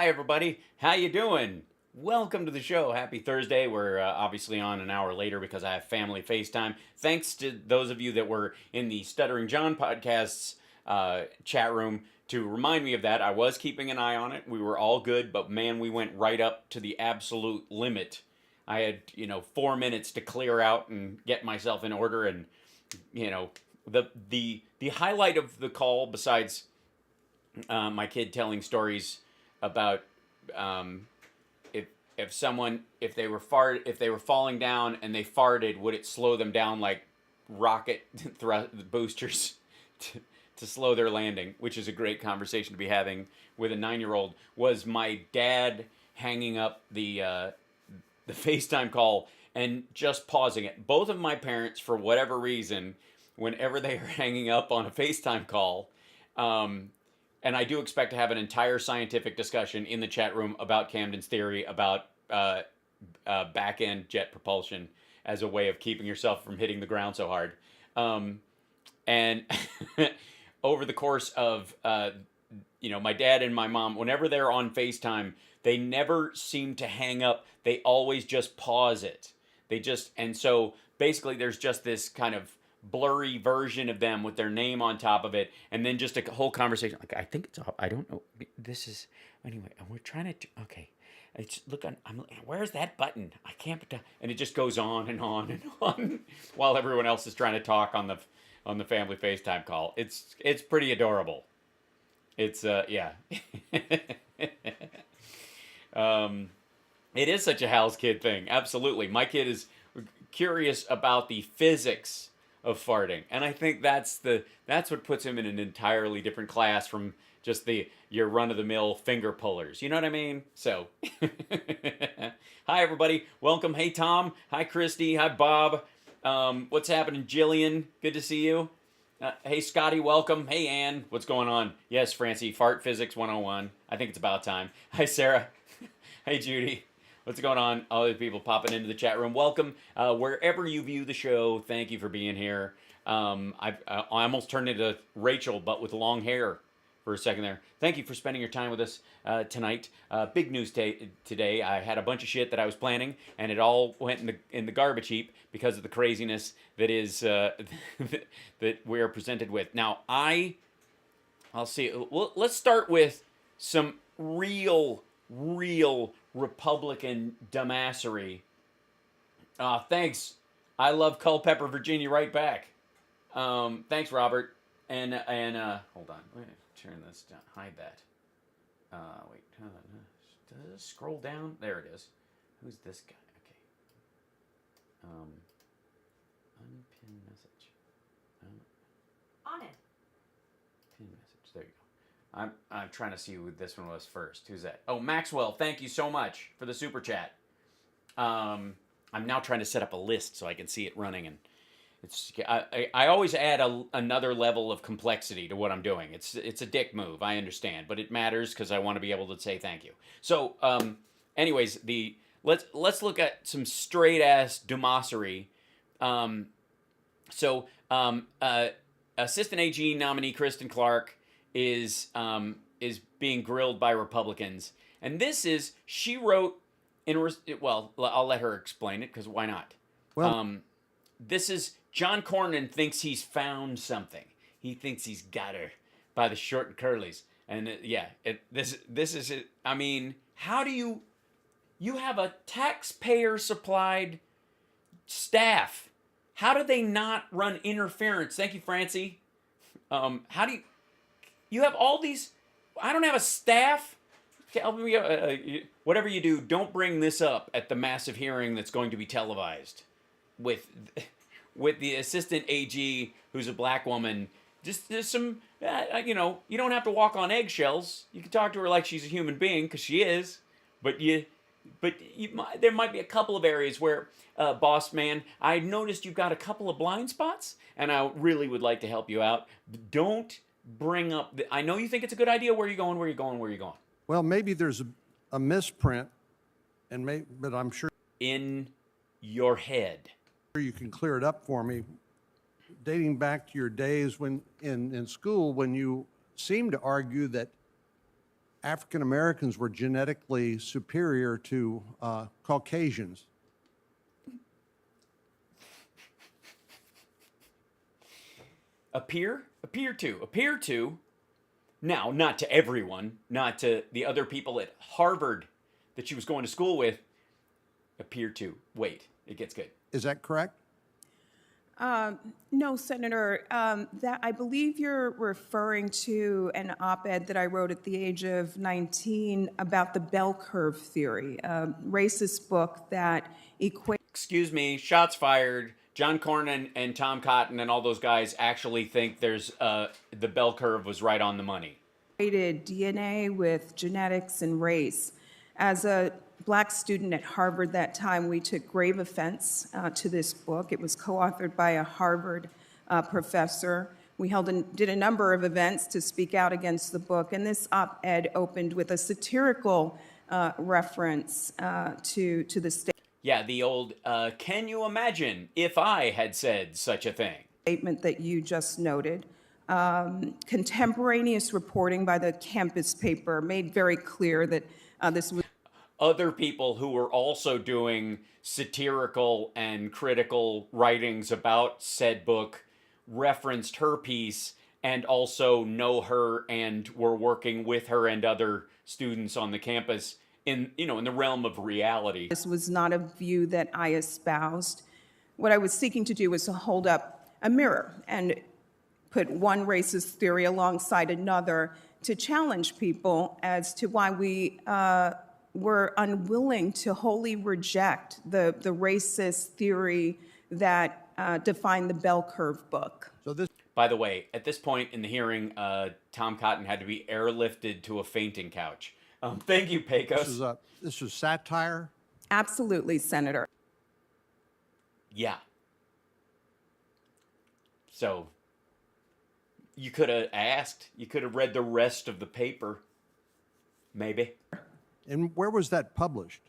Hi, everybody. How you doing? Welcome to the show. Happy Thursday. We're obviously on an hour later because I have family FaceTime. Thanks to those of you that were in the Stuttering John podcast's chat room to remind me of that. I was keeping an eye on it. We were all good, but man, we went right up to the absolute limit. I had, 4 minutes to clear out and get myself in order, and the highlight of the call, besides my kid telling stories about if they were falling down and they farted, would it slow them down like rocket boosters to slow their landing, which is a great conversation to be having with a 9-year-old. Was my dad hanging up the FaceTime call and just pausing it. Both of my parents, for whatever reason, whenever they are hanging up on a FaceTime call, and I do expect to have an entire scientific discussion in the chat room about Camden's theory about back-end jet propulsion as a way of keeping yourself from hitting the ground so hard. And over the course of, my dad and my mom, whenever they're on FaceTime, they never seem to hang up. They always just pause it. And so basically there's just this kind of blurry version of them with their name on top of it, and then just a whole conversation. Like, I think it's off. I don't know. This is anyway. And we're trying to. Okay, it's look on. Where's that button? I can't. And it just goes on and on and on while everyone else is trying to talk on the family FaceTime call. It's pretty adorable. It's yeah. It is such a Hal's Kid thing. Absolutely, my kid is curious about the physics of farting, and I think that's what puts him in an entirely different class from just your run-of-the-mill finger pullers. You know what I mean? So, hi everybody, welcome. Hey Tom, hi Christy, hi Bob. What's happening, Jillian? Good to see you. Hey Scotty, welcome. Hey Ann, what's going on? Yes, Francie, Fart Physics 101. I think it's about time. Hi Sarah. Hey Judy. What's going on? All the people popping into the chat room. Welcome. Wherever you view the show, thank you for being here. I almost turned into Rachel, but with long hair for a second there. Thank you for spending your time with us tonight. Big news today. I had a bunch of shit that I was planning, and it all went in the garbage heap because of the craziness that is that we are presented with. Now, I'll see. Well, let's start with some real Republican dumbassery. Thanks. I love Culpeper, Virginia, right back. Thanks, Robert. And hold on. Let me turn this down. Hide that. Wait. Does it scroll down? There it is. Who's this guy? Okay. Unpin message. On it. Pin message. There you go. I'm trying to see who this one was first. Who's that? Oh, Maxwell. Thank you so much for the super chat. I'm now trying to set up a list so I can see it running, and I always add another level of complexity to what I'm doing. It's a dick move, I understand, but it matters because I want to be able to say thank you. So, anyways, let's look at some straight ass dumbassery. Assistant AG nominee Kristen Clark is being grilled by Republicans, and she wrote well, I'll let her explain it because why not? Well, This is John Cornyn thinks he's found something. He thinks he's got her by the short and curlies, and this is it. I mean, how do you have a taxpayer supplied staff? How do they not run interference? Thank you, Francie. How do you have all these? I don't have a staff. Whatever you do, don't bring this up at the massive hearing that's going to be televised with the assistant AG, who's a black woman. Just some, you don't have to walk on eggshells. You can talk to her like she's a human being, because she is. But there might be a couple of areas where, boss man, I noticed you've got a couple of blind spots, and I really would like to help you out. Don't bring up. I know you think it's a good idea. Where are you going? Where are you going? Where are you going? well, maybe there's a misprint, but I'm sure In your head. you can clear it up for me. Dating back to your days when in school, when you seemed to argue that African Americans were genetically superior to Caucasians. Appear to. Now, not to everyone, not to the other people at Harvard that she was going to school with. Appear to. Wait, it gets good. Is that correct? No, Senator. That I believe you're referring to an op-ed that I wrote at the age of 19 about the bell curve theory, a racist book that equates. Excuse me, shots fired. John Cornyn and Tom Cotton and all those guys actually think there's the bell curve was right on the money. DNA with genetics and race. As a Black student at Harvard that time, we took grave offense to this book. It was co-authored by a Harvard professor. We did a number of events to speak out against the book, and this op-ed opened with a satirical reference to the state. Yeah, the old, can you imagine if I had said such a thing? Statement that you just noted. Contemporaneous reporting by the campus paper made very clear that this was. Other people who were also doing satirical and critical writings about said book referenced her piece and also know her and were working with her and other students on the campus in the realm of reality. This was not a view that I espoused. What I was seeking to do was to hold up a mirror and put one racist theory alongside another to challenge people as to why we were unwilling to wholly reject the racist theory that defined the bell curve book. So this. By the way, at this point in the hearing, Tom Cotton had to be airlifted to a fainting couch. Thank you, Pecos. This is satire? Absolutely, Senator. Yeah. So, you could have asked. You could have read the rest of the paper. Maybe. And where was that published?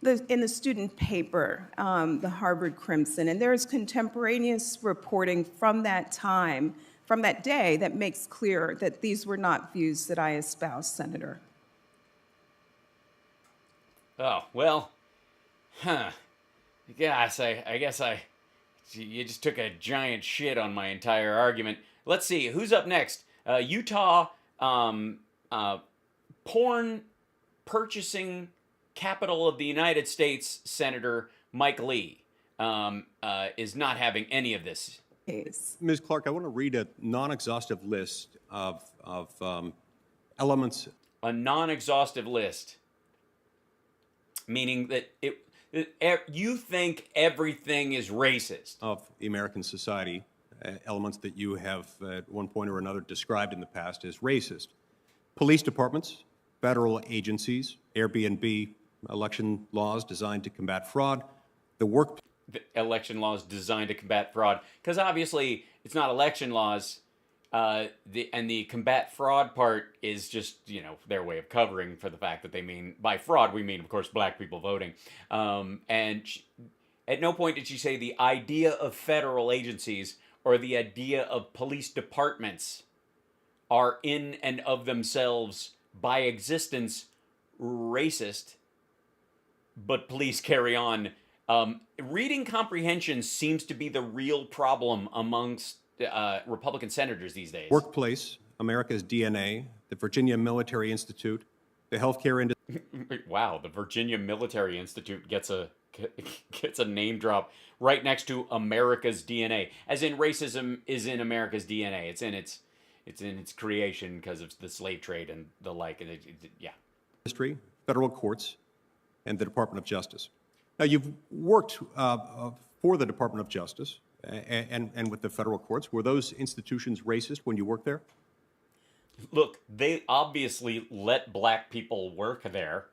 In the student paper, the Harvard Crimson, and there's contemporaneous reporting from that time, from that day, that makes clear that these were not views that I espouse, Senator. Oh, well, I guess you just took a giant shit on my entire argument. Let's see, who's up next? Utah, porn purchasing capital of the United States Senator Mike Lee is not having any of this. Ms. Clark, I want to read a non-exhaustive list of elements. A non-exhaustive list, meaning that you think everything is racist. Of the American society, elements that you have at one point or another described in the past as racist. Police departments, federal agencies, Airbnb, election laws designed to combat fraud, the election laws designed to combat fraud, because obviously it's not election laws. The combat fraud part is just, their way of covering for the fact that they mean, by fraud, we mean, of course, black people voting. At no point did she say the idea of federal agencies or the idea of police departments are in and of themselves, by existence, racist, but police carry on. Reading comprehension seems to be the real problem amongst Republican senators these days. Workplace, America's DNA, the Virginia Military Institute, the healthcare industry. Wow, the Virginia Military Institute gets a name drop right next to America's DNA, as in racism is in America's DNA. It's in its creation because of the slave trade and the like. And yeah. Industry, federal courts, and the Department of Justice. Now, you've worked for the Department of Justice and with the federal courts. Were those institutions racist when you worked there? Look, they obviously let black people work there.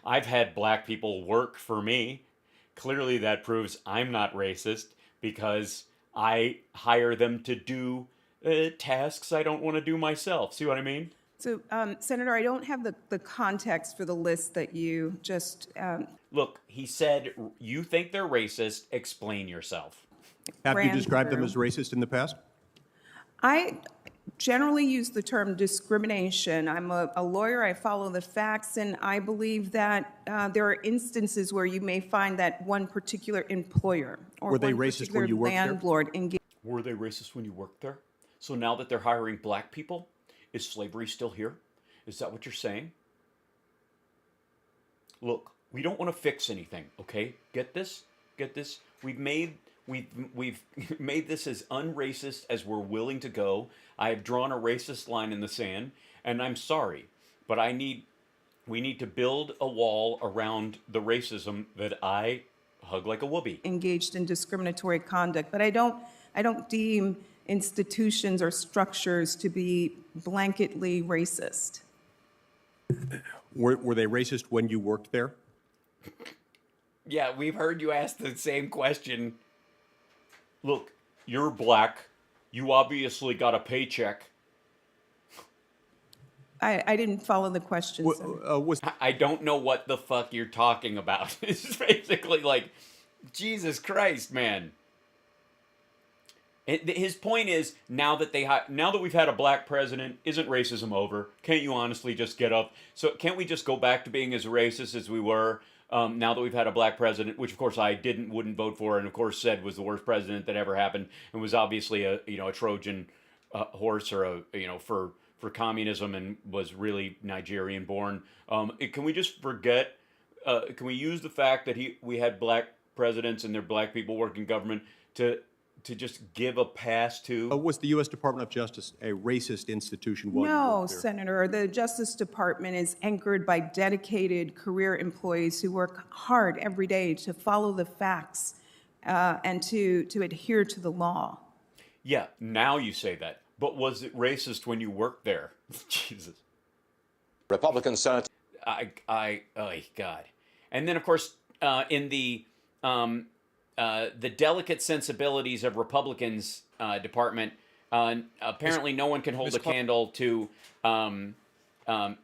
I've had black people work for me. Clearly that proves I'm not racist because I hire them to do tasks I don't want to do myself. See what I mean? So, Senator, I don't have the context for the list that you just... Look, he said, you think they're racist, explain yourself. Have you described them as racist in the past? generally use the term discrimination. I'm a lawyer, I follow the facts, and I believe that there are instances where you may find that one particular employer or Were they one racist particular when you worked there? landlord engaged. Were they racist when you worked there? So now that they're hiring black people, is slavery still here? Is that what you're saying? Look, we don't want to fix anything, okay? Get this? Get this? We've made this as unracist as we're willing to go. I have drawn a racist line in the sand, and I'm sorry, but we need to build a wall around the racism that I hug like a whoopee. Engaged in discriminatory conduct, but I don't deem institutions or structures to be blanketly racist. Were they racist when you worked there? Yeah, we've heard you ask the same question. Look, you're black. You obviously got a paycheck. I didn't follow the question. sir. I don't know what the fuck you're talking about. It's basically like, Jesus Christ, man. His point is, now that we've had a black president, isn't racism over? Can't you honestly just get up? So can't we just go back to being as racist as we were now that we've had a black president, which of course I wouldn't vote for, and of course said was the worst president that ever happened, and was obviously a Trojan horse or for communism, and was really Nigerian born. Can we just forget? Can we use the fact that we had black presidents and there are black people working government to just give a pass to? Was the U.S. Department of Justice a racist institution? While you No, worked there? Senator. The Justice Department is anchored by dedicated career employees who work hard every day to follow the facts and to adhere to the law. Yeah, now you say that. But was it racist when you worked there? Jesus. Republican Senator. Oh, God. And then, of course, in the delicate sensibilities of Republicans' department, apparently no one can hold a candle to, I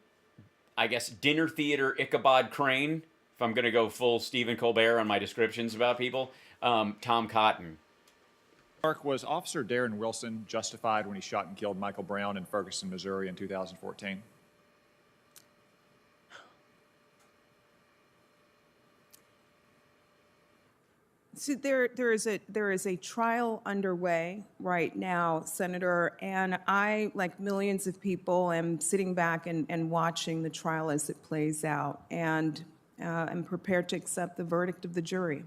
guess, dinner theater Ichabod Crane, if I'm going to go full Stephen Colbert on my descriptions about people, Tom Cotton. Mark, was Officer Darren Wilson justified when he shot and killed Michael Brown in Ferguson, Missouri in 2014? So there is a trial underway right now, Senator, and I, like millions of people, am sitting back and watching the trial as it plays out, and am prepared to accept the verdict of the jury.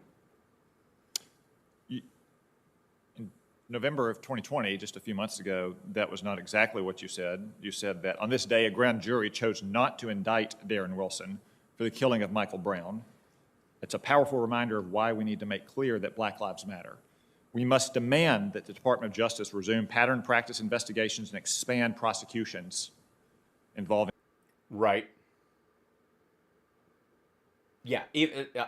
In November of 2020, just a few months ago, that was not exactly what you said. You said that on this day, a grand jury chose not to indict Darren Wilson for the killing of Michael Brown. It's a powerful reminder of why we need to make clear that Black Lives Matter. We must demand that the Department of Justice resume pattern practice investigations and expand prosecutions involving. Right. Yeah,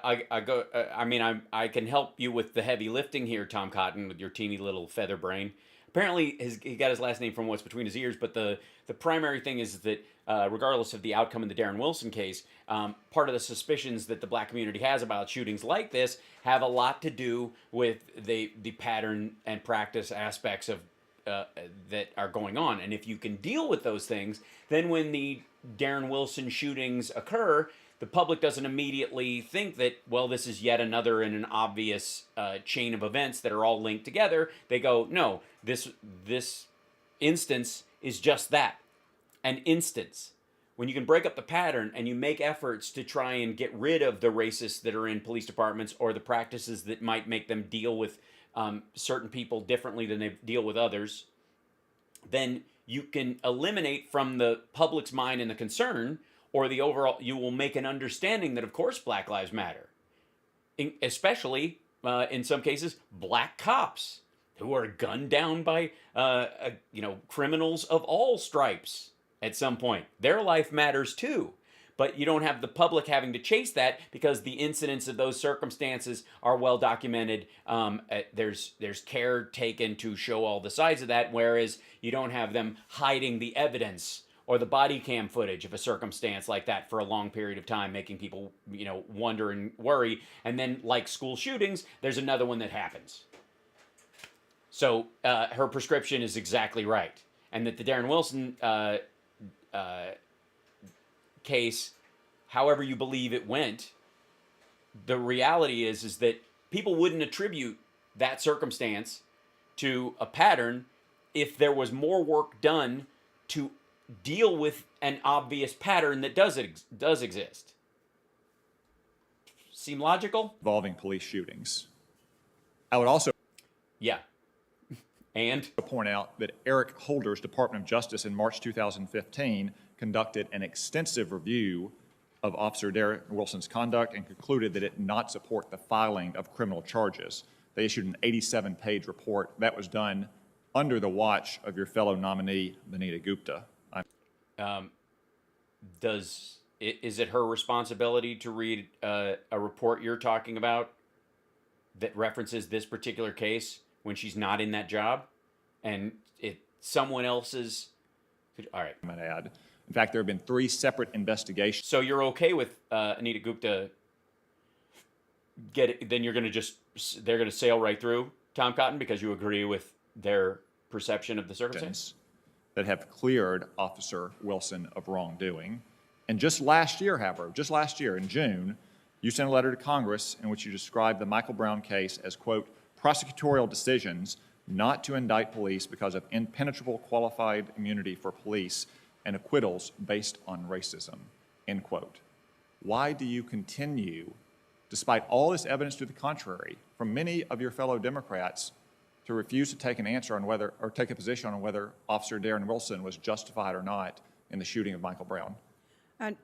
I can help you with the heavy lifting here, Tom Cotton, with your teeny little feather brain. Apparently, he got his last name from what's between his ears, but the primary thing is that regardless of the outcome in the Darren Wilson case, part of the suspicions that the black community has about shootings like this have a lot to do with the pattern and practice aspects of that are going on. And if you can deal with those things, then when the Darren Wilson shootings occur, the public doesn't immediately think that, well, this is yet another in an obvious chain of events that are all linked together. They go, no, this instance is just that, an instance. When you can break up the pattern and you make efforts to try and get rid of the racists that are in police departments or the practices that might make them deal with certain people differently than they deal with others, then you can eliminate from the public's mind and the concern, or the overall, you will make an understanding that, of course, Black Lives Matter. Especially, in some cases, black cops who are gunned down by, criminals of all stripes at some point. Their life matters too. But you don't have the public having to chase that because the incidents of those circumstances are well documented. There's care taken to show all the sides of that, whereas you don't have them hiding the evidence or the body cam footage of a circumstance like that for a long period of time, making people, wonder and worry. And then, like school shootings, there's another one that happens. So her prescription is exactly right. and that the Darren Wilson case, however you believe it went, the reality is that people wouldn't attribute that circumstance to a pattern if there was more work done to deal with an obvious pattern that does exist. Seem logical? Involving police shootings. I would also Yeah. And point out that Eric Holder's Department of Justice in March 2015 conducted an extensive review of Officer Darren Wilson's conduct and concluded that it did not support the filing of criminal charges. They issued an 87-page report that was done under the watch of your fellow nominee, Vanita Gupta. is it her responsibility to read a report you're talking about that references this particular case when she's not in that job, and it's someone else's? All right. I might add. In fact, there have been 3 separate investigations. So you're okay with Anita Gupta then you're going to they're going to sail right through Tom Cotton because you agree with their perception of the circumstance? That have cleared Officer Wilson of wrongdoing. And just last year, however, in June, you sent a letter to Congress in which you described the Michael Brown case as, quote, prosecutorial decisions not to indict police because of impenetrable qualified immunity for police and acquittals based on racism, end quote. Why do you continue, despite all this evidence to the contrary from many of your fellow Democrats, to refuse to take an answer on whether, or take a position on whether Officer Darren Wilson was justified or not in the shooting of Michael Brown?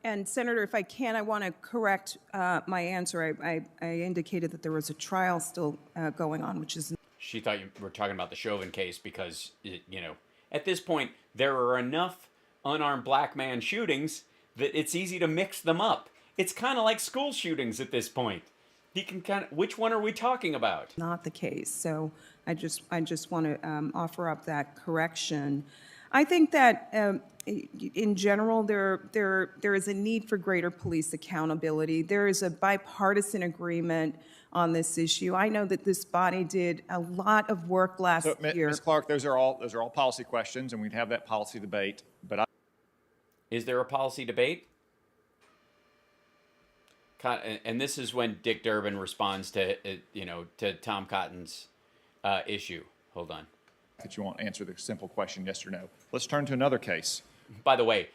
And Senator, if I can, I want to correct my answer. I indicated that there was a trial still going on, which is... She thought you were talking about the Chauvin case because, at this point, there are enough unarmed black man shootings that it's easy to mix them up. It's kind of like school shootings at this point. He can which one are we talking about? Not the case. So I just want to offer up that correction. I think that in general, there is a need for greater police accountability. There is a bipartisan agreement on this issue. I know that this body did a lot of work last year. Ms. Clark, those are all policy questions, and we'd have that policy debate. But Is there a policy debate? And this is when Dick Durbin responds to to Tom Cotton's issue. Hold on. that you won't answer the simple question, yes or no. Let's turn to another case. By the way,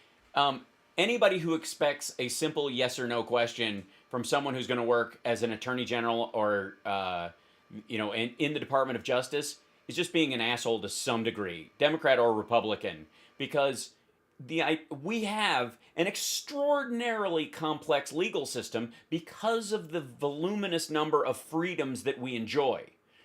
anybody who expects a simple yes or no question from someone who's going to work as an attorney general or in the Department of Justice is just being an asshole to some degree, Democrat or Republican, because we have an extraordinarily complex legal system because of the voluminous number of freedoms that we enjoy.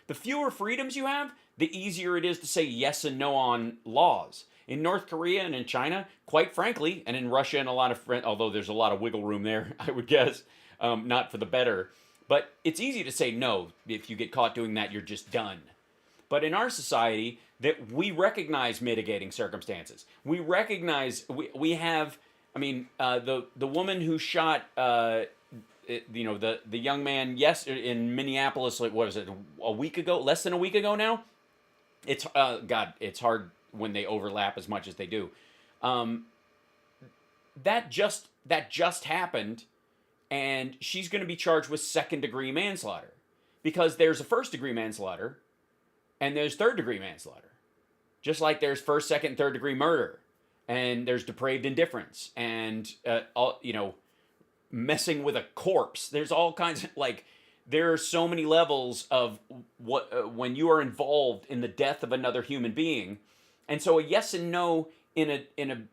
The fewer freedoms you have, the easier it is to say yes and no on laws. In North Korea and in China, quite frankly, and in Russia and a lot of, although there's a lot of wiggle room there, I would guess, not for the better, but it's easy to say no. If you get caught doing that, you're just done. But in our society, that we recognize mitigating circumstances. We recognize we have. I mean, the woman who shot the young man in Minneapolis. Like, what was it? A week ago? Less than a week ago now. It's God. It's hard when they overlap as much as they do. That just happened, and she's going to be charged with second-degree manslaughter because there's a first-degree manslaughter. And there's third-degree manslaughter. Just like there's first, second, third-degree murder. And there's depraved indifference. And, messing with a corpse. There's all kinds of, there are so many levels of when you are involved in the death of another human being. And so a yes and no and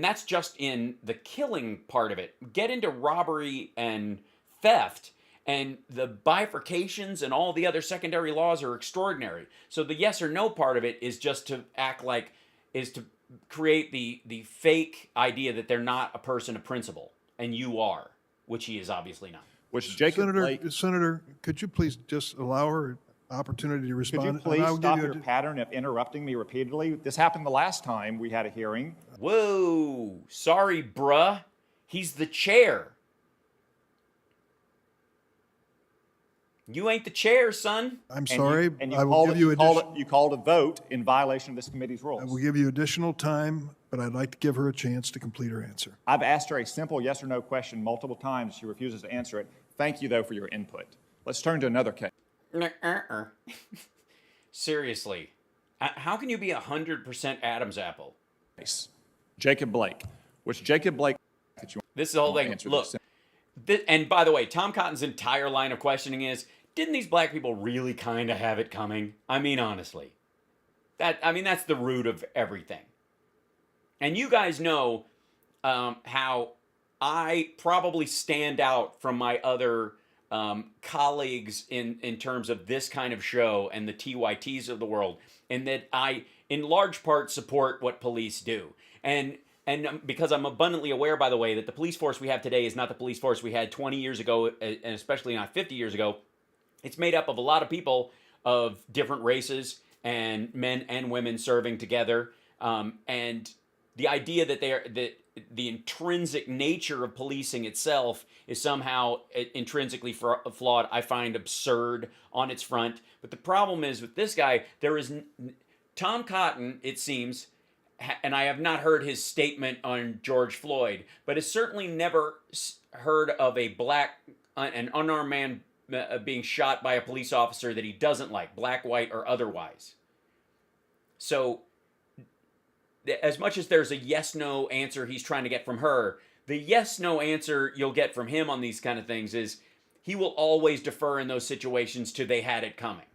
that's just in the killing part of it. Get into robbery and theft, and the bifurcations and all the other secondary laws are extraordinary. So the yes or no part of it is just to is to create the fake idea that they're not a person of principle, and you are, which he is obviously not. Which Jacob Blake, Senator, could you please just allow her opportunity to respond? could you please stop your pattern of interrupting me repeatedly? This happened the last time we had a hearing. Whoa, sorry, bruh. He's the chair. You ain't the chair, son. I'm sorry. And you I will give you you called a vote in violation of this committee's rules. I will give you additional time, but I'd like to give her a chance to complete her answer. I've asked her a simple yes or no question multiple times. She refuses to answer it. Thank you, though, for your input. Let's turn to another case. Seriously. How can you be 100% Adam's apple? Jacob Blake. Which Jacob Blake... This is the whole thing. Look, and by the way, Tom Cotton's entire line of questioning is, didn't these black people really kind of have it coming? I mean, honestly. That's the root of everything. And you guys know how I probably stand out from my other colleagues in terms of this kind of show and the TYTs of the world, and that I, in large part, support what police do. And because I'm abundantly aware, by the way, that the police force we have today is not the police force we had 20 years ago, and especially not 50 years ago. It's made up of a lot of people of different races and men and women serving together. And the idea that the intrinsic nature of policing itself is somehow intrinsically flawed, I find absurd on its front. But the problem is with this guy, Tom Cotton, it seems, and I have not heard his statement on George Floyd, but has certainly never heard of an unarmed man being shot by a police officer that he doesn't like, black, white, or otherwise. So, as much as there's a yes-no answer he's trying to get from her, the yes-no answer you'll get from him on these kind of things is he will always defer in those situations to they had it coming.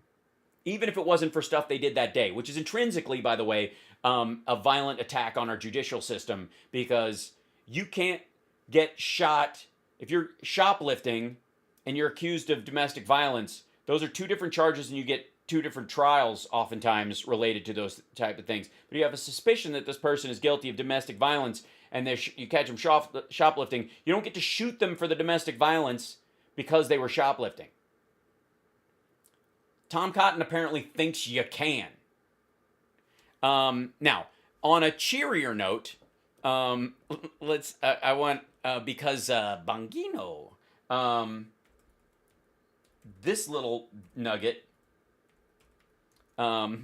Even if it wasn't for stuff they did that day, which is intrinsically, by the way, a violent attack on our judicial system, because you can't get shot if you're shoplifting and you're accused of domestic violence. Those are two different charges, and you get two different trials oftentimes related to those type of things. But you have a suspicion that this person is guilty of domestic violence, and you catch them shoplifting. You don't get to shoot them for the domestic violence because they were shoplifting. Tom Cotton apparently thinks you can. Now, on a cheerier note, because Bongino, this little nugget has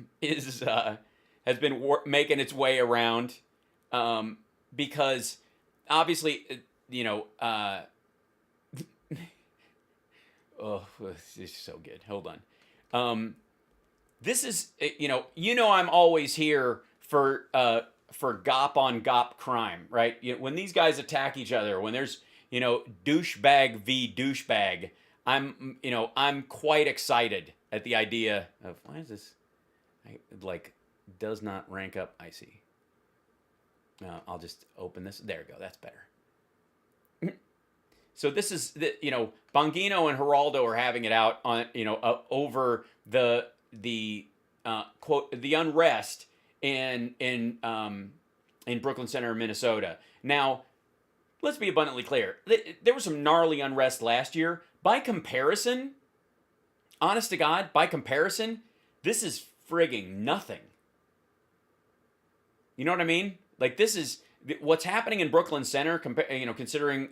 been making its way around because obviously, oh, this is so good. Hold on. This is, I'm always here for GOP on GOP crime, right? When these guys attack each other, when there's, douchebag v. douchebag, I'm quite excited at the idea of, why is this, does not rank up, I see. I'll just open this. There we go. That's better. So this is, Bongino and Geraldo are having it out on, over the quote, the unrest in Brooklyn Center, Minnesota. Now, let's be abundantly clear. There was some gnarly unrest last year. By comparison, honest to God, by comparison, this is frigging nothing. You know what I mean? This is what's happening in Brooklyn Center, considering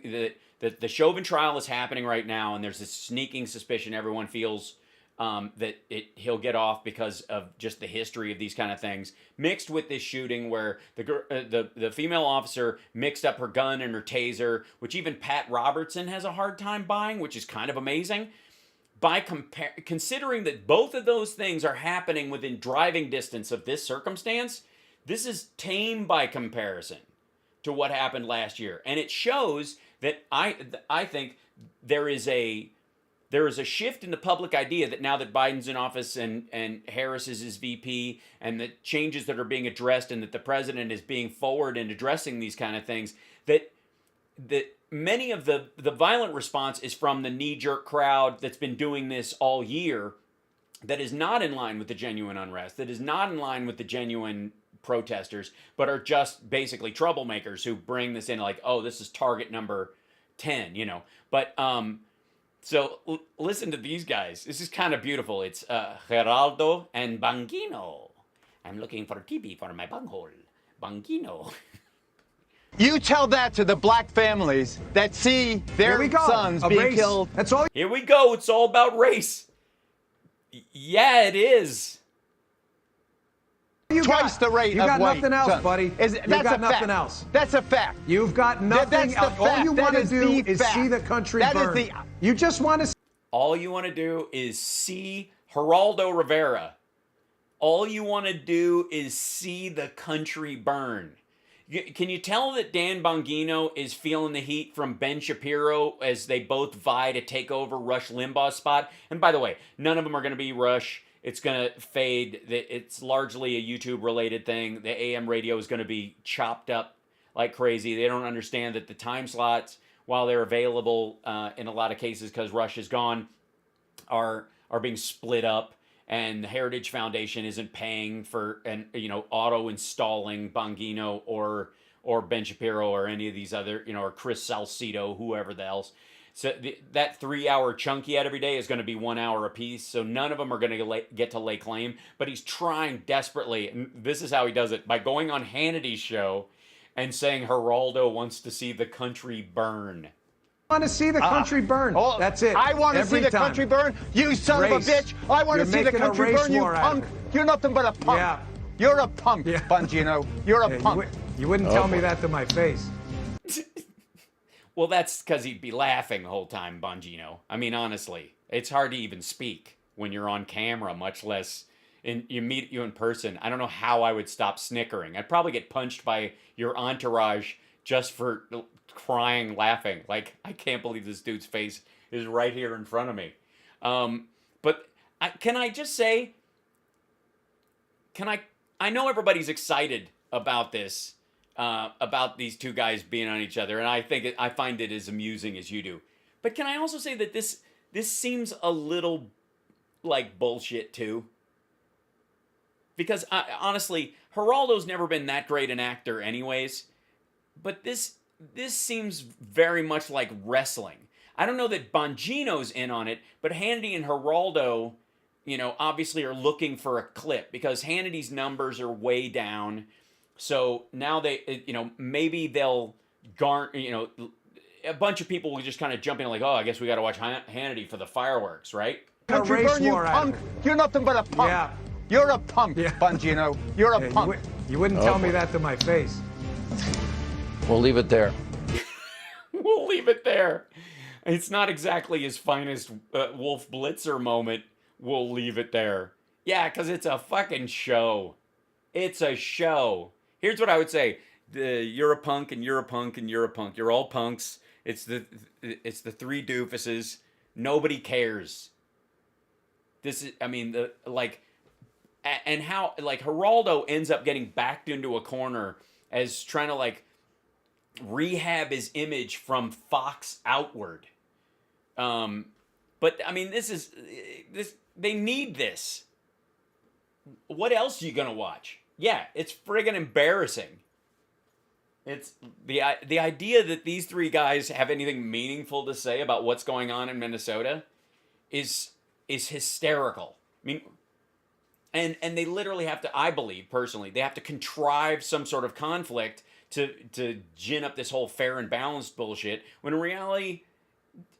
that the Chauvin trial is happening right now, and there's this sneaking suspicion everyone feels that he'll get off because of just the history of these kind of things, mixed with this shooting where the female officer mixed up her gun and her taser, which even Pat Robertson has a hard time buying, which is kind of amazing. Considering that both of those things are happening within driving distance of this circumstance, this is tame by comparison to what happened last year, and it shows that I think there is a shift in the public idea that now that Biden's in office and Harris is his VP, and the changes that are being addressed, and that the president is being forward in addressing these kind of things, that many of the violent response is from the knee-jerk crowd that's been doing this all year, that is not in line with the genuine unrest, that is not in line with the genuine protesters, but are just basically troublemakers who bring this in oh, this is target number 10, But so listen to these guys. This is kind of beautiful. It's Geraldo and Bongino. I'm looking for TB for my bunghole. Bongino. You tell that to the black families that see their sons being killed. Here we go. It's all about race. Yeah, it is. Twice the rate You of got white nothing else, sons. buddy. That's You got a nothing fact. else. That's a fact. You've got nothing That's the else. All fact. you That want to is do the is see fact. the country That is burn. the- You just want to All you want to do is see Geraldo Rivera. All you want to do is see the country burn. Can you tell that Dan Bongino is feeling the heat from Ben Shapiro as they both vie to take over Rush Limbaugh's spot? And by the way, none of them are going to be Rush. It's going to fade. It's largely a YouTube-related thing. The AM radio is going to be chopped up like crazy. They don't understand that the time slots, while they're available in a lot of cases because Rush is gone, are being split up. And the Heritage Foundation isn't paying for auto installing Bongino or Ben Shapiro or any of these other or Chris Salcido, whoever the else. So that 3-hour chunk he had every day is going to be 1 hour apiece. So none of them are going to get to lay claim. But he's trying desperately, and this is how he does it, by going on Hannity's show and saying Geraldo wants to see the country burn. see the country burn. Oh, That's it. I want to see Every the time. country burn. You son of a Race. bitch. I want to You're see the making a country race burn, you war out of punk. it. You're nothing but a punk. Yeah. You're a punk, Yeah. Bongino. You're a Yeah, punk. you wouldn't tell me that to my face. Well, that's because he'd be laughing the whole time, Bongino. I mean, honestly, it's hard to even speak when you're on camera, much less you meet you in person. I don't know how I would stop snickering. I'd probably get punched by your entourage just for crying, laughing. Like, I can't believe this dude's face is right here in front of me. But can I just say, I know everybody's excited about this, about these two guys being on each other, and I find it as amusing as you do. But can I also say that this seems a little like bullshit too? Because honestly, Geraldo's never been that great an actor anyways, but this seems very much like wrestling. I don't know that Bongino's in on it, but Hannity and Geraldo, obviously are looking for a clip because Hannity's numbers are way down. So now they, maybe they'll a bunch of people will just kind of jump in like, oh, I guess we got to watch Hannity for the fireworks, right? Country race burn, you war out of punk. it. You're nothing but a punk. Yeah. You're a punk, Yeah. Bongino. You're a Yeah, punk. you wouldn't tell me that to my face. We'll leave it there. We'll leave it there. It's not exactly his finest Wolf Blitzer moment. We'll leave it there. Yeah, because it's a fucking show. It's a show. Here's what I would say. You're a punk and you're a punk and you're a punk. You're all punks. It's the three doofuses. Nobody cares. This is, and how, Geraldo ends up getting backed into a corner as trying to, rehab his image from Fox outward. But, this they need this. What else are you going to watch? Yeah, it's friggin' embarrassing. It's the idea that these three guys have anything meaningful to say about what's going on in Minnesota is hysterical. And they literally have to, I believe personally, they have to contrive some sort of conflict to gin up this whole fair and balanced bullshit, when in reality,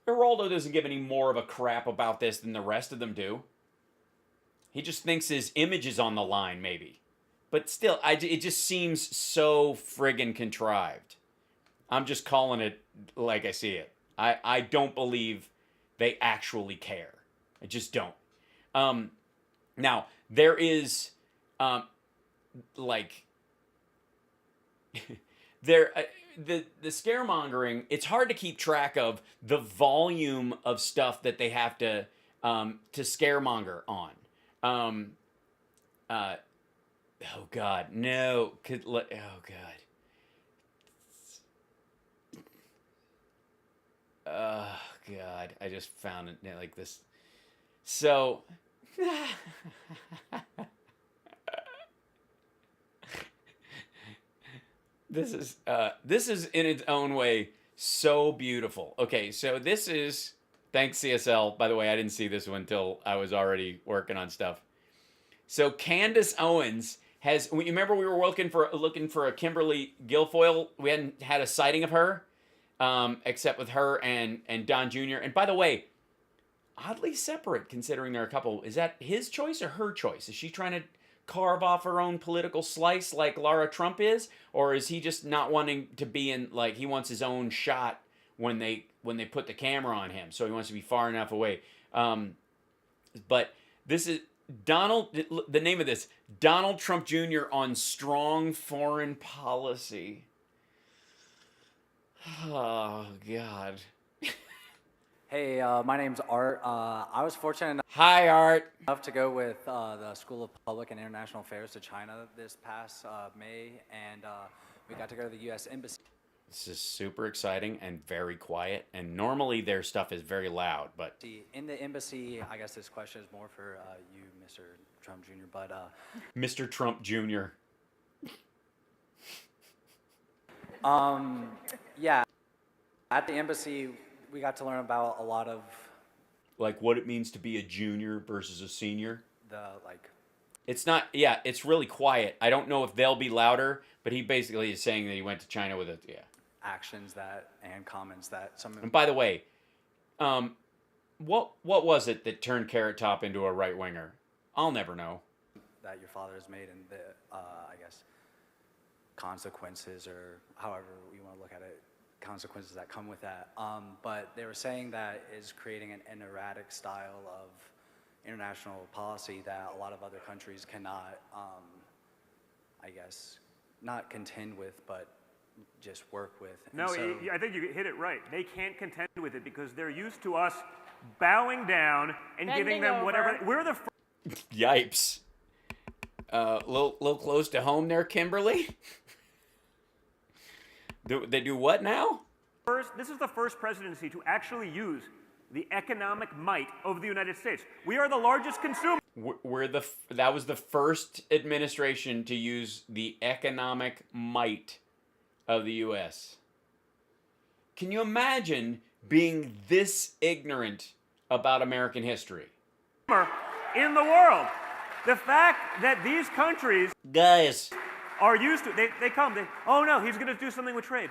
Geraldo doesn't give any more of a crap about this than the rest of them do. He just thinks his image is on the line, maybe. But still, it just seems so friggin' contrived. I'm just calling it like I see it. I don't believe they actually care. I just don't. Now, there is, the scaremongering, it's hard to keep track of the volume of stuff that they have to scaremonger on. Oh God, no! Oh God. Oh God, I just found it like this. So. This is in its own way so beautiful. Okay, so this is, thanks CSL. By the way, I didn't see this one until I was already working on stuff. So Candace Owens has, you remember we were looking for a Kimberly Guilfoyle? We hadn't had a sighting of her, except with her and Don Jr. And by the way, oddly separate considering they're a couple. Is that his choice or her choice? Is she trying to carve off her own political slice like Lara Trump is, or is he just not wanting to be in, like, he wants his own shot when they put the camera on him, so he wants to be far enough away. But this is the name of this, Donald Trump Jr. on strong foreign policy. Oh God. Hey, my name's Art. I was fortunate Hi, Art. enough to go with the School of Public and International Affairs to China this past May, and we got to go to the U.S. Embassy. This is super exciting and very quiet, and normally their stuff is very loud, but... In the embassy, I guess this question is more for you, Mr. Trump Jr., but... Mr. Trump Jr. Yeah, at the embassy, we got to learn about a lot of... Like what it means to be a junior versus a senior? Like... It's not, yeah, it's really quiet. I don't know if they'll be louder, but he basically is saying that he went to China with actions that, and comments that some... And by the way, what was it that turned Carrot Top into a right-winger? I'll never know. That your father has made, and the, I guess, consequences, or however you want to look at it, consequences that come with that. But they were saying that is creating an erratic style of international policy that a lot of other countries cannot, I guess, not contend with, but just work with. No, I think you hit it right. They can't contend with it because they're used to us bowing down and giving them whatever. We're the Yipes. Little close to home there, Kimberly. They do what now? This is the first presidency to actually use the economic might of the United States. We are the largest consumer. That was the first administration to use the economic might of the U.S. Can you imagine being this ignorant about American history? In the world. The fact that these countries are used to, oh no, he's going to do something with trade.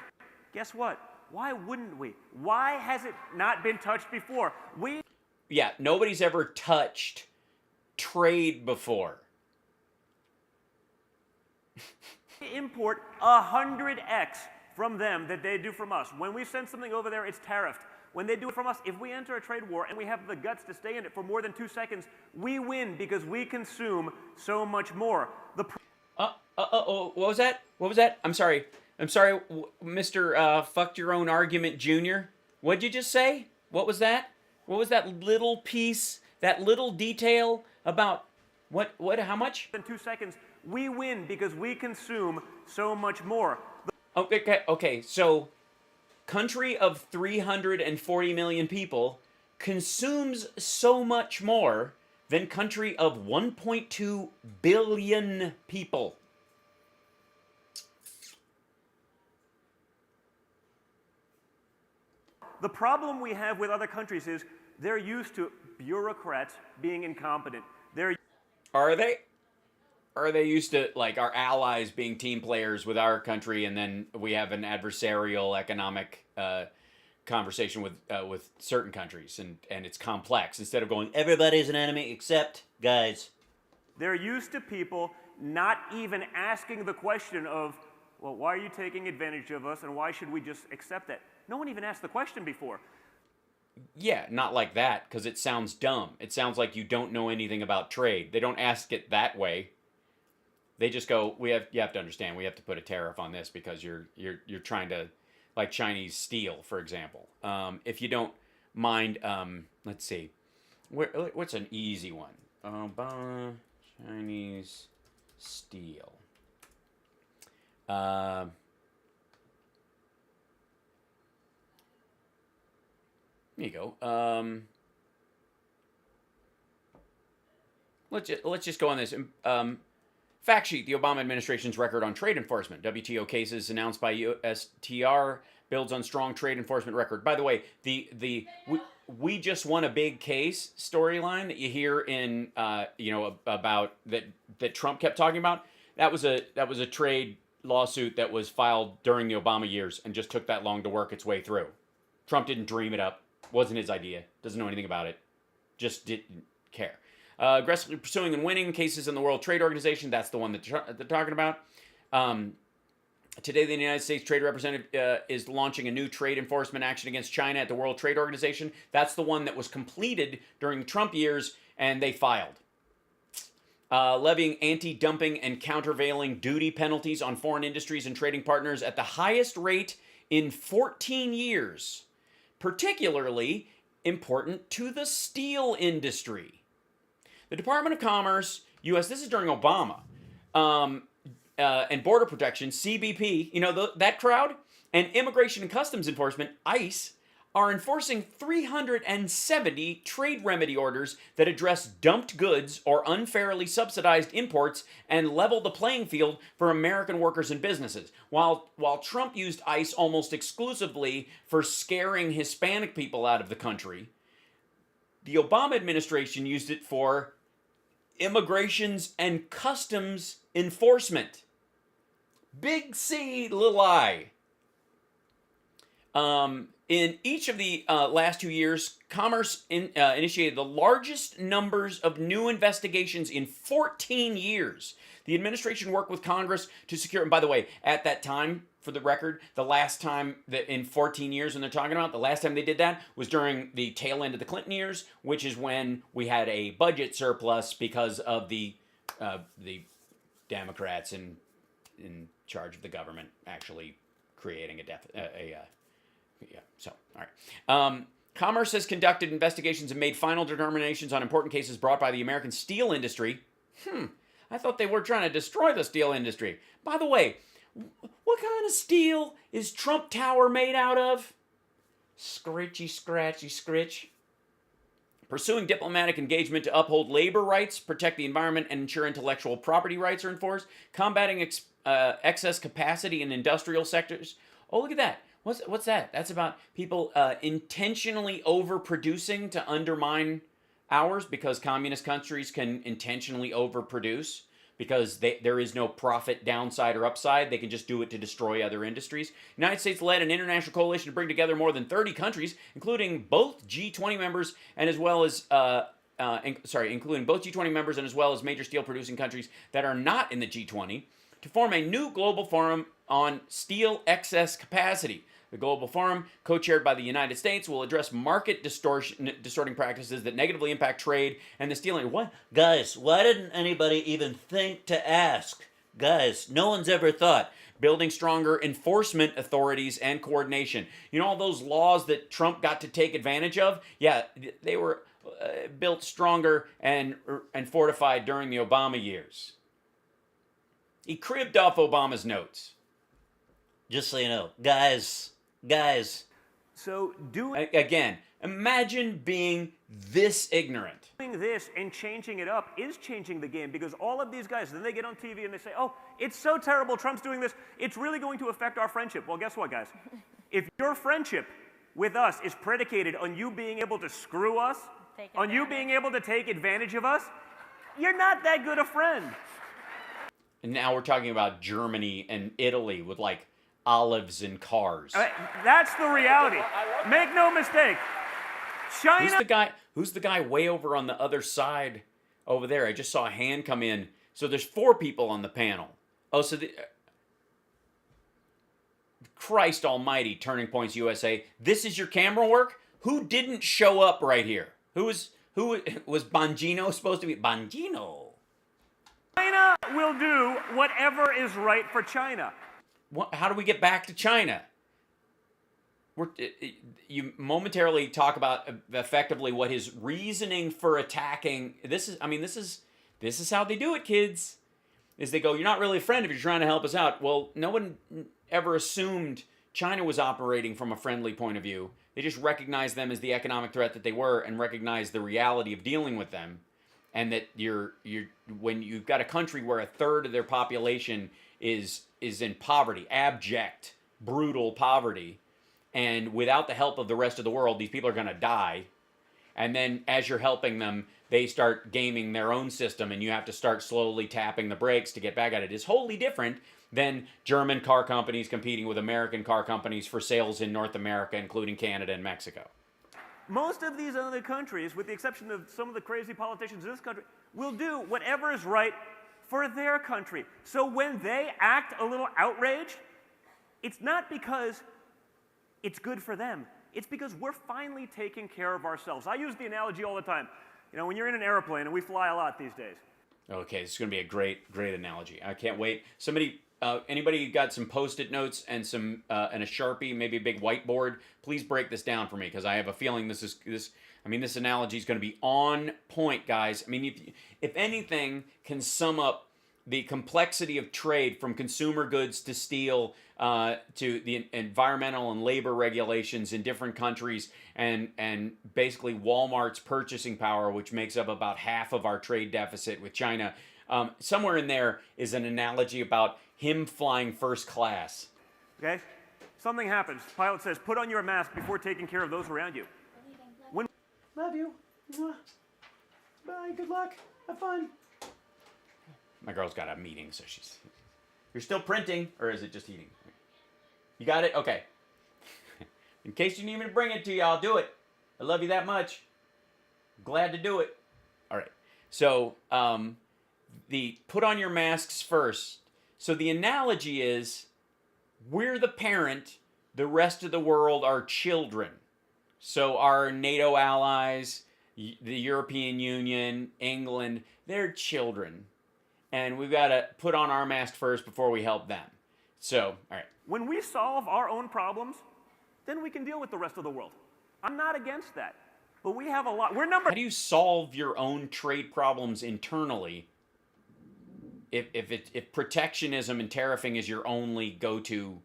Guess what? Why wouldn't we? Why has it not been touched before? Yeah, nobody's ever touched trade before. We import 100x from them that they do from us. When we send something over there, it's tariffed. When they do it from us, if we enter a trade war and we have the guts to stay in it for more than 2 seconds, we win because we consume so much more. What was that? What was that? I'm sorry, Mr. Fucked Your Own Argument Jr. What'd you just say? What was that? What was that little piece, that little detail about what, how much? In 2 seconds, we win because we consume so much more. Okay, so country of 340 million people consumes so much more than country of 1.2 billion people. The problem we have with other countries is they're used to bureaucrats being incompetent. Are they? Or are they used to, like, our allies being team players with our country, and then we have an adversarial economic conversation with certain countries, and it's complex, instead of going, everybody's an enemy except guys. They're used to people not even asking the question of, well, why are you taking advantage of us, and why should we just accept that? No one even asked the question before. Yeah, not like that, because it sounds dumb. It sounds like you don't know anything about trade. They don't ask it that way. They just go, you have to understand, we have to put a tariff on this because you're trying to, like Chinese steel, for example. If you don't mind, let's see, what's an easy one? Chinese steel. There you go. Let's just go on this. Fact sheet: the Obama administration's record on trade enforcement. WTO cases announced by USTR builds on strong trade enforcement record. By the way, we just won a big case storyline that you hear in about that Trump kept talking about. That was a trade lawsuit that was filed during the Obama years and just took that long to work its way through. Trump didn't dream it up. Wasn't his idea. Doesn't know anything about it. just didn't care. Aggressively pursuing and winning cases in the World Trade Organization. That's the one that they're talking about. Today, the United States Trade Representative is launching a new trade enforcement action against China at the World Trade Organization. That's the one that was completed during the Trump years, and they filed. Levying anti-dumping and countervailing duty penalties on foreign industries and trading partners at the highest rate in 14 years. Particularly important to the steel industry. The Department of Commerce, U.S., this is during Obama, and Border Protection, CBP, you know, that crowd, and Immigration and Customs Enforcement, ICE, are enforcing 370 trade remedy orders that address dumped goods or unfairly subsidized imports and level the playing field for American workers and businesses. While Trump used ICE almost exclusively for scaring Hispanic people out of the country, the Obama administration used it for immigrations and customs enforcement. Big C, little I. In each of the last 2 years, Commerce initiated the largest numbers of new investigations in 14 years. The administration worked with Congress to secure, and by the way, at that time, for the record, the last time that in 14 years when they're talking about, the last time they did that was during the tail end of the Clinton years, which is when we had a budget surplus because of the Democrats in charge of the government actually creating a deficit. All right. Commerce has conducted investigations and made final determinations on important cases brought by the American steel industry. I thought they were trying to destroy the steel industry. By the way, what kind of steel is Trump Tower made out of? Scritchy, scratchy, scritch. Pursuing diplomatic engagement to uphold labor rights, protect the environment, and ensure intellectual property rights are enforced. Combating excess capacity in industrial sectors. Oh, look at that. What's that? That's about people intentionally overproducing to undermine ours, because communist countries can intentionally overproduce because there is no profit downside or upside. They can just do it to destroy other industries. The United States led an international coalition to bring together more than 30 countries, including both G20 members and as well as including both G20 members and as well as major steel producing countries that are not in the G20, to form a new global forum on steel excess capacity. The Global Forum, co-chaired by the United States, will address market distorting practices that negatively impact trade and the steel industry. What? Guys, why didn't anybody even think to ask? Guys, no one's ever thought. Building stronger enforcement authorities and coordination. You know all those laws that Trump got to take advantage of? Yeah, they were built stronger and fortified during the Obama years. He cribbed off Obama's notes. Just so you know, guys. So again, imagine being this ignorant. Doing this and changing it up is changing the game, because all of these guys, then they get on TV and they say, oh, it's so terrible, Trump's doing this, it's really going to affect our friendship. Well, guess what, guys? If your friendship with us is predicated on you being able to screw us, on you being able to take advantage of us, you're not that good a friend. And now we're talking about Germany and Italy with like olives and cars. That's the reality. Make no mistake. China. Who's the guy way over on the other side over there? I just saw a hand come in. So there's 4 people on the panel. Oh, so Christ Almighty, Turning Points USA. This is your camera work? Who didn't show up right here? Who was Bongino supposed to be? Bongino. China will do whatever is right for China. How do we get back to China? You momentarily talk about effectively what his reasoning for attacking. This is how they do it, kids. Is they go, you're not really a friend if you're trying to help us out. Well, no one ever assumed China was operating from a friendly point of view. They just recognized them as the economic threat that they were and recognized the reality of dealing with them. And that when you've got a country where a third of their population is in poverty, abject, brutal poverty, and without the help of the rest of the world, these people are going to die. And then as you're helping them, they start gaming their own system, and you have to start slowly tapping the brakes to get back at it. It's wholly different than German car companies competing with American car companies for sales in North America, including Canada and Mexico. Most of these other countries, with the exception of some of the crazy politicians in this country, will do whatever is right for their country. So when they act a little outraged, it's not because it's good for them. It's because we're finally taking care of ourselves. I use the analogy all the time. You know, when you're in an airplane, and we fly a lot these days. Okay, this is going to be a great analogy. I can't wait. Somebody, anybody got some Post-it notes and and a Sharpie, maybe a big whiteboard? Please break this down for me, because I have a feeling this analogy is going to be on point, guys. I mean, if anything can sum up the complexity of trade, from consumer goods to steel, to the environmental and labor regulations in different countries, and basically Walmart's purchasing power, which makes up about half of our trade deficit with China. Somewhere in there is an analogy about him flying first class. Okay? Something happens. Pilot says, put on your mask before taking care of those around you. Love you. Bye. Good luck. Have fun. My girl's got a meeting, so she's... You're still printing, or is it just eating? You got it? Okay. In case you need me to bring it to you, I'll do it. I love you that much. Glad to do it. All right. So, the put on your masks first. So the analogy is, we're the parent, the rest of the world are children. So our NATO allies, the European Union, England, they're children. And we've got to put on our mask first before we help them. So, all right. When we solve our own problems, then we can deal with the rest of the world. I'm not against that. But we have a lot. We're number... How do you solve your own trade problems internally if protectionism and tariffing is your only go-to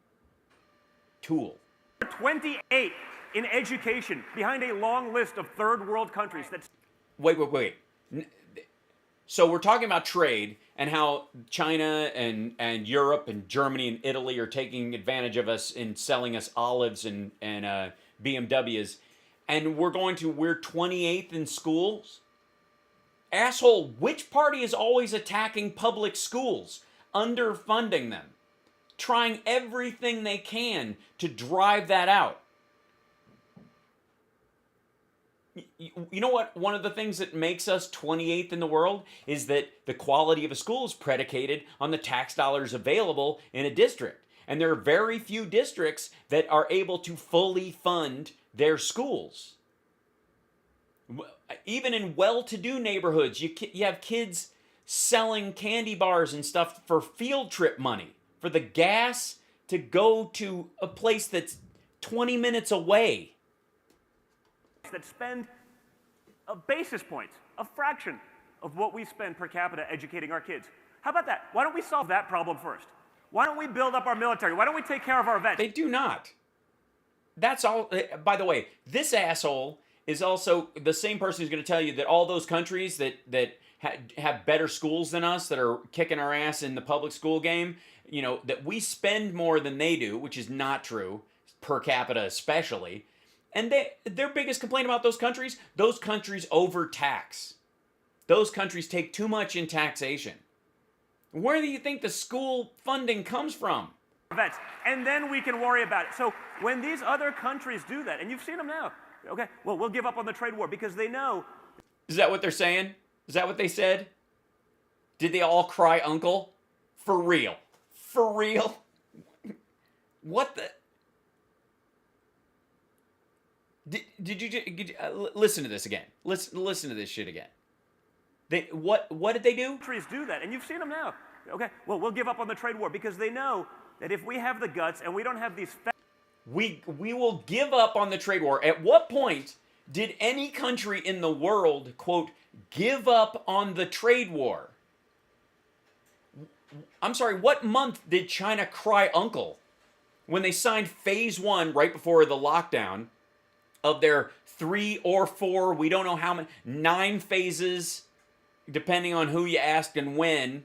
tool? 28 in education, behind a long list of third world countries that... Wait. So we're talking about trade and how China and Europe and Germany and Italy are taking advantage of us in selling us olives and BMWs. And we're 28th in schools? Asshole, which party is always attacking public schools, underfunding them, trying everything they can to drive that out? You know what? One of the things that makes us 28th in the world is that the quality of a school is predicated on the tax dollars available in a district. And there are very few districts that are able to fully fund their schools. Even in well-to-do neighborhoods, you have kids selling candy bars and stuff for field trip money, for the gas to go to a place that's 20 minutes away. That spend a basis point, a fraction of what we spend per capita educating our kids. How about that? Why don't we solve that problem first? Why don't we build up our military? Why don't we take care of our vets? They do not. That's all. By the way, this asshole is also the same person who's going to tell you that all those countries that have better schools than us, that are kicking our ass in the public school game, you know, that we spend more than they do, which is not true, per capita especially. And their biggest complaint about those countries overtax. Those countries take too much in taxation. Where do you think the school funding comes from? Vets, and then we can worry about it. So when these other countries do that, and you've seen them now, okay, well, we'll give up on the trade war because they know. Is that what they're saying? Is that what they said? Did they all cry uncle? For real? For real? What the... Did you listen to this again? Listen to this shit again. What did they do? Countries do that, and you've seen them now. Okay, well, we'll give up on the trade war because they know that if we have the guts and we don't have these... We will give up on the trade war. At what point did any country in the world, quote, give up on the trade war? I'm sorry, what month did China cry uncle? When they signed phase 1 right before the lockdown of their 3 or 4, we don't know how many, 9 phases, depending on who you asked and when.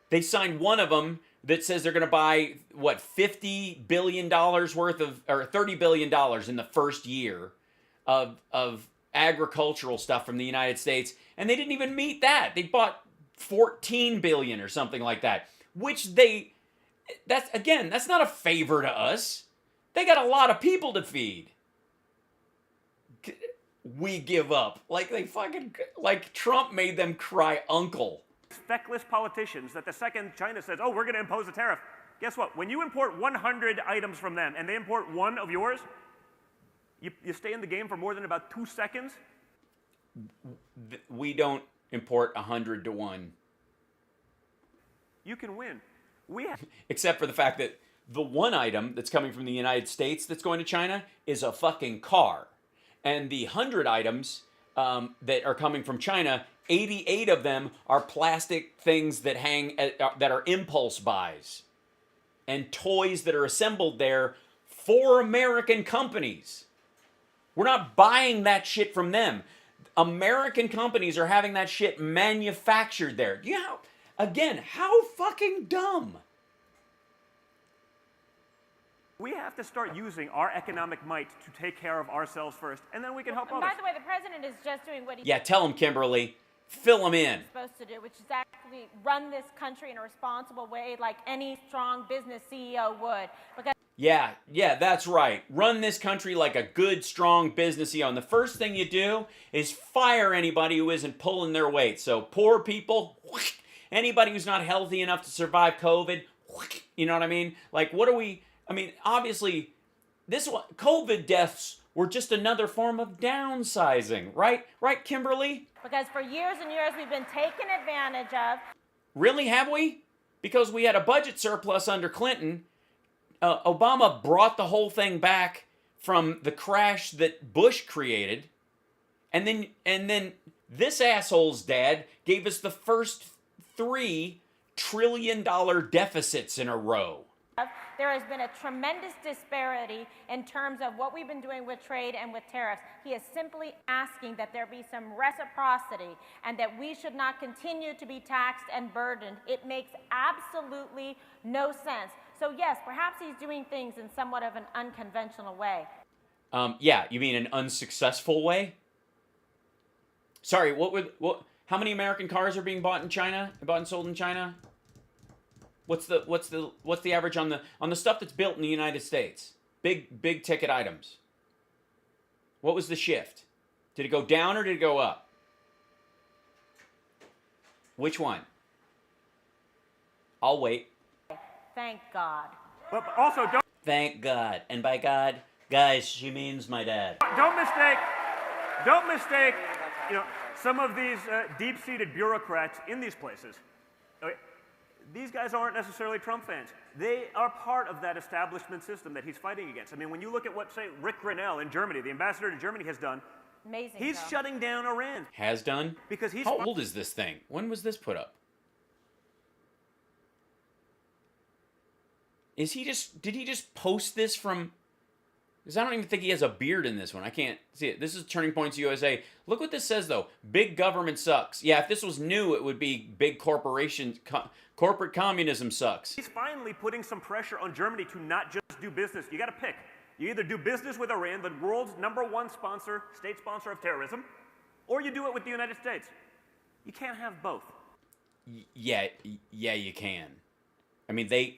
They signed one of them that says they're going to buy, what, $50 billion worth of, or $30 billion in the first year of agricultural stuff from the United States. And they didn't even meet that. They bought $14 billion or something like that, which that's not a favor to us. They got a lot of people to feed. we give up. Like they fucking, like Trump made them cry uncle. Feckless politicians that the second China says, oh, we're going to impose a tariff, guess what? When you import 100 items from them and they import one of yours, you stay in the game for more than about 2 seconds. We don't import 100 to 1. You can win. Except for the fact that the one item that's coming from the United States that's going to China is a fucking car. And the 100 items that are coming from China, 88 of them are plastic things that hang that are impulse buys and toys that are assembled there for American companies. We're not buying that shit from them. American companies are having that shit manufactured there. You know, again, how fucking dumb. We have to start using our economic might to take care of ourselves first, and then we can help And others. by the way, the president is just doing what he's Yeah, tell him, Kimberly. Fill him in. supposed to do, which is actually run this country in a responsible way like any strong business CEO would. Because Yeah, that's right. Run this country like a good, strong business CEO. And the first thing you do is fire anybody who isn't pulling their weight. So poor people, anybody who's not healthy enough to survive COVID, you know what I mean? Like, what are we... I mean, obviously, COVID deaths were just another form of downsizing, right? Right, Kimberly? because for years and years we've been taken advantage of. Really, have we? Because we had a budget surplus under Clinton. Obama brought the whole thing back from the crash that Bush created. And then this asshole's dad gave us the first $3 trillion deficits in a row. There has been a tremendous disparity in terms of what we've been doing with trade and with tariffs. He is simply asking that there be some reciprocity and that we should not continue to be taxed and burdened. It makes absolutely no sense. So yes, perhaps he's doing things in somewhat of an unconventional way. Yeah, you mean an unsuccessful way? Sorry, how many American cars are being bought in China? Bought and sold in China? What's the average on the stuff that's built in the United States? Big ticket items. What was the shift? Did it go down or did it go up? Which one? I'll wait. Thank God. But also, Thank God. And by God, guys, she means my dad. don't mistake, some of these deep-seated bureaucrats in these places. Okay, these guys aren't necessarily Trump fans. They are part of that establishment system that he's fighting against. I mean, when you look at what, say, Rick Grinnell in Germany, the ambassador to Germany, has done, Amazing. he's shutting down Iran. Has done? Because he's... How old is this thing? When was this put up? Did he just post this from... Because I don't even think he has a beard in this one. I can't see it. This is Turning Points USA. Look what this says, though. Big government sucks. Yeah, if this was new, it would be big corporations... corporate communism sucks. He's finally putting some pressure on Germany to not just do business. You got to pick. You either do business with Iran, the world's #1 sponsor, state sponsor of terrorism, or you do it with the United States. You can't have both. Yeah, you can. I mean, they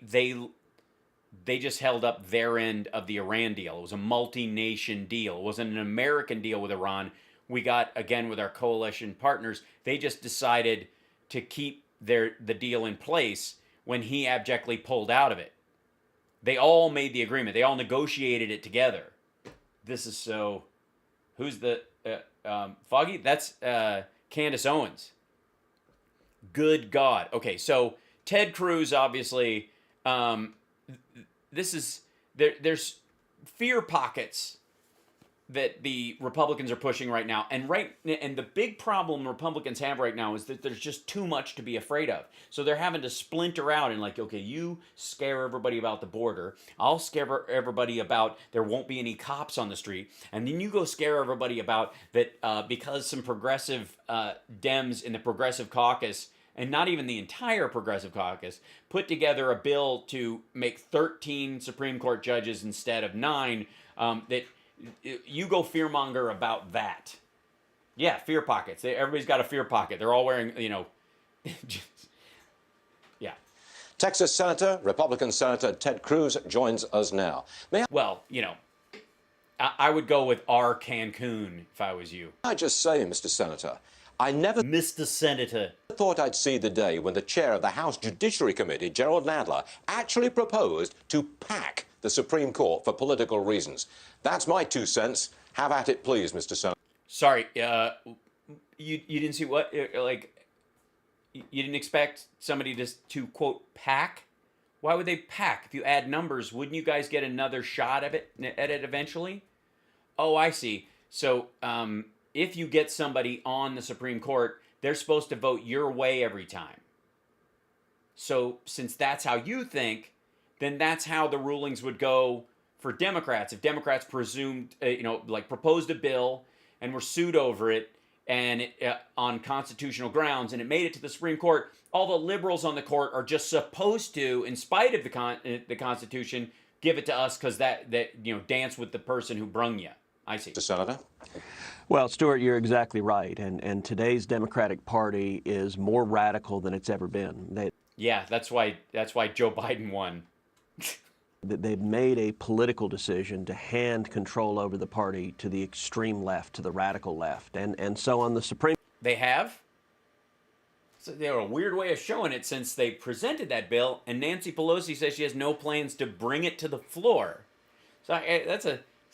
just held up their end of the Iran deal. It was a multi-nation deal. It wasn't an American deal with Iran. We got, again, with our coalition partners, they just decided to keep the deal in place when he abjectly pulled out of it. They all made the agreement. They all negotiated it together. This is so... Who's the... Foggy? That's Candace Owens. Good God. Okay, so Ted Cruz, obviously... this is... There's fear pockets that the Republicans are pushing right now. And the big problem Republicans have right now is that there's just too much to be afraid of. So they're having to splinter out and like, okay, you scare everybody about the border. I'll scare everybody about there won't be any cops on the street. And then you go scare everybody about that because some progressive Dems in the Progressive Caucus, and not even the entire Progressive Caucus, put together a bill to make 13 Supreme Court judges instead of 9, that you go fearmonger about that. Yeah, fear pockets. Everybody's got a fear pocket. They're all wearing, yeah. Texas Republican Senator Ted Cruz joins us now. Well, I would go with R. Cancun if I was you. I just say, Mr. Senator, I never Mr. Senator. thought I'd see the day when the chair of the House Judiciary Committee, Gerald Nadler, actually proposed to pack the Supreme Court for political reasons. That's my 2 cents. Have at it, please, Mr. Senator. Sorry, you didn't see what, like, you didn't expect somebody to quote pack? Why would they pack? If you add numbers, wouldn't you guys get another shot at it eventually? Oh, I see. So if you get somebody on the Supreme Court, they're supposed to vote your way every time. So since that's how you think, then that's how the rulings would go for Democrats. If Democrats presumed, proposed a bill and were sued over it, and on constitutional grounds, and it made it to the Supreme Court, all the liberals on the court are just supposed to, in spite of the Constitution, give it to us because that dance with the person who brung you. I see. Mr. Senator. Well, Stuart, you're exactly right, and today's Democratic Party is more radical than it's ever been. Yeah, that's why Joe Biden won. They've made a political decision to hand control over the party to the extreme left, to the radical left. And so on the Supreme... They have? So they have a weird way of showing it since they presented that bill, and Nancy Pelosi says she has no plans to bring it to the floor. So it's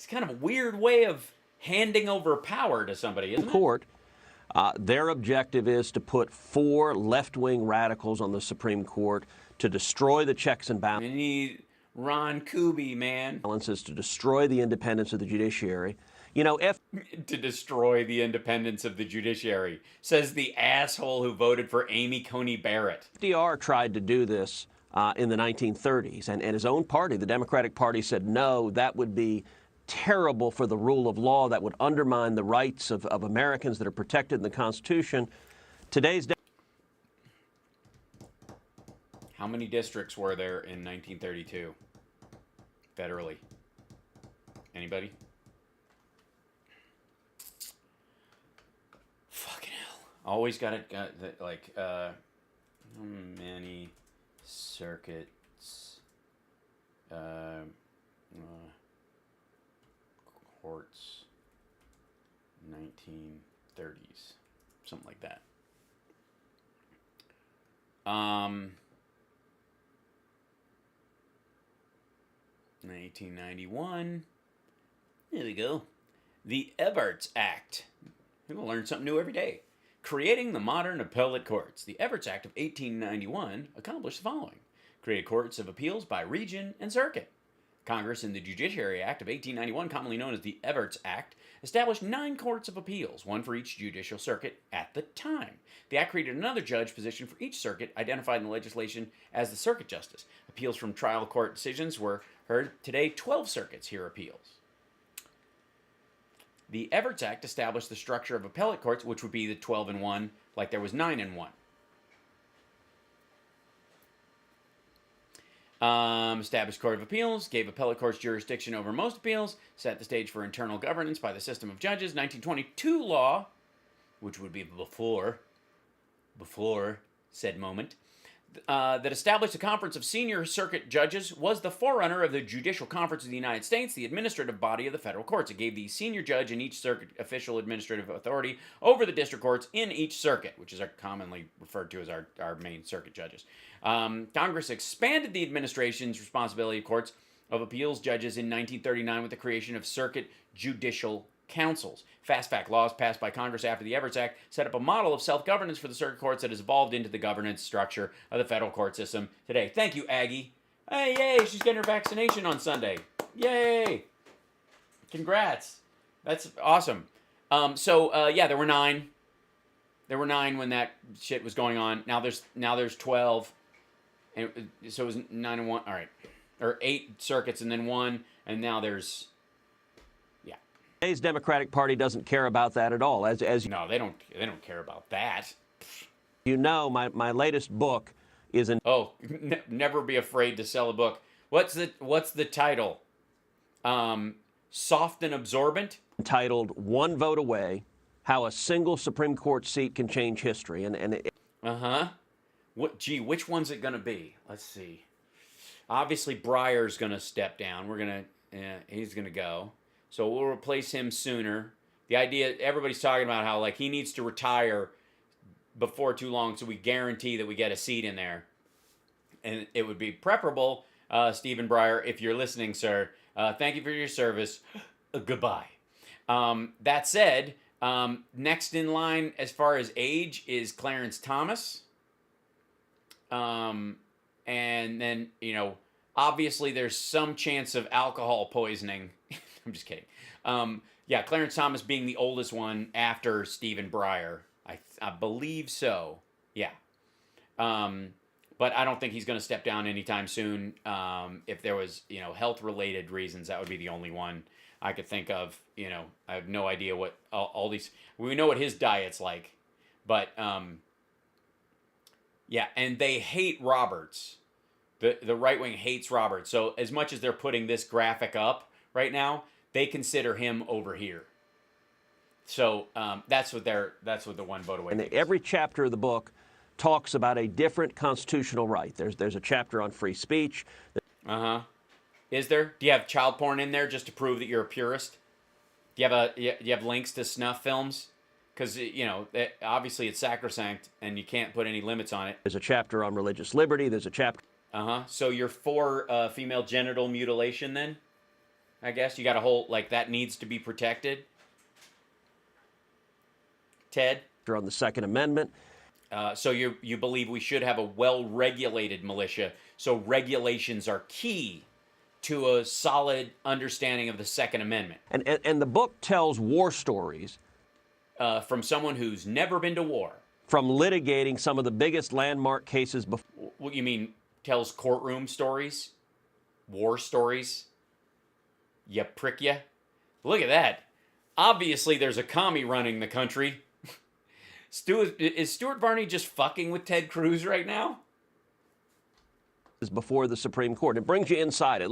kind of a weird way of handing over power to somebody, isn't it? Court, their objective is to put 4 left-wing radicals on the Supreme Court to destroy the checks and balances. We need Ron Kuby, man. Is to destroy the independence of the judiciary. You know, to destroy the independence of the judiciary, says the asshole who voted for Amy Coney Barrett. FDR tried to do this in the 1930s, and his own party, the Democratic Party, said, no, that would be terrible for the rule of law. That would undermine the rights of Americans that are protected in the Constitution. Today's... How many districts were there in 1932? Federally? Anybody? Fucking hell. Always got it, how many circuits, courts, 1930s, something like that. 1991. There we go. The Evarts Act. We're going to learn something new every day. Creating the modern appellate courts. The Evarts Act of 1891 accomplished the following. Created courts of appeals by region and circuit. Congress in the Judiciary Act of 1891, commonly known as the Evarts Act, established 9 courts of appeals, one for each judicial circuit at the time. The act created another judge position for each circuit, identified in the legislation as the circuit justice. Appeals from trial court decisions were heard. Today, 12 circuits hear appeals. The Evarts Act established the structure of appellate courts, which would be the 12 and 1, like there was 9 and 1. Established Court of Appeals, gave appellate courts jurisdiction over most appeals, set the stage for internal governance by the system of judges. 1922 law, which would be before said moment, that established a conference of senior circuit judges, was the forerunner of the Judicial Conference of the United States, the administrative body of the federal courts. It gave the senior judge in each circuit official administrative authority over the district courts in each circuit, which is commonly referred to as our main circuit judges. Congress expanded the administration's responsibility of courts of appeals judges in 1939 with the creation of circuit judicial councils. Fast fact, laws passed by Congress after the Evarts Act set up a model of self-governance for the circuit courts that has evolved into the governance structure of the federal court system today. Thank you, Aggie. Hey, yay, she's getting her vaccination on Sunday. Yay. Congrats. That's awesome. Yeah, there were 9. There were 9 when that shit was going on. Now there's 12. And so it was 9 and 1. All right. Or 8 circuits and then 1, and now there's... Today's Democratic Party doesn't care about that at all. No, they don't care about that. You know, my latest book is an... Oh, never be afraid to sell a book. What's the title? Soft and Absorbent? Entitled One Vote Away, How a Single Supreme Court Seat Can Change History. Which one's it going to be? Let's see. Obviously, Breyer's going to step down. He's going to go. So we'll replace him sooner. The idea, everybody's talking about how like he needs to retire before too long so we guarantee that we get a seat in there. And it would be preferable, Stephen Breyer, if you're listening, sir. Thank you for your service. Goodbye. That said, next in line as far as age is Clarence Thomas. And then, you know, obviously there's some chance of alcohol poisoning. I'm just kidding. Yeah, Clarence Thomas being the oldest one after Stephen Breyer. I believe so. Yeah. But I don't think he's going to step down anytime soon. If there was, you know, health-related reasons, that would be the only one I could think of. You know, I have no idea what all these... We know what his diet's like. But, yeah, and they hate Roberts. The right wing hates Roberts. So as much as they're putting this graphic up right now, they consider him over here. So that's what the one vote away. And every chapter of the book talks about a different constitutional right. There's a chapter on free speech. Is there? Do you have child porn in there just to prove that you're a purist? Do you have links to snuff films? Because, you know, obviously it's sacrosanct and you can't put any limits on it. There's a chapter on religious liberty. There's a chapter. So you're for female genital mutilation then? I guess you got a whole, like, that needs to be protected. Ted? On the Second Amendment. So you believe we should have a well-regulated militia, so regulations are key to a solid understanding of the Second Amendment. And the book tells war stories. From someone who's never been to war. From litigating some of the biggest landmark cases before. What you mean, tells courtroom stories? War stories? Ya prick ya? Look at that. Obviously there's a commie running the country. Is Stuart Varney just fucking with Ted Cruz right now? Before the Supreme Court. It brings you inside it.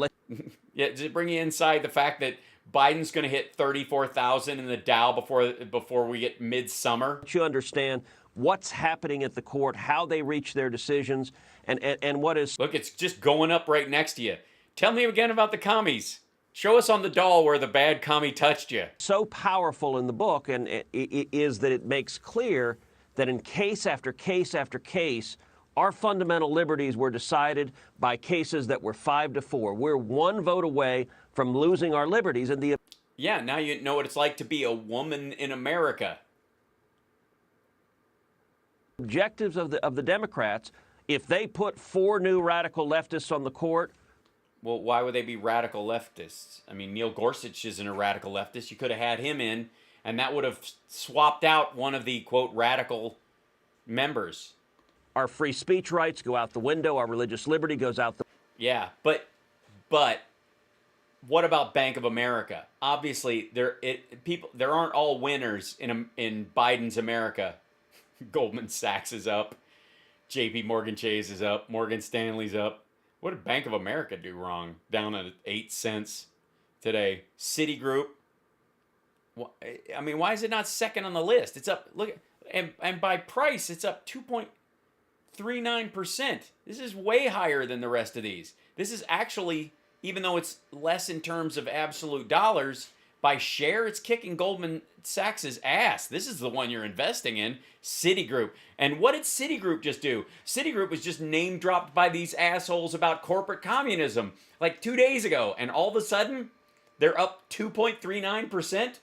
Yeah, does it bring you inside the fact that Biden's going to hit 34,000 in the Dow before we get midsummer? You understand what's happening at the court, how they reach their decisions, and what is... Look, it's just going up right next to you. Tell me again about the commies. Show us on the doll where the bad commie touched you. So powerful in the book and it is that it makes clear that in case after case after case, our fundamental liberties were decided by cases that were 5-4. We're one vote away from losing our liberties. And yeah, now you know what it's like to be a woman in America. Objectives of the Democrats, if they put 4 new radical leftists on the court. Well, why would they be radical leftists? I mean, Neil Gorsuch isn't a radical leftist. You could have had him in, and that would have swapped out one of the, quote, radical members. Our free speech rights go out the window. Our religious liberty goes out the... Yeah, but what about Bank of America? Obviously, there aren't all winners in Biden's America. Goldman Sachs is up. J.P. Morgan Chase is up. Morgan Stanley's up. What did Bank of America do wrong? Down at 8 cents today. Citigroup. I mean, why is it not second on the list? It's up. Look, and by price, it's up 2.39%. This is way higher than the rest of these. This is actually, even though it's less in terms of absolute dollars, by share, it's kicking Goldman Sachs' ass. This is the one you're investing in, Citigroup. And what did Citigroup just do? Citigroup was just name dropped by these assholes about corporate communism like 2 days ago. And all of a sudden, they're up 2.39%.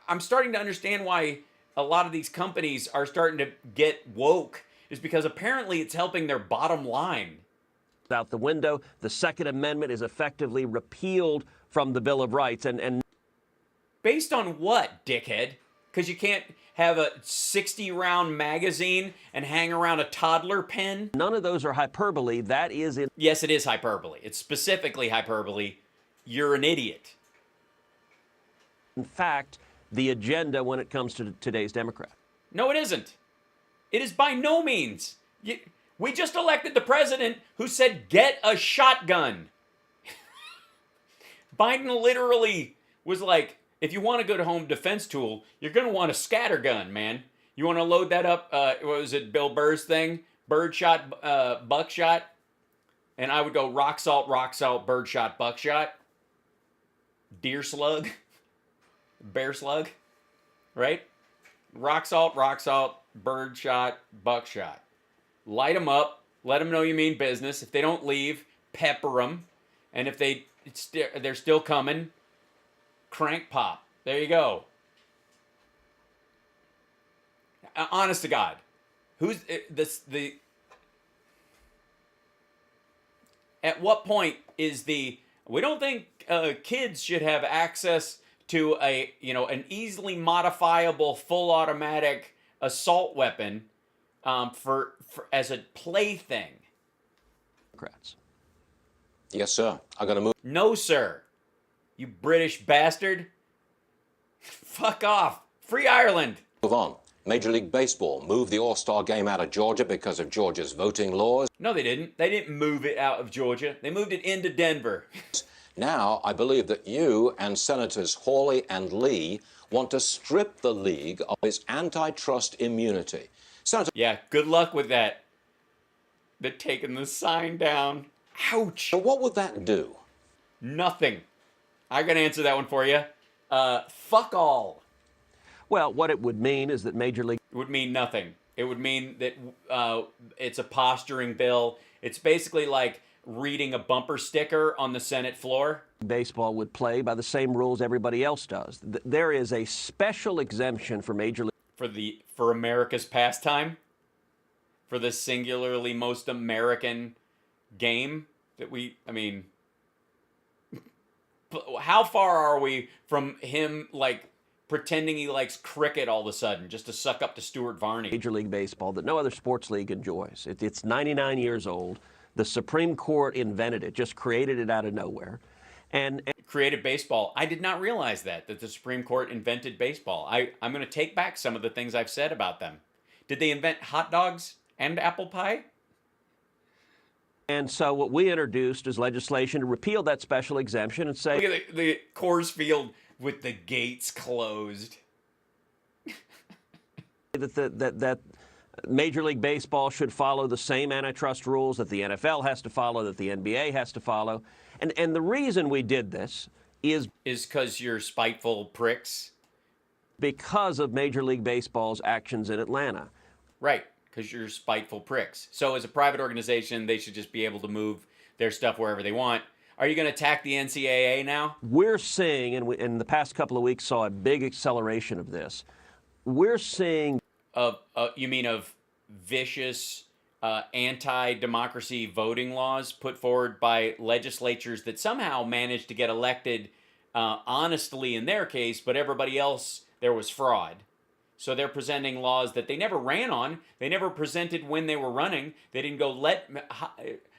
I'm starting to understand why a lot of these companies are starting to get woke, is because apparently it's helping their bottom line. Out the window, the Second Amendment is effectively repealed from the Bill of Rights. And based on what, dickhead? Because you can't have a 60-round magazine and hang around a toddler pen? None of those are hyperbole. That is in... Yes, it is hyperbole. It's specifically hyperbole. You're an idiot. In fact, the agenda when it comes to today's Democrat. No, it isn't. It is by no means. We just elected the president who said, get a shotgun. Biden literally was like, if you want a good home defense tool, you're going to want a scatter gun, man. You want to load that up, what was it, Bill Burr's thing? Birdshot, buckshot. And I would go rock salt, birdshot, buckshot. deer slug, bear slug, right? Rock salt, bird shot, buckshot. Light them up. Let them know you mean business. If they don't leave, pepper them. And if they're still coming, crank pop. There you go. Honest to God, who's the? At what point is we don't think kids should have access to an easily modifiable full automatic assault weapon for as a plaything? Democrats. Yes, sir. I'm going to move. No, sir. You British bastard. Fuck off. Free Ireland. Move on. Major League Baseball moved the All-Star game out of Georgia because of Georgia's voting laws. No, they didn't. They didn't move it out of Georgia. They moved it into Denver. Now, I believe that you and Senators Hawley and Lee want to strip the league of its antitrust immunity. Senator... Yeah, good luck with that. They're taking the sign down. Ouch. So what would that do? Nothing. I can answer that one for you. Fuck all. Well, what it would mean is that Major League... It would mean nothing. It would mean that it's a posturing bill. It's basically like reading a bumper sticker on the Senate floor. Baseball would play by the same rules everybody else does. There is a special exemption for Major League... For America's pastime? For the singularly most American game that how far are we from him, pretending he likes cricket all of a sudden just to suck up to Stuart Varney? Major League Baseball that no other sports league enjoys. It's 99 years old. The Supreme Court invented it, just created it out of nowhere. And created baseball. I did not realize that the Supreme Court invented baseball. I'm going to take back some of the things I've said about them. Did they invent hot dogs and apple pie? And so what we introduced is legislation to repeal that special exemption and say... Look at the Coors Field with the gates closed. that Major League Baseball should follow the same antitrust rules that the NFL has to follow, that the NBA has to follow. And the reason we did this is because you're spiteful pricks? Because of Major League Baseball's actions in Atlanta. Right, because you're spiteful pricks. So as a private organization, they should just be able to move their stuff wherever they want. Are you going to attack the NCAA now? We're seeing, and we, in the past couple of weeks saw a big acceleration of this. We're seeing... You mean of vicious anti-democracy voting laws put forward by legislatures that somehow managed to get elected honestly in their case, but everybody else, there was fraud. So they're presenting laws that they never ran on. They never presented when they were running. They didn't go,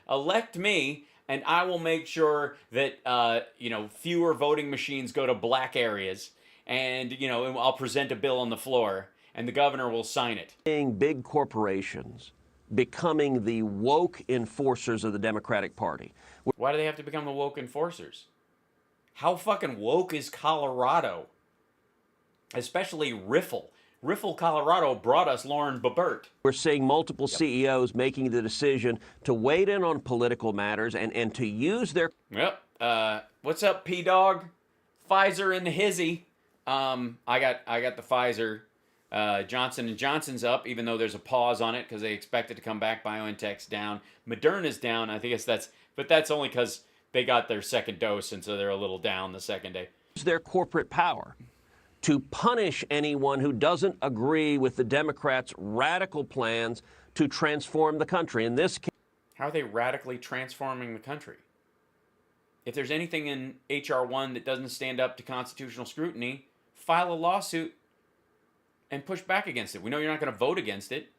elect me, and I will make sure that, fewer voting machines go to black areas. And, I'll present a bill on the floor, and the governor will sign it. Big corporations becoming the woke enforcers of the Democratic Party. Why do they have to become the woke enforcers? How fucking woke is Colorado? Especially Riffle. Riffle, Colorado brought us Lauren Boebert. We're seeing multiple CEOs making the decision to wade in on political matters and to use their... Yep. What's up, P-Dog? Pfizer in the hizzy. I got the Pfizer. Johnson & Johnson's up, even though there's a pause on it because they expect it to come back. BioNTech's down. Moderna's down. I think but that's only because they got their second dose, and so they're a little down the second day. Their corporate power to punish anyone who doesn't agree with the Democrats' radical plans to transform the country. In this case, how are they radically transforming the country? If there's anything in H.R. 1 that doesn't stand up to constitutional scrutiny, file a lawsuit and push back against it. We know you're not going to vote against it.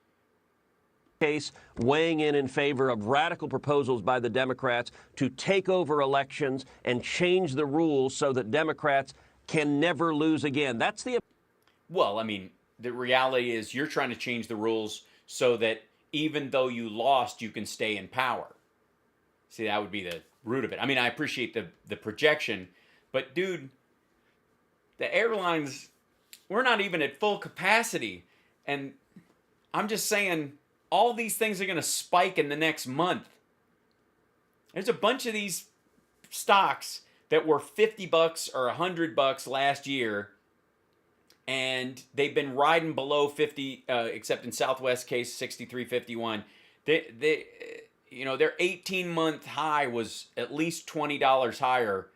Case weighing in favor of radical proposals by the Democrats to take over elections and change the rules so that Democrats can never lose again. That's the... Well, the reality is you're trying to change the rules so that even though you lost, you can stay in power. See, that would be the root of it. I appreciate the projection, but dude, the airlines, we're not even at full capacity. And I'm just saying, all these things are going to spike in the next month. There's a bunch of these stocks that were $50 or $100 last year, and they've been riding below 50, except in Southwest case 63.51. They you know, their 18-month high was at least $20 higher.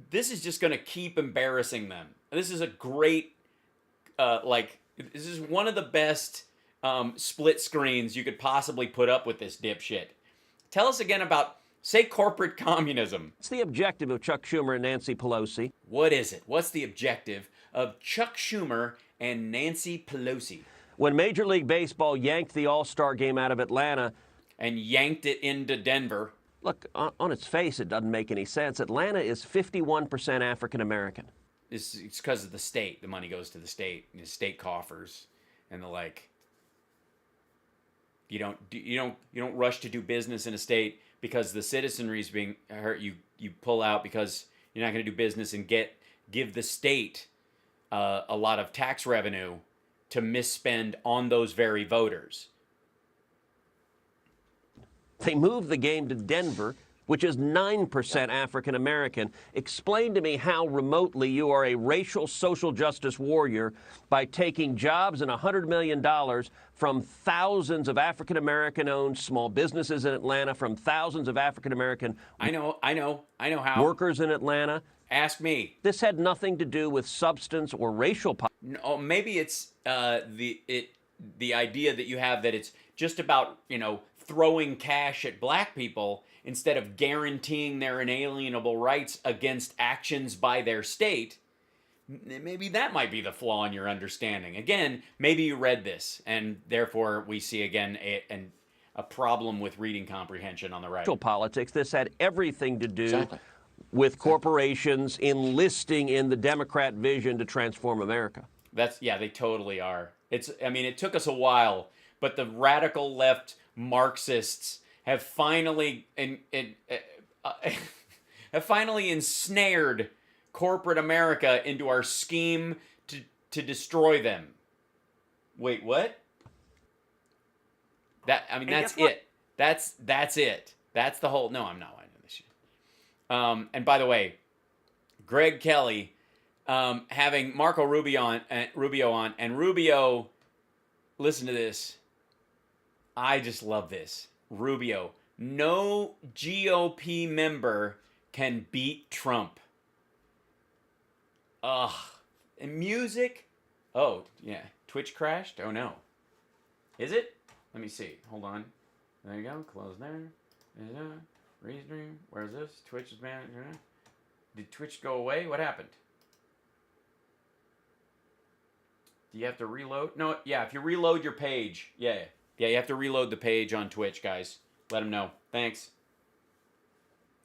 This is just going to keep embarrassing them. This is a great, this is one of the best split screens you could possibly put up with this dipshit. Tell us again about, say, corporate communism. What's the objective of Chuck Schumer and Nancy Pelosi? What is it? What's the objective of Chuck Schumer and Nancy Pelosi? When Major League Baseball yanked the All-Star game out of Atlanta and yanked it into Denver. Look, on its face, it doesn't make any sense. Atlanta is 51% African American. It's because of the state. The money goes to the state coffers, and the like. You don't rush to do business in a state because the citizenry is being hurt. You pull out because you're not going to do business and give the state a lot of tax revenue to misspend on those very voters. They moved the game to Denver, which is 9% African American. Explain to me how remotely you are a racial social justice warrior by taking jobs and $100 million from thousands of African American owned small businesses in Atlanta, from thousands of African American I know how. Workers in Atlanta. Ask me. This had nothing to do with substance or racial politics. No, maybe it's the idea that you have that it's just about, throwing cash at black people instead of guaranteeing their inalienable rights against actions by their state. Maybe that might be the flaw in your understanding. Again, maybe you read this, and therefore we see again a problem with reading comprehension on the right. Politics. This had everything to do with corporations enlisting in the Democrat vision to transform America. They totally are. It took us a while, but the radical left Marxists have finally ensnared corporate America into our scheme to destroy them. Wait, what? That's it. That's it. That's the whole. No, I'm not watching this shit. And by the way, Greg Kelly having Marco Rubio on, and Rubio. Listen to this. I just love this. Rubio, no GOP member can beat Trump. Ugh. And music? Oh, yeah. Twitch crashed? Oh, no. Is it? Let me see. Hold on. There you go. Close there. Restream. Where's this? Twitch is banned. Did Twitch go away? What happened? Do you have to reload? No, yeah, if you reload your page. Yeah, you have to reload the page on Twitch, guys. Let them know. Thanks.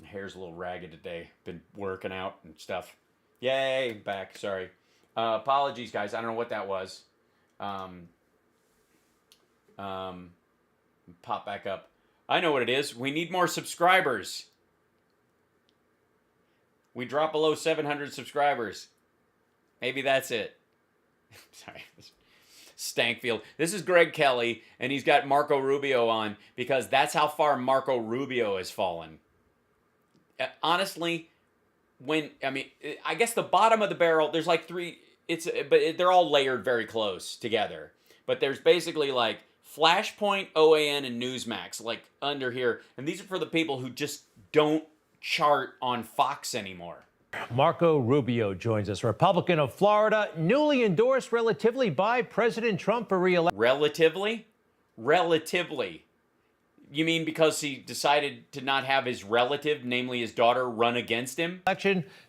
My hair's a little ragged today. Been working out and stuff. Yay, back. Sorry. Apologies, guys. I don't know what that was. Pop back up. I know what it is. We need more subscribers. We dropped below 700 subscribers. Maybe that's it. Sorry. Stankfield. This is Greg Kelly, and he's got Marco Rubio on because that's how far Marco Rubio has fallen. Honestly, I guess the bottom of the barrel, there's like three, but they're all layered very close together. But there's basically like Flashpoint, OAN, and Newsmax, like under here. And these are for the people who just don't chart on Fox anymore. Marco Rubio joins us, Republican of Florida, newly endorsed relatively by President Trump for re-election. Relatively? Relatively. You mean because he decided to not have his relative, namely his daughter, run against him?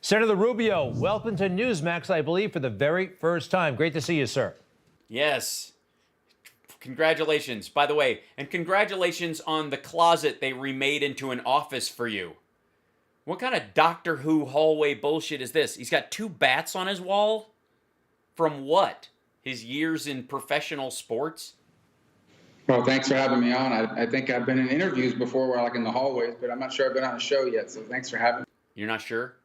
Senator Rubio, welcome to Newsmax, I believe, for the very first time. Great to see you, sir. Yes. Congratulations, by the way. And congratulations on the closet they remade into an office for you. What kind of Doctor Who hallway bullshit is this? He's got 2 bats on his wall? From what? His years in professional sports? Well, thanks for having me on. I think I've been in interviews before where like in the hallways, but I'm not sure I've been on a show yet, so thanks for having me. You're not sure?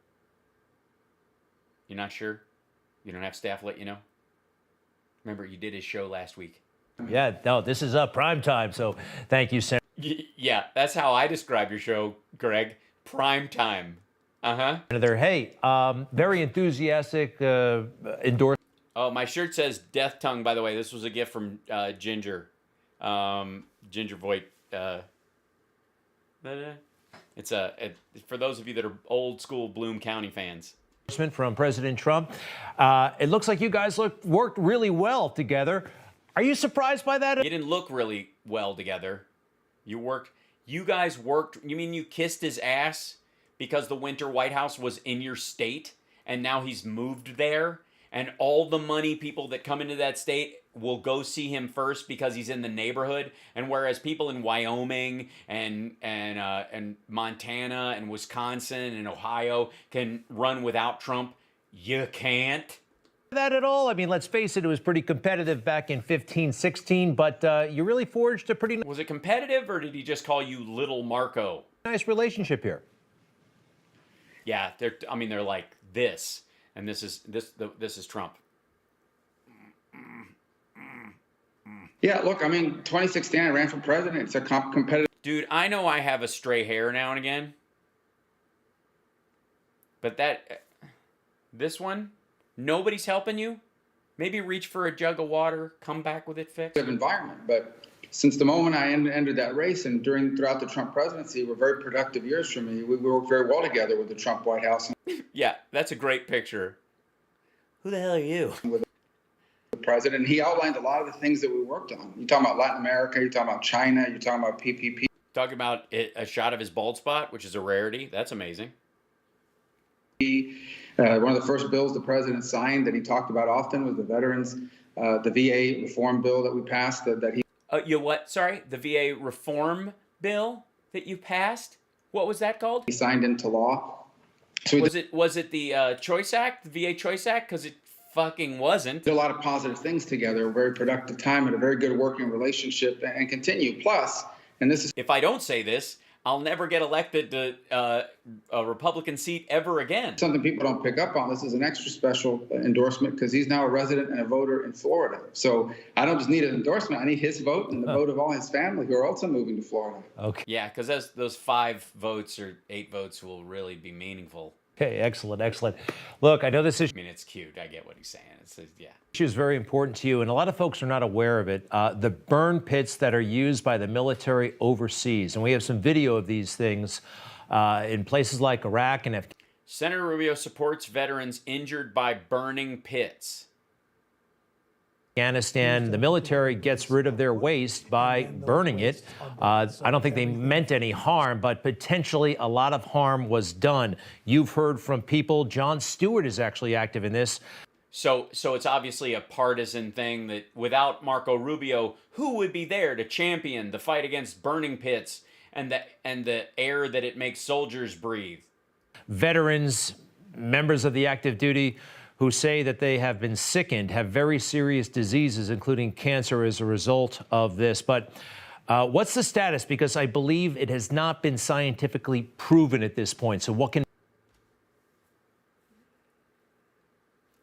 You're not sure? You don't have staff let you know? Remember, you did his show last week. Yeah, no, this is prime time, so thank you, Senator. Yeah, that's how I describe your show, Greg. Prime time. Hey, very enthusiastic endorsement. Oh, my shirt says Death Tongue, by the way. This was a gift from Ginger. Ginger Voigt. It's for those of you that are old school Bloom County fans. From President Trump. It looks like you guys worked really well together. Are you surprised by that? You didn't look really well together. You guys worked. You mean you kissed his ass because the winter White House was in your state and now he's moved there? And all the money people that come into that state will go see him first because he's in the neighborhood. And whereas people in Wyoming and Montana and Wisconsin and Ohio can run without Trump, you can't. That at all? I mean, let's face it, it was pretty competitive back in 15, 16, but you really forged a pretty... Was it competitive, or did he just call you Little Marco? Nice relationship here. Yeah, they're like this. And this is Trump. Yeah, look, I mean, 2016, I ran for president. It's a competitive. Dude, I know I have a stray hair now and again. But this one, nobody's helping you. Maybe reach for a jug of water, come back with it fixed. Environment, but since the moment I entered that race and throughout the Trump presidency were very productive years for me. We worked very well together with the Trump White House. Yeah, that's a great picture. Who the hell are you? With the president, he outlined a lot of the things that we worked on. You're talking about Latin America, you're talking about China, you're talking about PPP. Talking about a shot of his bald spot, which is a rarity. That's amazing. One of the first bills the president signed that he talked about often was the veterans, the VA reform bill that we passed. That he. Sorry, the VA reform bill that you passed. What was that called? He signed into law. So was it the Choice Act, the VA Choice Act? Because it fucking wasn't. Did a lot of positive things together. A very productive time and a very good working relationship, and continue. Plus, and this is. If I don't say this, I'll never get elected to a Republican seat ever again. Something people don't pick up on. This is an extra special endorsement because he's now a resident and a voter in Florida. So I don't just need an endorsement. I need his vote and the vote of all his family who are also moving to Florida. Okay. Yeah, because those 5 votes or 8 votes will really be meaningful. Okay, excellent, excellent. Look, I know this is... I mean, it's cute. I get what he's saying. Yeah. Issue is very important to you, and a lot of folks are not aware of it. The burn pits that are used by the military overseas, and we have some video of these things in places like Iraq and Afghanistan. Senator Rubio supports veterans injured by burning pits. The military gets rid of their waste by burning it. I don't think they meant any harm, but potentially a lot of harm was done. You've heard from people. Jon Stewart is actually active in this. So it's obviously a partisan thing that without Marco Rubio, who would be there to champion the fight against burning pits and the air that it makes soldiers breathe? Veterans, members of the active duty, who say that they have been sickened, have very serious diseases, including cancer, as a result of this. But what's the status? Because I believe it has not been scientifically proven at this point. So what can...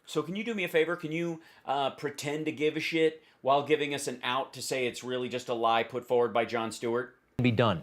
So can you do me a favor? Can you pretend to give a shit while giving us an out to say it's really just a lie put forward by Jon Stewart? Be done.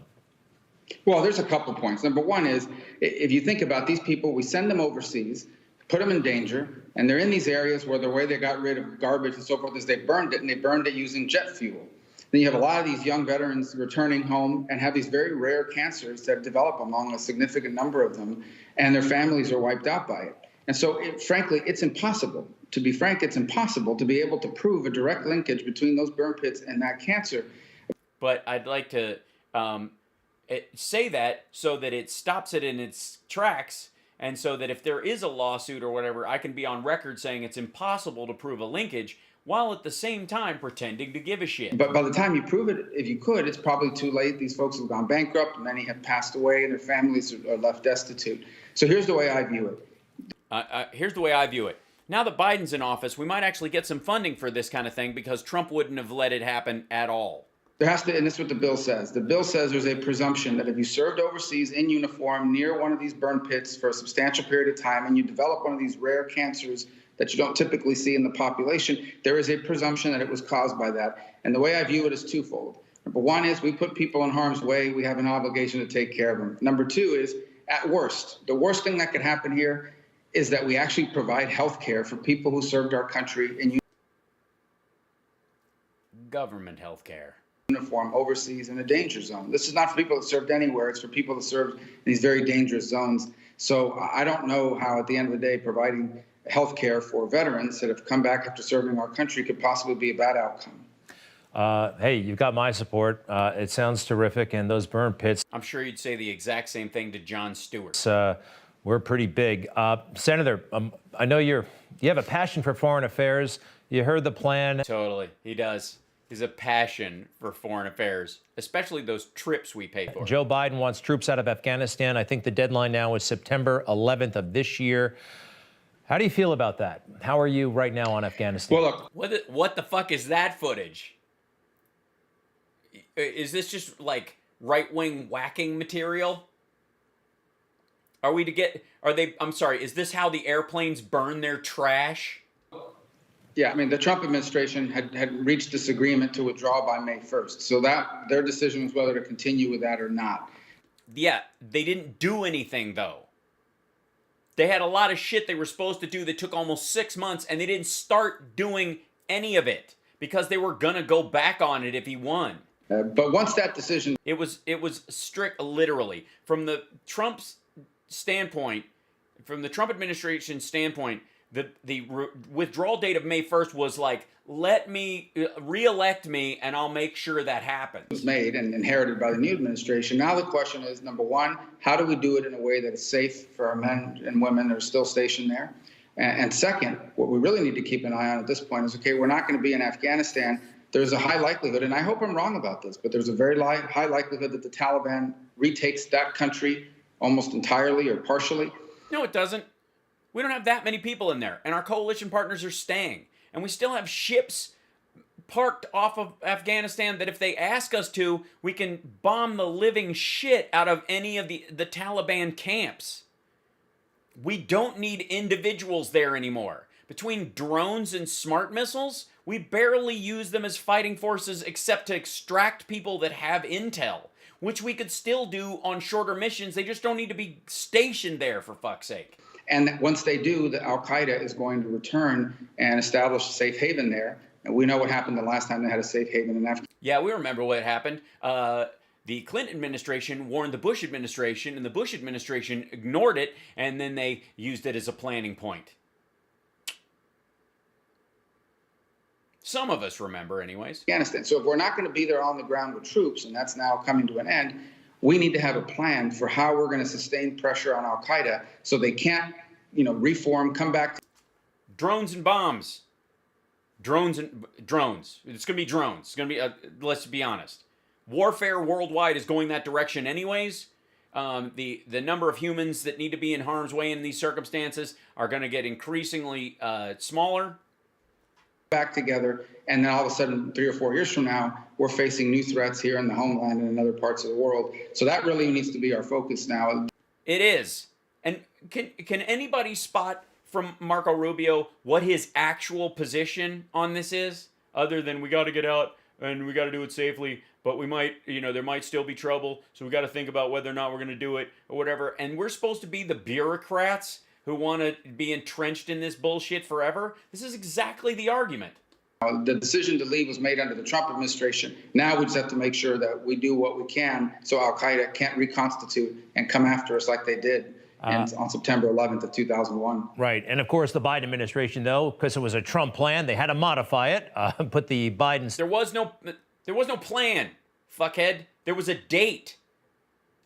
Well, there's a couple points. Number one is, if you think about these people, we send them overseas, put them in danger, and they're in these areas where the way they got rid of garbage and so forth is they burned it, and they burned it using jet fuel. Then you have a lot of these young veterans returning home and have these very rare cancers that develop among a significant number of them, and their families are wiped out by it. And so, frankly, it's impossible. To be frank, it's impossible to be able to prove a direct linkage between those burn pits and that cancer. But I'd like to say that so that it stops it in its tracks, and so that if there is a lawsuit or whatever, I can be on record saying it's impossible to prove a linkage while at the same time pretending to give a shit. But by the time you prove it, if you could, it's probably too late. These folks have gone bankrupt. Many have passed away, and their families are left destitute. So here's the way I view it. Here's the way I view it. Now that Biden's in office, we might actually get some funding for this kind of thing because Trump wouldn't have let it happen at all. There has to, and this is what the bill says. The bill says there's a presumption that if you served overseas in uniform near one of these burn pits for a substantial period of time and you develop one of these rare cancers that you don't typically see in the population, there is a presumption that it was caused by that. And the way I view it is twofold. Number one is we put people in harm's way. We have an obligation to take care of them. Number two is at worst, the worst thing that could happen here is that we actually provide health care for people who served our country in Government health care. uniform overseas in a danger zone. This is not for people that served anywhere. It's for people that served in these very dangerous zones. So I don't know how, at the end of the day, providing health care for veterans that have come back after serving our country could possibly be a bad outcome. Hey, you've got my support. It sounds terrific, and those burn pits. I'm sure you'd say the exact same thing to Jon Stewart. We're pretty big. Senator, I know you have a passion for foreign affairs. You heard the plan. Totally, he does. He's a passion for foreign affairs, especially those trips we pay for. Joe Biden wants troops out of Afghanistan. I think the deadline now is September 11th of this year. How do you feel about that? How are you right now on Afghanistan? Well, look, what the fuck is that footage? Is this just like right-wing whacking material? I'm sorry, is this how the airplanes burn their trash? yeah, I mean, the Trump administration had reached this agreement to withdraw by May 1st. So that their decision was whether to continue with that or not. Yeah, they didn't do anything, though. They had a lot of shit they were supposed to do that took almost 6 months, and they didn't start doing any of it because they were going to go back on it if he won. But once that decision... It was strict, literally. From the Trump's standpoint, from the Trump administration standpoint, the withdrawal date of May 1st was like, let me re-elect me and I'll make sure that happens. It was made and inherited by the new administration. Now the question is, number one, how do we do it in a way that is safe for our men and women that are still stationed there? And second, what we really need to keep an eye on at this point is, okay, we're not going to be in Afghanistan. There's a high likelihood, and I hope I'm wrong about this, but there's a very high likelihood that the Taliban retakes that country almost entirely or partially. No, it doesn't. We don't have that many people in there, and our coalition partners are staying. And we still have ships parked off of Afghanistan that if they ask us to, we can bomb the living shit out of any of the Taliban camps. We don't need individuals there anymore. Between drones and smart missiles, we barely use them as fighting forces except to extract people that have intel, which we could still do on shorter missions. They just don't need to be stationed there, for fuck's sake. And once they do, the Al-Qaeda is going to return and establish a safe haven there. And we know what happened the last time they had a safe haven in Afghanistan. Yeah, we remember what happened. The Clinton administration warned the Bush administration, and the Bush administration ignored it, and then they used it as a planning point. Some of us remember, anyways. Afghanistan. So if we're not going to be there on the ground with troops, and that's now coming to an end, we need to have a plan for how we're going to sustain pressure on Al-Qaeda so they can't, reform, come back. Drones and bombs. Drones. It's going to be drones. It's going to be, let's be honest. Warfare worldwide is going that direction anyways. The number of humans that need to be in harm's way in these circumstances are going to get increasingly smaller. Back together, and then all of a sudden 3 or 4 years from now we're facing new threats here in the homeland and in other parts of the world. So that really needs to be our focus now. It is. And can anybody spot from Marco Rubio what his actual position on this is, other than we got to get out and we got to do it safely, but we might, there might still be trouble, so we got to think about whether or not we're going to do it or whatever. And we're supposed to be the bureaucrats who want to be entrenched in this bullshit forever? This is exactly the argument. The decision to leave was made under the Trump administration. Now we just have to make sure that we do what we can so Al-Qaeda can't reconstitute and come after us like they did on September 11th of 2001. Right. And of course, the Biden administration, though, because it was a Trump plan, they had to modify it, put the Biden... There was no plan, fuckhead. There was a date.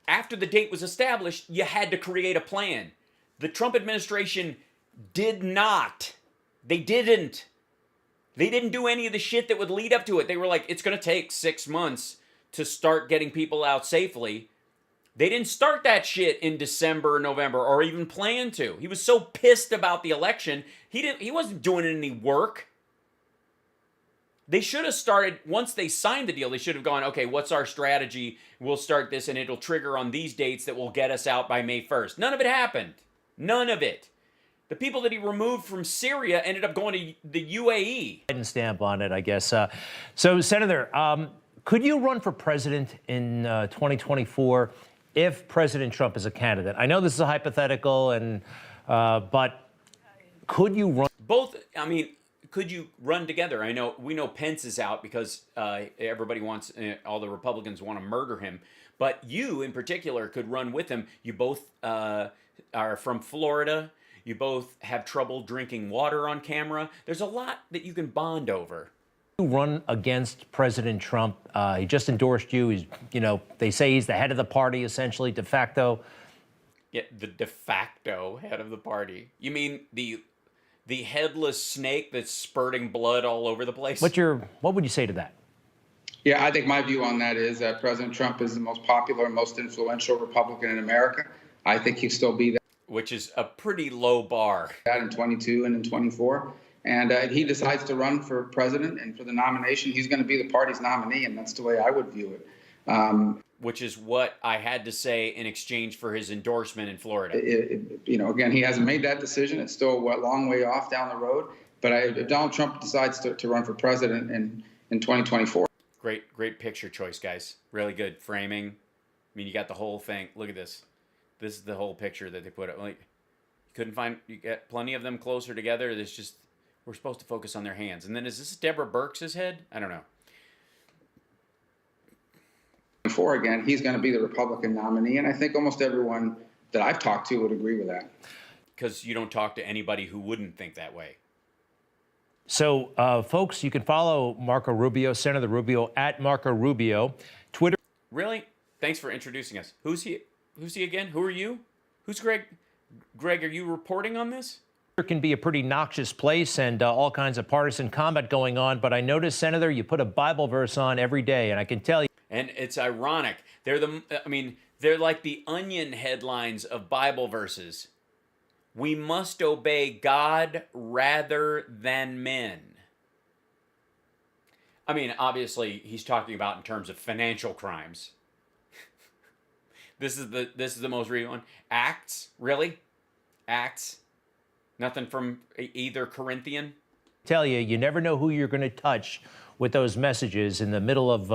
After the date was established, you had to create a plan. The Trump administration did not. They didn't. They didn't do any of the shit that would lead up to it. They were like, it's going to take 6 months to start getting people out safely. They didn't start that shit in December or November or even plan to. He was so pissed about the election, he wasn't doing any work. They should have started, once they signed the deal, they should have gone, okay, what's our strategy? We'll start this and it'll trigger on these dates that will get us out by May 1st. None of it happened. None of it. The people that he removed from Syria ended up going to the UAE. Biden stamp on it, I guess. So, Senator, could you run for president in 2024 if President Trump is a candidate? I know this is a hypothetical, and but could you run? Both, I mean, could you run together? We know Pence is out because everybody wants, all the Republicans want to murder him. But you, in particular, could run with him. You both are from Florida. You both have trouble drinking water on camera. There's a lot that you can bond over. Run against President Trump. He just endorsed you. He's, they say he's the head of the party, essentially, de facto. Yeah, the de facto head of the party. You mean the headless snake that's spurting blood all over the place? What would you say to that? Yeah, I think my view on that is that President Trump is the most popular and most influential Republican in America. I think he'll still be that. Which is a pretty low bar. That in 22 and in 24. And he decides to run for president and for the nomination, he's going to be the party's nominee, and that's the way I would view it. Which is what I had to say in exchange for his endorsement in Florida. Again, he hasn't made that decision. It's still a long way off down the road. But if Donald Trump decides to run for president in 2024. Great picture choice, guys. Really good framing. I mean, you got the whole thing. Look at this. This is the whole picture that they put up. Like, you get plenty of them closer together. There's just, we're supposed to focus on their hands. And then is this Deborah Birx's head? I don't know. Before again, he's going to be the Republican nominee, and I think almost everyone that I've talked to would agree with that. Because you don't talk to anybody who wouldn't think that way. So, folks, you can follow Marco Rubio, Senator Rubio, at Marco Rubio. Twitter. Really? Thanks for introducing us. Who's he again? Who are you? Who's Greg? Greg, are you reporting on this? It can be a pretty noxious place and all kinds of partisan combat going on, but I noticed, Senator, you put a Bible verse on every day, and I can tell you. And it's ironic. They're like the Onion headlines of Bible verses. We must obey God rather than men. I mean, obviously, he's talking about in terms of financial crimes. This is the most recent one. Acts, really? Acts? Nothing from either Corinthian? Tell you, you never know who you're going to touch with those messages in the middle of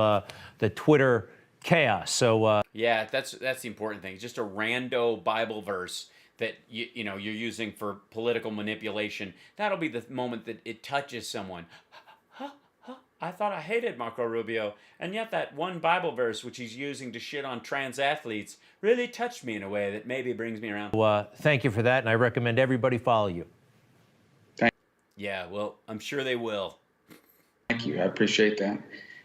the Twitter chaos. So yeah, that's the important thing. It's just a rando Bible verse that you're using for political manipulation. That'll be the moment that it touches someone. I thought I hated Marco Rubio, and yet that one Bible verse which he's using to shit on trans athletes really touched me in a way that maybe brings me around. Thank you for that, and I recommend everybody follow you. Yeah, well, I'm sure they will. Thank you. I appreciate that.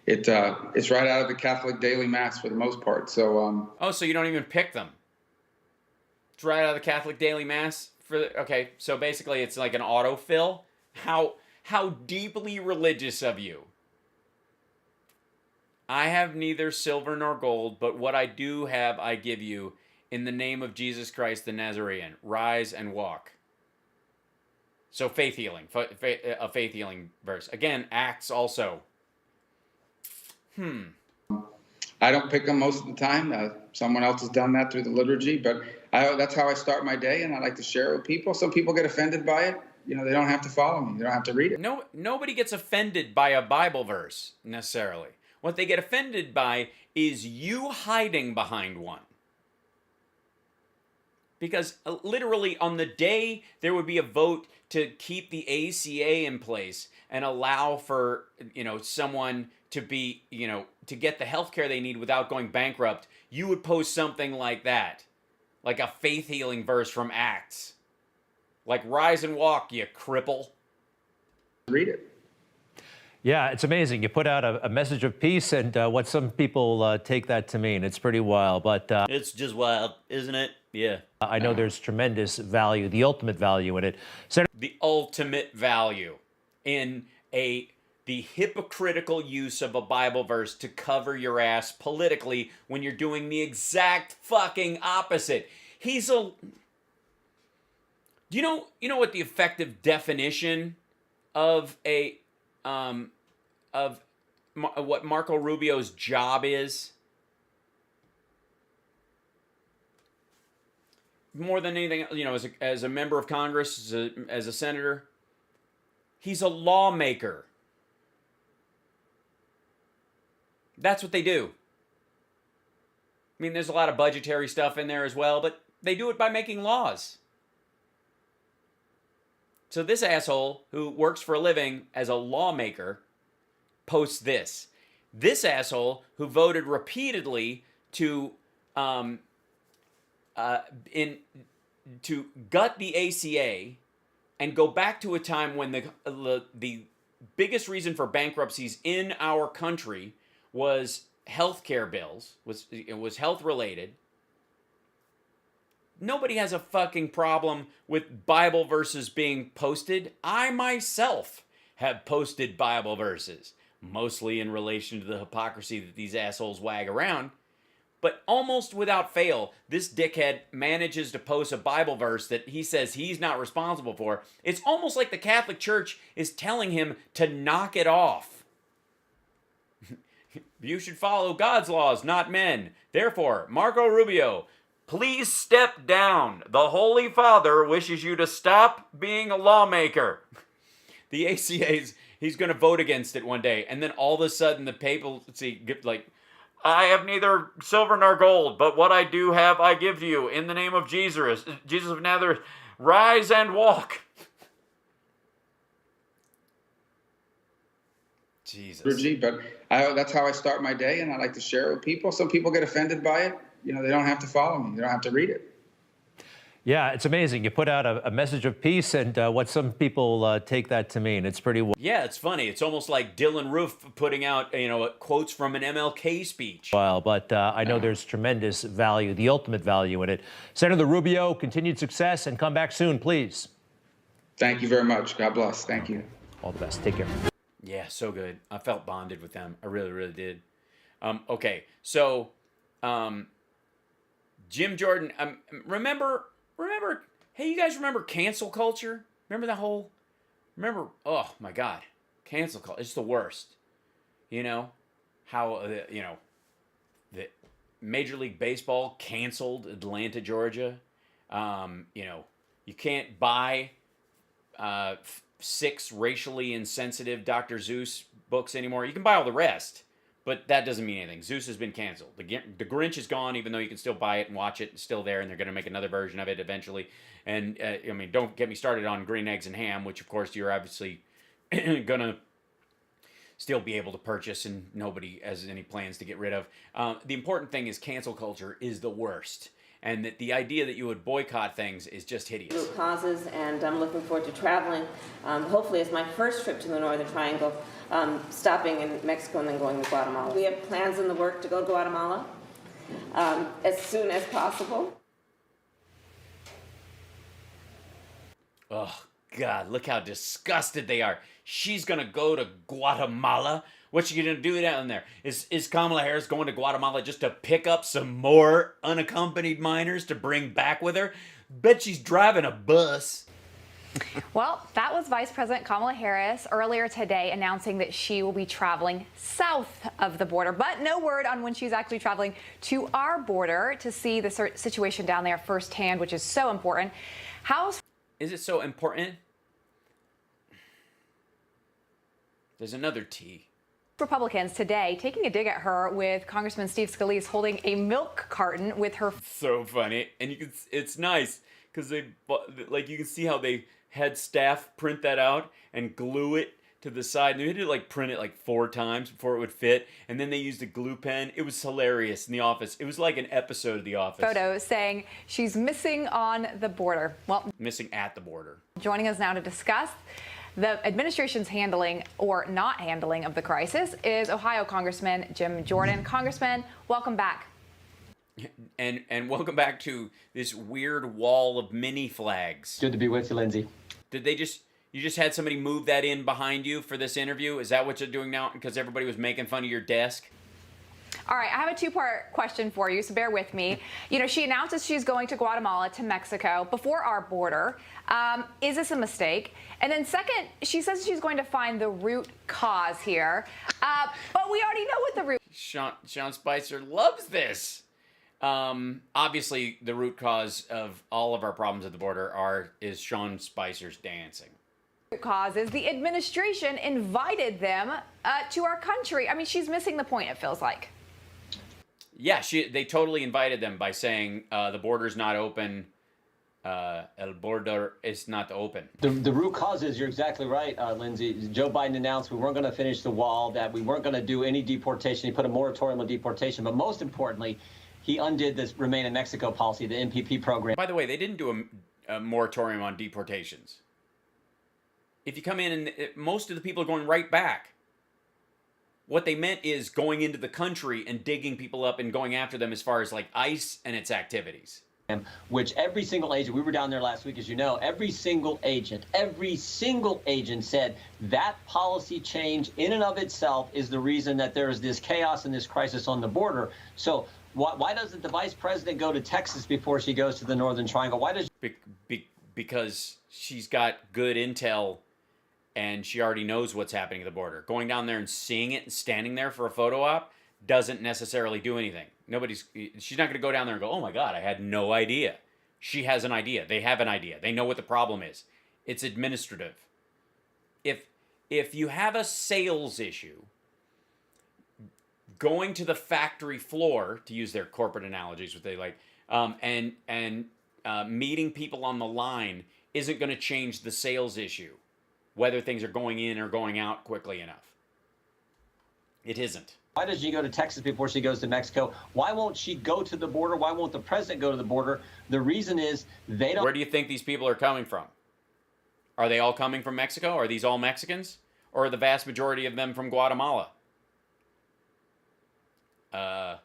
It's right out of the Catholic daily mass for the most part. So so you don't even pick them. It's right out of the Catholic daily mass okay. So basically, it's like an autofill. How deeply religious of you. I have neither silver nor gold, but what I do have, I give you. In the name of Jesus Christ the Nazarene, rise and walk. So faith healing, a faith healing verse. Again, Acts also. I don't pick them most of the time. Someone else has done that through the liturgy, but that's how I start my day, and I like to share it with people. Some people get offended by it. They don't have to follow me. They don't have to read it. No, nobody gets offended by a Bible verse, necessarily. What they get offended by is you hiding behind one. Because literally on the day there would be a vote to keep the ACA in place and allow for, someone to be, to get the health care they need without going bankrupt, you would post something like that. Like a faith healing verse from Acts. Like, rise and walk, you cripple. Read it. Yeah, it's amazing. You put out a message of peace, and what some people take that to mean. It's pretty wild, but... it's just wild, isn't it? Yeah. I know there's tremendous value, the ultimate value in it. The ultimate value in the hypocritical use of a Bible verse to cover your ass politically when you're doing the exact fucking opposite. You know what the effective definition of what Marco Rubio's job is? More than anything, as a member of Congress, as a senator, he's a lawmaker. That's what they do. I mean, there's a lot of budgetary stuff in there as well, but they do it by making laws. So this asshole who works for a living as a lawmaker posts this. This asshole who voted repeatedly to to gut the ACA and go back to a time when the biggest reason for bankruptcies in our country was healthcare bills, was health related. Nobody has a fucking problem with Bible verses being posted. I myself have posted Bible verses, mostly in relation to the hypocrisy that these assholes wag around. But almost without fail, this dickhead manages to post a Bible verse that he says he's not responsible for. It's almost like the Catholic Church is telling him to knock it off. You should follow God's laws, not men. Therefore, Marco Rubio, please step down. The Holy Father wishes you to stop being a lawmaker. The ACA's, he's going to vote against it one day. And then all of a sudden the papacy get like, I have neither silver nor gold, but what I do have I give to you. In the name of Jesus, Jesus of Nazareth, rise and walk. Jesus. But that's how I start my day, and I like to share it with people. Some people get offended by it. You know, they don't have to follow me. They don't have to read it. Yeah, it's amazing. You put out a message of peace, and what some people take that to mean. It's pretty. Yeah, it's funny. It's almost like Dylan Roof putting out, quotes from an MLK speech. Well, but I know there's tremendous value, the ultimate value in it. Senator Rubio, continued success, and come back soon, please. Thank you very much. God bless. Thank you. All the best. Take care. Yeah, so good. I felt bonded with them. I really, really did. Okay, so Jim Jordan, remember, hey, you guys remember cancel culture? Remember oh my God, cancel culture, it's the worst. You know, how, the Major League Baseball canceled Atlanta, Georgia. You can't buy 6 racially insensitive Dr. Seuss books anymore. You can buy all the rest, but that doesn't mean anything. Zeus has been canceled. The Grinch is gone, even though you can still buy it and watch it. It's still there, and they're going to make another version of it eventually. And, don't get me started on Green Eggs and Ham, which, of course, you're obviously going to still be able to purchase, and nobody has any plans to get rid of. The important thing is cancel culture is the worst. And that the idea that you would boycott things is just hideous. Root causes, and I'm looking forward to traveling. Hopefully, it's my first trip to the Northern Triangle, stopping in Mexico and then going to Guatemala. We have plans in the work to go to Guatemala as soon as possible. Oh, God, look how disgusted they are. She's going to go to Guatemala? What's she going to do down there? Is Kamala Harris going to Guatemala just to pick up some more unaccompanied minors to bring back with her? Bet she's driving a bus. Well, that was Vice President Kamala Harris earlier today announcing that she will be traveling south of the border, but no word on when she's actually traveling to our border to see the situation down there firsthand, which is so important. Is it so important? There's another T. Republicans today taking a dig at her with Congressman Steve Scalise holding a milk carton with her. So funny. And it's nice because you can see how they had staff print that out and glue it to the side. And they had to print it 4 times before it would fit. And then they used a glue pen. It was hilarious in The Office. It was like an episode of The Office. Photo saying she's missing on the border. Well, missing at the border. Joining us now to discuss the administration's handling or not handling of the crisis is Ohio Congressman Jim Jordan. Congressman, welcome back. And welcome back to this weird wall of mini flags. Good to be with you, Lindsay. Did you just had somebody move that in behind you for this interview? Is that what you're doing now? Because everybody was making fun of your desk? All right, I have a 2-part question for you, so bear with me. She announces she's going to Guatemala, to Mexico, before our border. Is this a mistake? And then second, she says she's going to find the root cause here. But we already know what the root... Sean Spicer loves this. Obviously, the root cause of all of our problems at the border is Sean Spicer's dancing. Root cause is the administration invited them to our country. I mean, she's missing the point, it feels like. Yeah, they totally invited them by saying the border's not open. El border is not open. The root cause is, you're exactly right, Lindsay. Joe Biden announced we weren't going to finish the wall, that we weren't going to do any deportation. He put a moratorium on deportation. But most importantly, he undid this Remain in Mexico policy, the MPP program. By the way, they didn't do a moratorium on deportations. If you come in and most of the people are going right back. What they meant is going into the country and digging people up and going after them as far as like ICE and its activities. Which every single agent, we were down there last week, as you know, every single agent said that policy change in and of itself is the reason that there is this chaos and this crisis on the border. So why doesn't the vice president go to Texas before she goes to the Northern Triangle? Why does because she's got good intel and she already knows what's happening at the border. Going down there and seeing it and standing there for a photo op doesn't necessarily do anything. She's not going to go down there and go, oh my God, I had no idea. She has an idea. They have an idea. They know what the problem is. It's administrative. If you have a sales issue, going to the factory floor, to use their corporate analogies, what they like, and meeting people on the line isn't going to change the sales issue, whether things are going in or going out quickly enough. It isn't. Why does she go to Texas before she goes to Mexico? Why won't she go to the border? Why won't the president go to the border? The reason is they don't. Where do you think these people are coming from? Are they all coming from Mexico? Are these all Mexicans? Or are the vast majority of them from Guatemala? I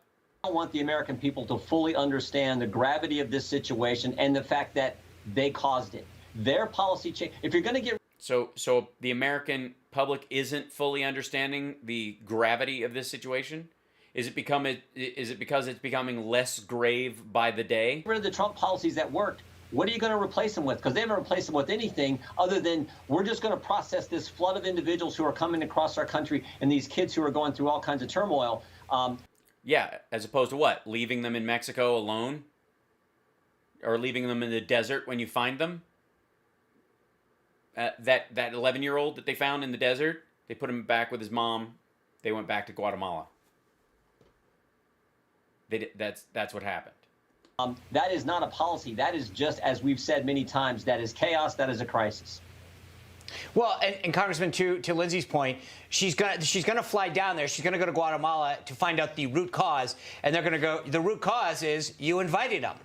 don't want the American people to fully understand the gravity of this situation and the fact that they caused it. Their policy change. If you're going to get So the American public isn't fully understanding the gravity of this situation? Is it because it's becoming less grave by the day? Rid of the Trump policies that worked. What are you going to replace them with? Because they haven't replaced them with anything other than we're just going to process this flood of individuals who are coming across our country and these kids who are going through all kinds of turmoil. Yeah, as opposed to what? Leaving them in Mexico alone? Or leaving them in the desert when you find them? That 11-year-old that they found in the desert, they put him back with his mom. They went back to Guatemala. That's what happened. That is not a policy. That is just, as we've said many times, that is chaos. That is a crisis. Well, and Congressman, to Lindsay's point, she's gonna fly down there. She's gonna go to Guatemala to find out the root cause, and they're gonna go. The root cause is you invited them.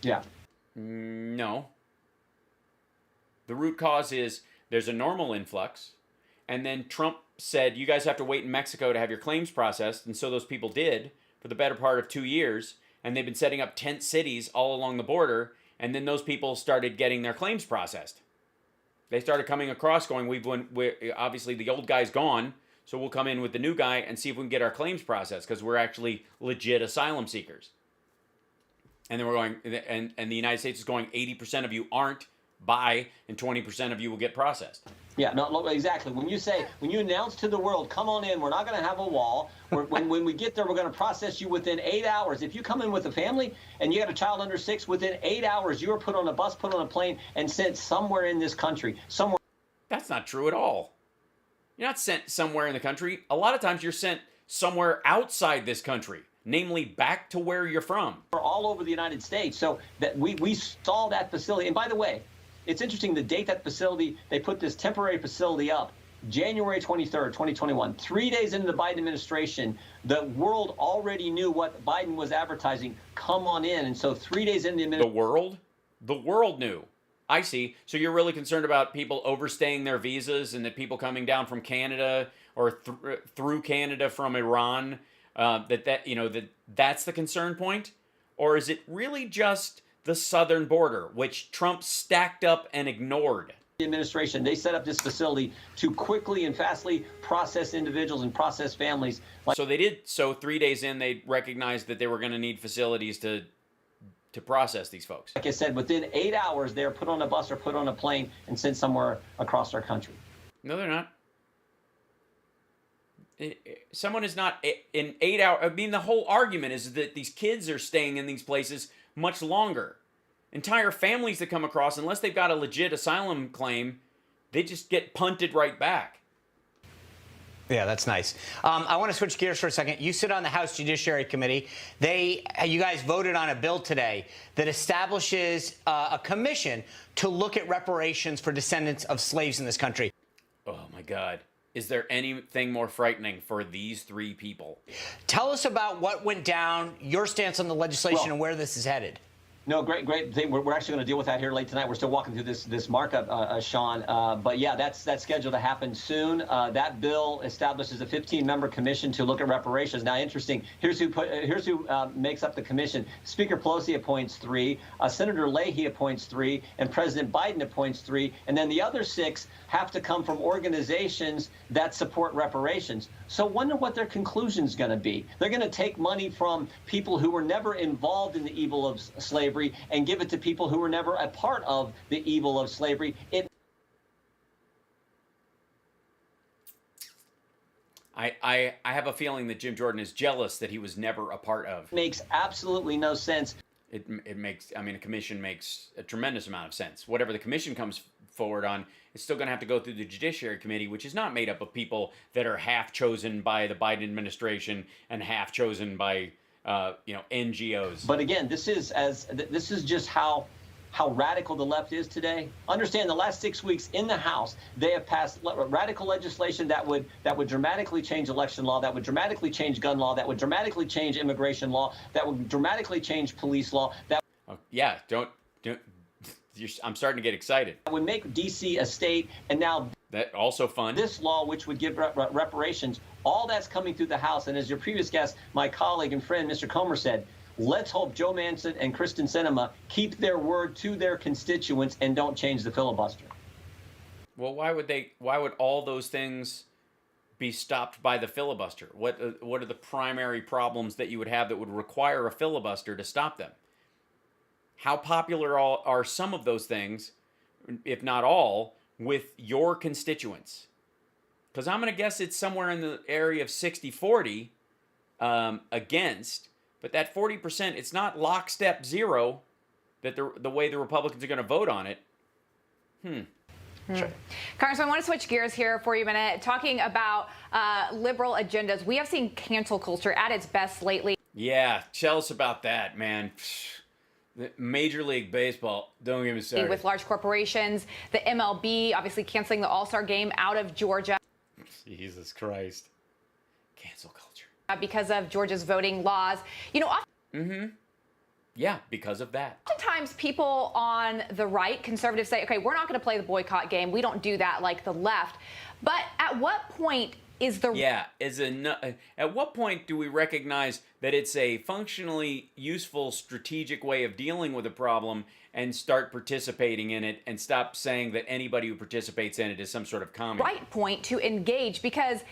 Yeah. No. The root cause is there's a normal influx, and then Trump said, you guys have to wait in Mexico to have your claims processed, and so those people did for the better part of 2 years, and they've been setting up tent cities all along the border, and then those people started getting their claims processed. They started coming across going, obviously the old guy's gone, so we'll come in with the new guy and see if we can get our claims processed, because we're actually legit asylum seekers. And then we're going, and the United States is going, 80% of you aren't. Buy, and 20% of you will get processed. Yeah, no, exactly. When you announce to the world, come on in, we're not going to have a wall. When we get there, we're going to process you within 8 hours. If you come in with a family and you got a child under 6, within 8 hours, you are put on a bus, put on a plane, and sent somewhere in this country. Somewhere. That's not true at all. You're not sent somewhere in the country. A lot of times you're sent somewhere outside this country, namely back to where you're from. We're all over the United States. So that we saw that facility. And by the way, it's interesting, the date that facility, they put this temporary facility up, January 23rd, 2021. 3 days into the Biden administration, the world already knew what Biden was advertising, come on in. And so 3 days into the administration. The world knew. I see. So you're really concerned about people overstaying their visas and that people coming down from Canada or through Canada from Iran, that's the concern point? Or is it really just the southern border, which Trump stacked up and ignored? The administration, they set up this facility to quickly and fastly process individuals and process families. So they did. So 3 days in, they recognized that they were going to need facilities to process these folks. Like I said, within 8 hours, they're put on a bus or put on a plane and sent somewhere across our country. No, they're not. Someone is not in 8 hours. I mean, the whole argument is that these kids are staying in these places much longer. Entire families that come across, unless they've got a legit asylum claim, they just get punted right back. Yeah, that's nice. I want to switch gears for a second. You sit on the House Judiciary Committee. You guys voted on a bill today that establishes a commission to look at reparations for descendants of slaves in this country. Oh, my God. Is there anything more frightening for these three people? Tell us about what went down, your stance on the legislation, Well, and where this is headed. No, great thing. We're actually going to deal with that here late tonight. We're still walking through this markup, Sean. But yeah, that's scheduled to happen soon. That bill establishes a 15-member commission to look at reparations. Now, interesting. Here's who makes up the commission. Speaker Pelosi appoints 3, Senator Leahy appoints 3, and President Biden appoints 3. And then the other 6 have to come from organizations that support reparations. So wonder what their conclusion's going to be. They're going to take money from people who were never involved in the evil of slavery and give it to people who were never a part of the evil of slavery. I have a feeling that Jim Jordan is jealous that he was never a part of. Makes absolutely no sense. It makes, I mean, a commission makes a tremendous amount of sense. Whatever the commission comes forward on, it's still going to have to go through the Judiciary Committee, which is not made up of people that are half chosen by the Biden administration and half chosen by NGOs. But again, this is just how radical the left is today. Understand, the last 6 weeks in the House, they have passed radical legislation that would dramatically change election law, that would dramatically change gun law, that would dramatically change immigration law, that would dramatically change police law. Yeah, don't. I'm starting to get excited. That would make D.C. a state, and now that also fun. This law, which would give reparations, all that's coming through the House. And as your previous guest, my colleague and friend, Mr. Comer, said, let's hope Joe Manchin and Kristen Sinema keep their word to their constituents and don't change the filibuster. Well, why would all those things be stopped by the filibuster? What are the primary problems that you would have that would require a filibuster to stop them? How popular are some of those things, if not all, with your constituents? Because I'm going to guess it's somewhere in the area of 60-40 against, but that 40%, it's not lockstep zero that the way the Republicans are going to vote on it. Sure. Congressman, I want to switch gears here for you a minute, talking about liberal agendas. We have seen cancel culture at its best lately. Yeah, tell us about that, man. Major League Baseball, don't get me started. With large corporations, the MLB obviously canceling the All-Star game out of Georgia. Jesus Christ. Cancel culture. Because of Georgia's voting laws. You know, Yeah, because of that. Oftentimes people on the right, conservatives, say, okay, we're not going to play the boycott game. We don't do that like the left. But at what point is the... Yeah, at what point do we recognize that it's a functionally useful strategic way of dealing with a problem and start participating in it and stop saying that anybody who participates in it is some sort of commie? Right point to engage, because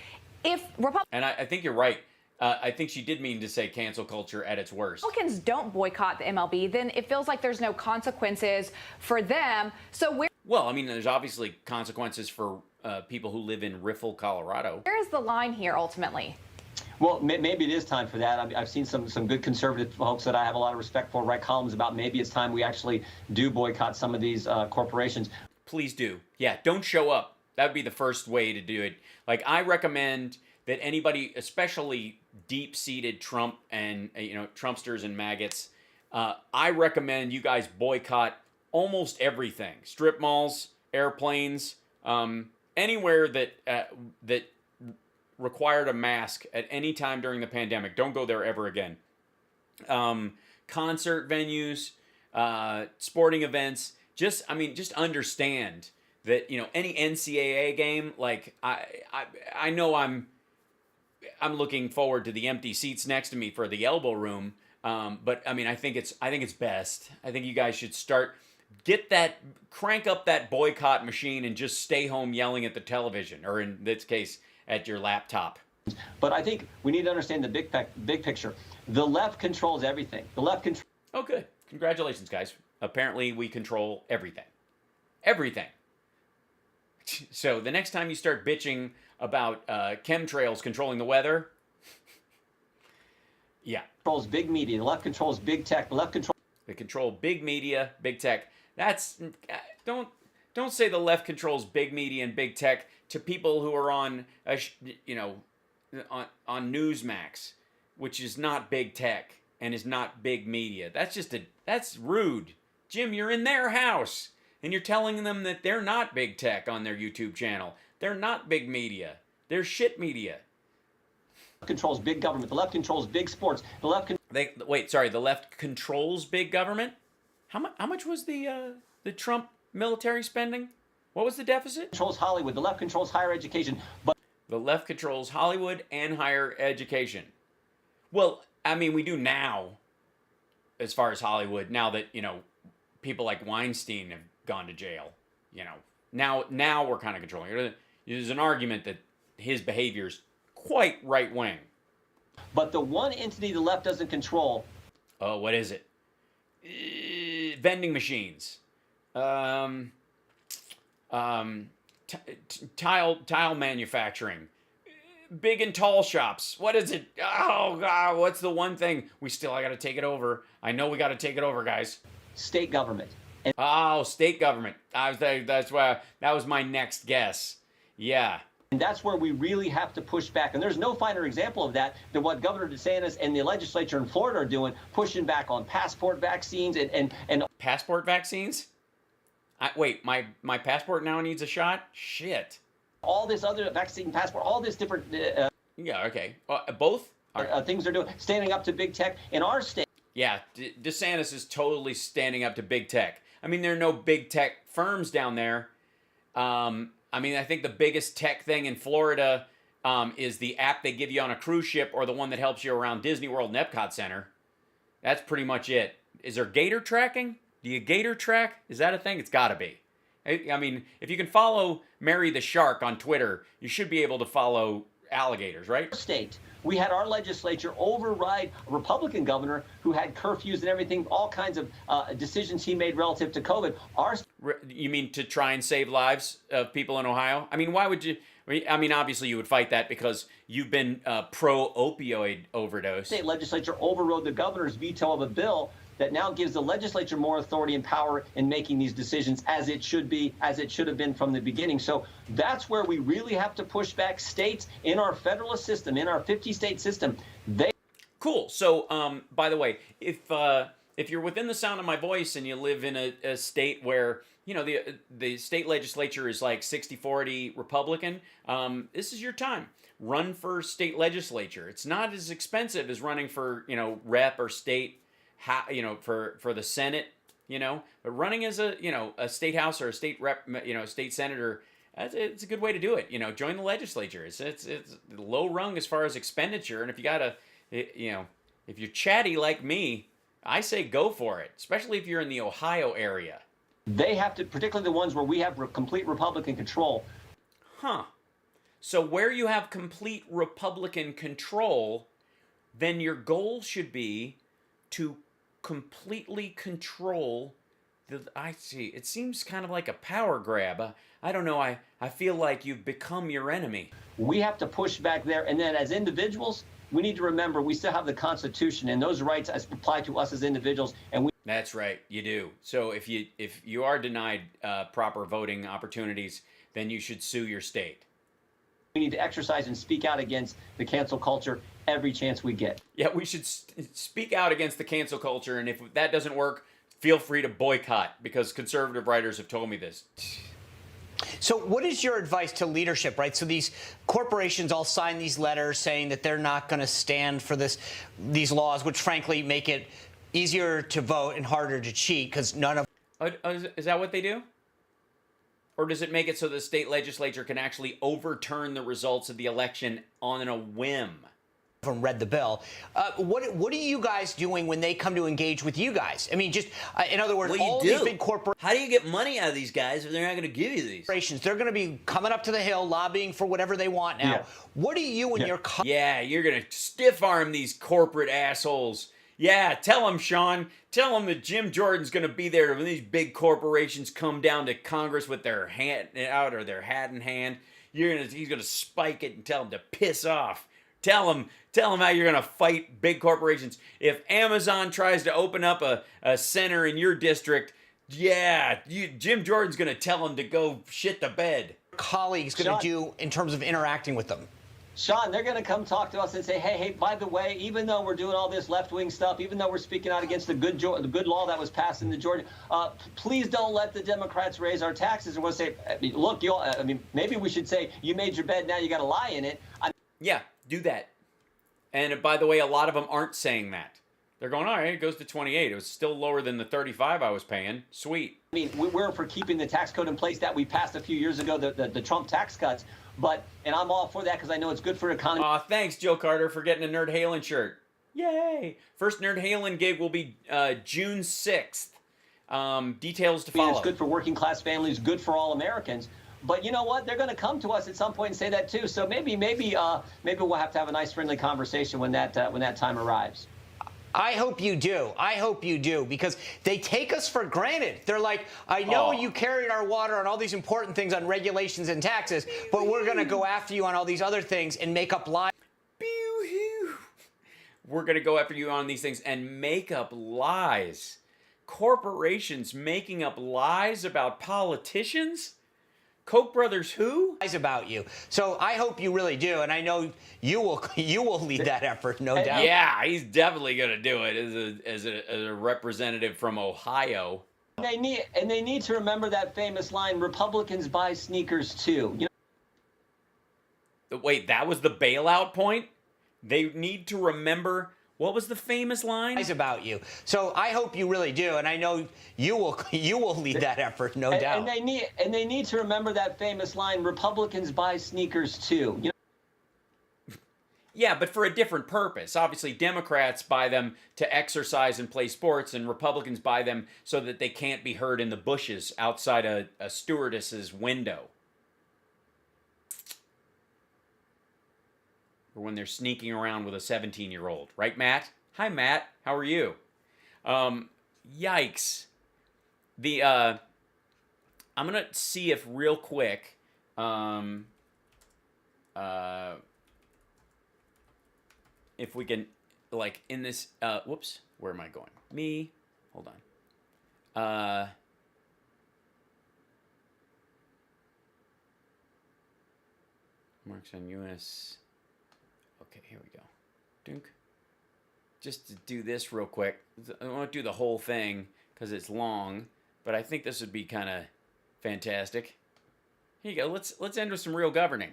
if Republicans... And I think you're right. I think she did mean to say cancel culture at its worst. Republicans don't boycott the MLB, then it feels like there's no consequences for them. So Well, I mean, there's obviously consequences for people who live in Riffle, Colorado. where is the line here ultimately? Well, maybe it is time for that. I've seen some good conservative folks that I have a lot of respect for write columns about maybe it's time we actually do boycott some of these corporations. Please do. Yeah, don't show up. That would be the first way to do it. Like, I recommend that anybody, especially deep-seated Trump and, Trumpsters and maggots, I recommend you guys boycott almost everything. Strip malls, airplanes, anywhere that required a mask at any time during the pandemic. Don't go there ever again. Concert venues, sporting events. Just understand that, any NCAA game, like I know I'm looking forward to the empty seats next to me for the elbow room. But I mean, I think it's best. I think you guys should crank up that boycott machine and just stay home yelling at the television, or in this case, at your laptop. But I think we need to understand the big picture. The left controls everything. The left controls. Oh, good. Congratulations, guys. Apparently, we control everything. Everything. So the next time you start bitching about chemtrails controlling the weather, yeah. Controls big media. The left controls big tech. The left controls. They control big media, big tech. Don't say the left controls big media and big tech to people who are on, on Newsmax, which is not big tech and is not big media. That's rude. Jim, you're in their house and you're telling them that they're not big tech on their YouTube channel. They're not big media. They're shit media. Controls big government. The left controls big sports. The left. The left controls big government. How much was the Trump military spending? What was the deficit? Controls Hollywood. The left controls higher education. But the left controls Hollywood and higher education. Well, I mean, we do now, as far as Hollywood. Now that people like Weinstein have gone to jail. Now we're kind of controlling it. There's an argument that his behavior's quite right wing. But the one entity the left doesn't control. Oh, what is it? Vending machines. Tile manufacturing. Big and tall shops. What is it? Oh, God, what's the one thing? I got to take it over. I know we got to take it over, guys. State government. State government. That's why that was my next guess. Yeah. And that's where we really have to push back. And there's no finer example of that than what Governor DeSantis and the legislature in Florida are doing, pushing back on passport vaccines and passport vaccines? Wait, my passport now needs a shot? Shit. All this other vaccine passport, all this different. Yeah, okay. Both? Things they're doing, standing up to big tech in our state. Yeah, DeSantis is totally standing up to big tech. I mean, there are no big tech firms down there. I think the biggest tech thing in Florida is the app they give you on a cruise ship or the one that helps you around Disney World and Epcot Center. That's pretty much it. Is there gator tracking? Do you gator track? Is that a thing? It's got to be. I mean, if you can follow Mary the Shark on Twitter, you should be able to follow alligators, right? State. We had our legislature override a Republican governor who had curfews and everything, all kinds of decisions he made relative to COVID. You mean to try and save lives of people in Ohio? I mean, why would you? I mean, obviously you would fight that because you've been pro-opioid overdose. State legislature overrode the governor's veto of a bill that now gives the legislature more authority and power in making these decisions as it should have been from the beginning. So that's where we really have to push back. States in our federalist system, in our 50-state system, Cool. So, by the way, if you're within the sound of my voice and you live in a state where the state legislature is like 60-40 Republican, this is your time. Run for state legislature. It's not as expensive as running for rep or state. For the Senate, but running as a state house or a state rep, state senator, it's a good way to do it. Join the legislature. It's low rung as far as expenditure, and if you gotta, if you're chatty like me, I say go for it, especially if you're in the Ohio area. They have to, particularly the ones where we have complete Republican control. Huh. So where you have complete Republican control, then your goal should be to completely control it seems kind of like a power grab. I don't know. I feel like you've become your enemy. We have to push back there. And then as individuals, we need to remember we still have the Constitution and those rights as apply to us as individuals. That's right. You do. So if you are denied proper voting opportunities, then you should sue your state. We need to exercise and speak out against the cancel culture every chance we get. Yeah, we should speak out against the cancel culture, and if that doesn't work, feel free to boycott, because conservative writers have told me this. So what is your advice to leadership, right? So these corporations all sign these letters saying that they're not going to stand for these laws, which frankly make it easier to vote and harder to cheat because none of... Is that what they do? Or does it make it so the state legislature can actually overturn the results of the election on a whim? Read the bill. What are you guys doing when they come to engage with you guys? I mean, just in other words, all these big corporations. How do you get money out of these guys if they're not going to give you these? They're going to be coming up to the Hill, lobbying for whatever they want now. Yeah. What do you and your... Yeah, you're going to stiff arm these corporate assholes. Yeah, tell them, Sean. Tell them that Jim Jordan's going to be there when these big corporations come down to Congress with their hand out or their hat in hand. He's going to spike it and tell them to piss off. Tell them how you're going to fight big corporations. If Amazon tries to open up a center in your district, Yeah, Jim Jordan's going to tell him to go shit the bed. Colleagues going to do in terms of interacting with them? Sean, they're going to come talk to us and say, hey, by the way, even though we're doing all this left-wing stuff, even though we're speaking out against the good law that was passed in the Georgia, please don't let the Democrats raise our taxes. And we'll say, look, maybe we should say, you made your bed, now you got to lie in it. Yeah, do that. And by the way, a lot of them aren't saying that. They're going, all right, it goes to 28. It was still lower than the 35 I was paying. Sweet. I mean, we're for keeping the tax code in place that we passed a few years ago, the Trump tax cuts. And I'm all for that because I know it's good for the economy. Aw, thanks, Joe Carter, for getting a Nerd Halen shirt. Yay! First Nerd Halen gig will be June 6th. Details to follow. It's good for working class families, good for all Americans. But you know what? They're going to come to us at some point and say that too. So maybe we'll have to have a nice, friendly conversation when that time arrives. I hope you do. I hope you do, because they take us for granted. They're like, I know you carried our water on all these important things on regulations and taxes, but we're going to go after you on all these other things and make up lies. We're going to go after you on these things and make up lies. Corporations making up lies about politicians? Koch brothers who? Lies about you. So I hope you really do, and I know you will lead that effort, no doubt. Yeah, he's definitely going to do it as a representative from Ohio. They need to remember that famous line, Republicans buy sneakers too. You know? Wait, that was the bailout point? They need to remember. What was the famous line? Lies about you. So I hope you really do, and I know you will lead that effort, no doubt. And they need to remember that famous line, Republicans buy sneakers too. You know? Yeah, but for a different purpose. Obviously, Democrats buy them to exercise and play sports, and Republicans buy them so that they can't be heard in the bushes outside a stewardess's window. Or when they're sneaking around with a 17-year-old. Right, Matt? Hi, Matt. How are you? Yikes. I'm going to see if real quick... if we can, like, in this... whoops. Where am I going? Me. Hold on. Marks on U.S. Okay, here we go. Dunk. Just to do this real quick. I won't do the whole thing because it's long, but I think this would be kind of fantastic. Here you go. Let's end with some real governing.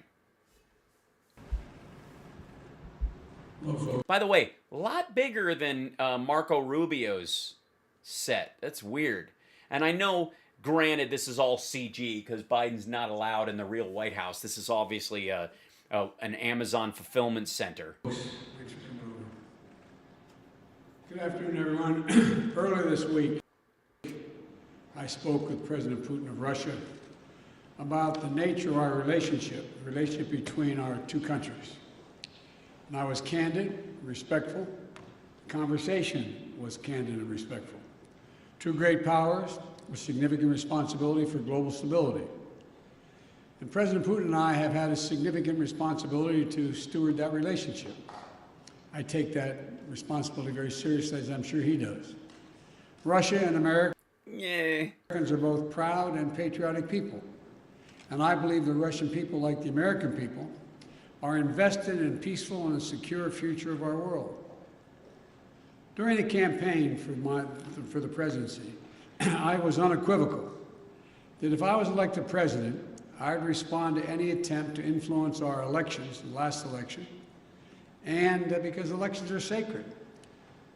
By the way, a lot bigger than Marco Rubio's set. That's weird. And I know, granted, this is all CG because Biden's not allowed in the real White House. This is obviously an Amazon fulfillment center. Good afternoon, everyone. Earlier this week, I spoke with President Putin of Russia about the nature of our relationship, the relationship between our two countries. And I was candid, respectful. The conversation was candid and respectful. Two great powers with significant responsibility for global stability. And President Putin and I have had a significant responsibility to steward that relationship. I take that responsibility very seriously, as I'm sure he does. Russia and Americans are both proud and patriotic people. And I believe the Russian people, like the American people, are invested in a peaceful and a secure future of our world. During the campaign for the presidency, I was unequivocal that if I was elected president, I'd respond to any attempt to influence our elections, the last election, and because elections are sacred.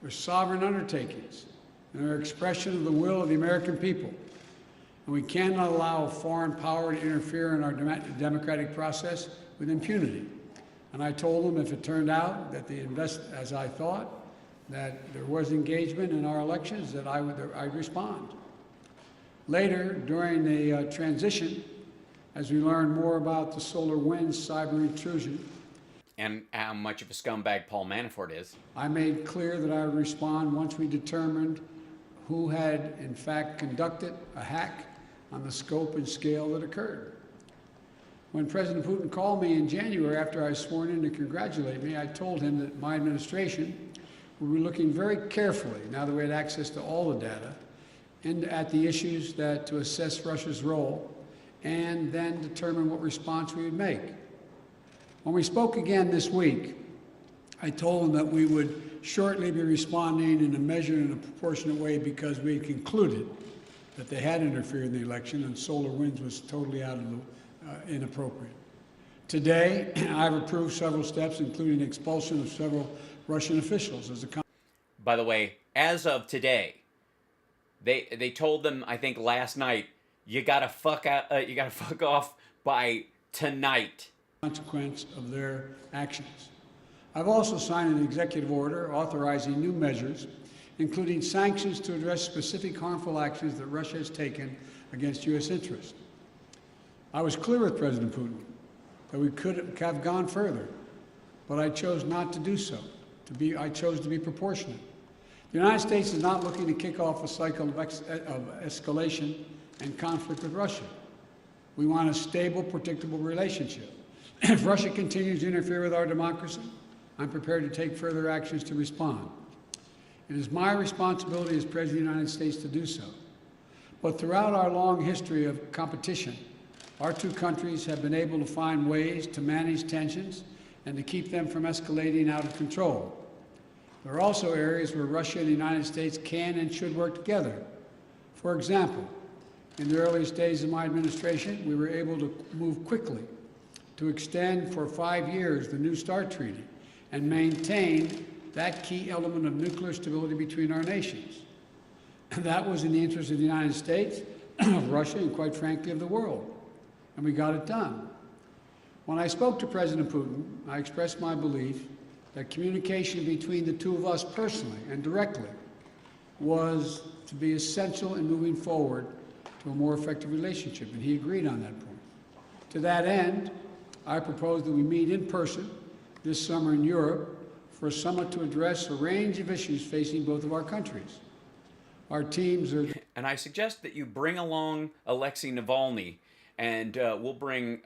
They're sovereign undertakings, and they're an expression of the will of the American people. And we cannot allow a foreign power to interfere in our democratic process with impunity. And I told them if it turned out that as I thought, that there was engagement in our elections, that I'd respond. Later, during the transition, as we learned more about the SolarWinds cyber intrusion, and how much of a scumbag Paul Manafort is, I made clear that I would respond once we determined who had, in fact, conducted a hack on the scope and scale that occurred. When President Putin called me in January after I was sworn in to congratulate me, I told him that my administration would be looking very carefully, now that we had access to all the data, at the issues to assess Russia's role and then determine what response we would make. When we spoke again this week, I told them that we would shortly be responding in a measured and a proportionate way because we had concluded that they had interfered in the election and solar winds was totally out of the inappropriate. Today, I've approved several steps, including expulsion of several Russian officials as a. By the way, as of today, they told them, I think last night, you gotta fuck off by tonight. Consequence of their actions. I've also signed an executive order authorizing new measures, including sanctions to address specific harmful actions that Russia has taken against U.S. interests. I was clear with President Putin that we could have gone further, but I chose not to do so. I chose to be proportionate. The United States is not looking to kick off a cycle of escalation and conflict with Russia. We want a stable, predictable relationship. If Russia continues to interfere with our democracy, I'm prepared to take further actions to respond. It is my responsibility as President of the United States to do so. But throughout our long history of competition, our two countries have been able to find ways to manage tensions and to keep them from escalating out of control. There are also areas where Russia and the United States can and should work together. For example, in the earliest days of my administration, we were able to move quickly to extend for 5 years the New START Treaty and maintain that key element of nuclear stability between our nations. And that was in the interest of the United States, of Russia, and quite frankly, of the world. And we got it done. When I spoke to President Putin, I expressed my belief that communication between the two of us personally and directly was to be essential in moving forward to a more effective relationship, and he agreed on that point. To that end, I propose that we meet in person this summer in Europe for a summit to address a range of issues facing both of our countries. Our teams are... And I suggest that you bring along Alexei Navalny, and we'll bring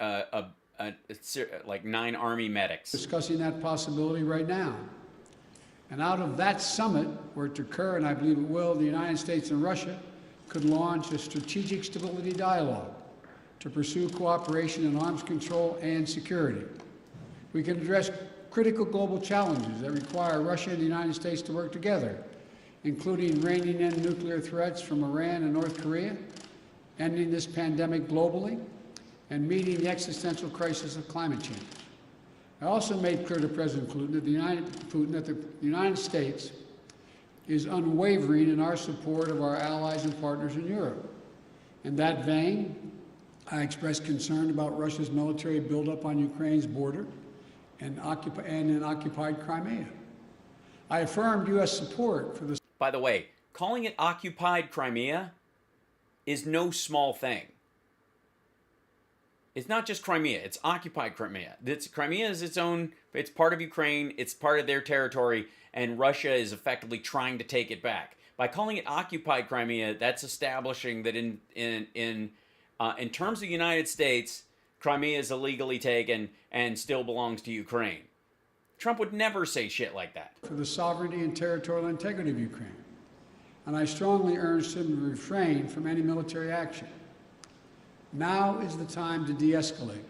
like 9 army medics. Discussing that possibility right now. And out of that summit, were it to occur, and I believe it will, the United States and Russia could launch a strategic stability dialogue to pursue cooperation in arms control and security. We can address critical global challenges that require Russia and the United States to work together, including reining in nuclear threats from Iran and North Korea, ending this pandemic globally, and meeting the existential crisis of climate change. I also made clear to President Putin that the United States is unwavering in our support of our allies and partners in Europe. In that vein, I expressed concern about Russia's military buildup on Ukraine's border and in occupied Crimea. I affirmed U.S. support for the... By the way, calling it occupied Crimea is no small thing. It's not just Crimea, it's occupied Crimea. Crimea is its own, it's part of Ukraine, it's part of their territory, and Russia is effectively trying to take it back. By calling it occupied Crimea, that's establishing that in terms of the United States, Crimea is illegally taken and still belongs to Ukraine. Trump would never say shit like that. For the sovereignty and territorial integrity of Ukraine. And I strongly urged him to refrain from any military action. Now is the time to de-escalate.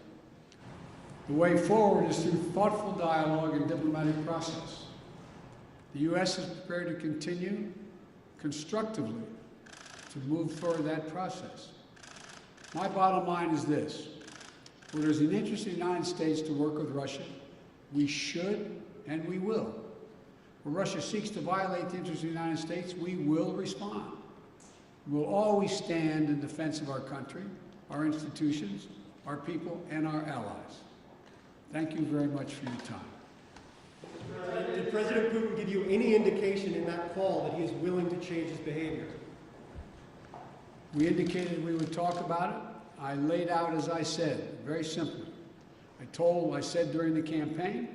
The way forward is through thoughtful dialogue and diplomatic process. The U.S. is prepared to continue constructively to move forward that process. My bottom line is this. Where there's an interest in the United States to work with Russia, we should and we will. Where Russia seeks to violate the interests of the United States, we will respond. We'll always stand in defense of our country, our institutions, our people, and our allies. Thank you very much for your time. Did President Putin give you any indication in that call that he is willing to change his behavior? We indicated we would talk about it. I laid out, as I said, very simply. I said during the campaign,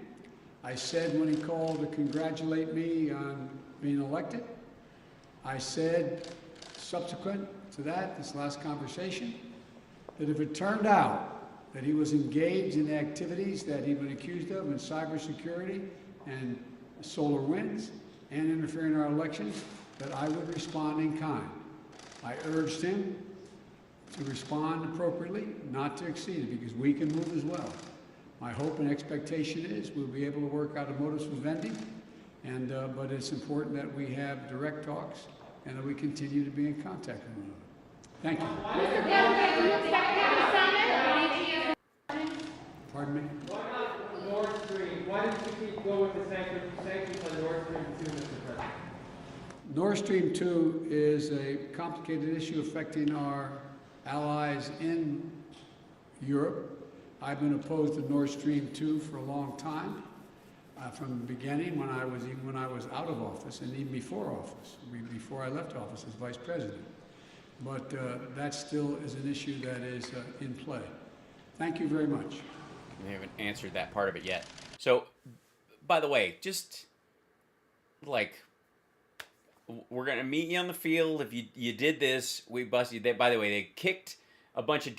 I said when he called to congratulate me on being elected, I said subsequent to that, this last conversation, that if it turned out that he was engaged in activities that he'd been accused of in cybersecurity and solar winds and interfering in our elections, that I would respond in kind. I urged him to respond appropriately, not to exceed it, because we can move as well. My hope and expectation is we'll be able to work out a modus vivendi, but it's important that we have direct talks and that we continue to be in contact with one another. Thank you. Pardon me? Why not Nord Stream? Why didn't you keep going with the sanctions on Nord Stream 2, Mr. President? Nord Stream 2 is a complicated issue affecting our allies in Europe. I've been opposed to Nord Stream 2 for a long time, from the beginning when I was out of office and even before office, before I left office as vice president. But that still is an issue that is in play. Thank you very much. We haven't answered that part of it yet. So, by the way, just like, we're gonna meet you on the field. If you did this, we bust you. By the way, they kicked a bunch of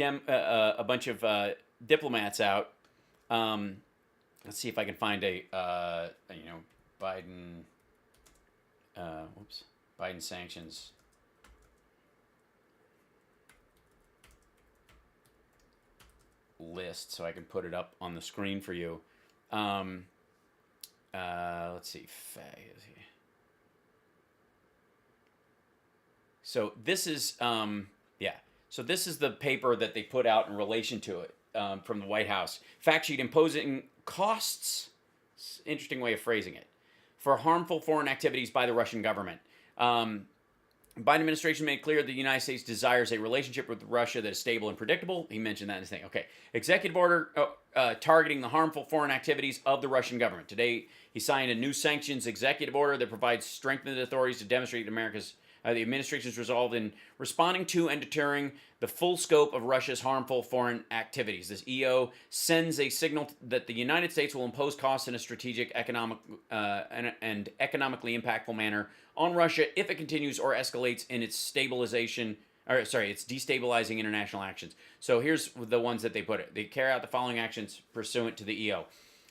diplomats out. Let's see if I can find a Biden. Biden sanctions. List so I can put it up on the screen for you. Let's see. So this is So this is the paper that they put out in relation to it from the White House. Fact sheet imposing costs. Interesting way of phrasing it. For harmful foreign activities by the Russian government. Biden administration made clear the United States desires a relationship with Russia that is stable and predictable. He mentioned that in his thing. Okay. Executive order targeting the harmful foreign activities of the Russian government. Today, he signed a new sanctions executive order that provides strengthened authorities to demonstrate the administration's resolve in responding to and deterring the full scope of Russia's harmful foreign activities. This EO sends a signal that the United States will impose costs in a strategic, and economically impactful manner on Russia if it continues or escalates in its destabilizing international actions. So here's the ones that they put it. They carry out the following actions pursuant to the EO.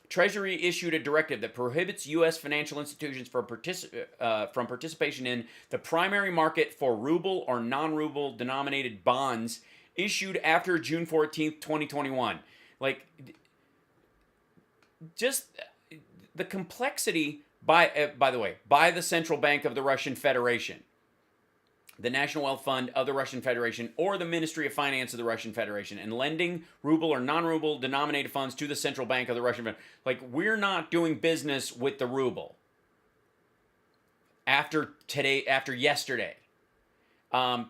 Treasury issued a directive that prohibits U.S. financial institutions from participation in the primary market for ruble or non-ruble denominated bonds issued after June 14th, 2021. Like, just the complexity, by the way, by the Central Bank of the Russian Federation, the National Wealth Fund of the Russian Federation, or the Ministry of Finance of the Russian Federation, and lending ruble or non-ruble denominated funds to the Central Bank of the Russian Federation. Like, we're not doing business with the ruble after yesterday.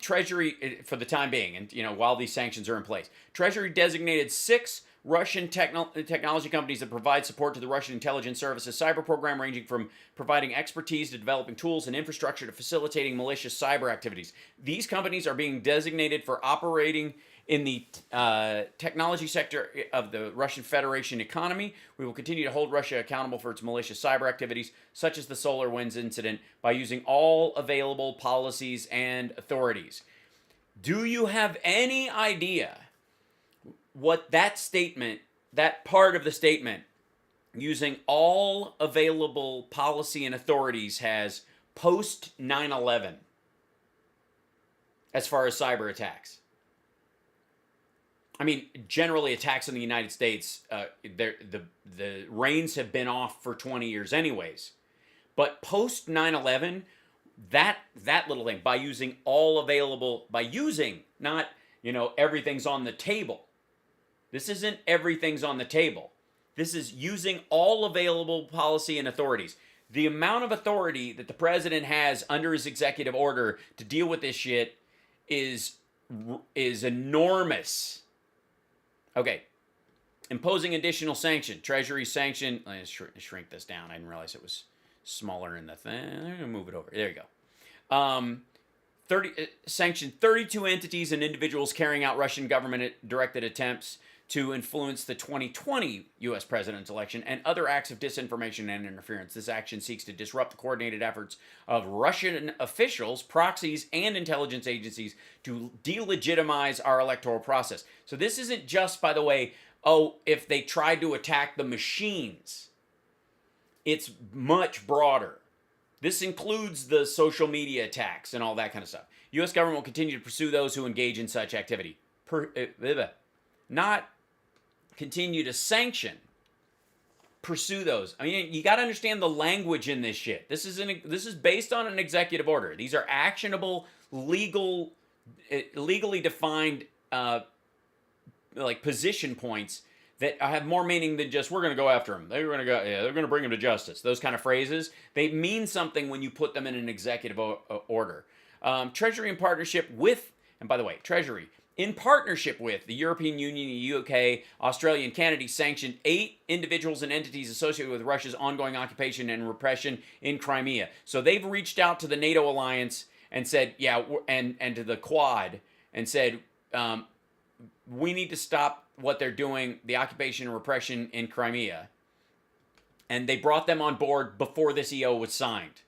Treasury, for the time being, and while these sanctions are in place, Treasury designated 6 Russian technology companies that provide support to the Russian intelligence services cyber program, ranging from providing expertise to developing tools and infrastructure to facilitating malicious cyber activities. These companies are being designated for operating in the technology sector of the Russian Federation economy. We will continue to hold Russia accountable for its malicious cyber activities, such as the SolarWinds incident, by using all available policies and authorities. Do you have any idea what that statement, that part of the statement, using all available policy and authorities, has post 9/11 as far as cyber attacks? I mean, generally attacks in the United States, the reins have been off for 20 years anyways. But post 9/11, that little thing, by using all available, not, everything's on the table. This isn't everything's on the table. This is using all available policy and authorities. The amount of authority that the president has under his executive order to deal with this shit is enormous. Okay. Imposing additional sanction. Treasury sanction. Let's shrink this down. I didn't realize it was smaller in the thing. I'm going to move it over. There you go. Sanction 32 entities and individuals carrying out Russian government-directed attempts to influence the 2020 U.S. president's election and other acts of disinformation and interference. This action seeks to disrupt the coordinated efforts of Russian officials, proxies, and intelligence agencies to delegitimize our electoral process. So this isn't just, by the way, if they tried to attack the machines. It's much broader. This includes the social media attacks and all that kind of stuff. U.S. government will continue to pursue those who engage in such activity. Not continue to sanction. Pursue those. I mean, you got to understand the language in this shit. This is based on an executive order. These are actionable, legally defined, like position points that have more meaning than just we're going to go after them. They're going to bring them to justice. Those kind of phrases, they mean something when you put them in an executive order. Treasury in partnership with, and by the way, Treasury in partnership with the European Union, the UK, Australia, and Canada sanctioned 8 individuals and entities associated with Russia's ongoing occupation and repression in Crimea. So they've reached out to the NATO alliance and said, yeah, and to the Quad and said, we need to stop what they're doing, the occupation and repression in Crimea. And they brought them on board before this EO was signed.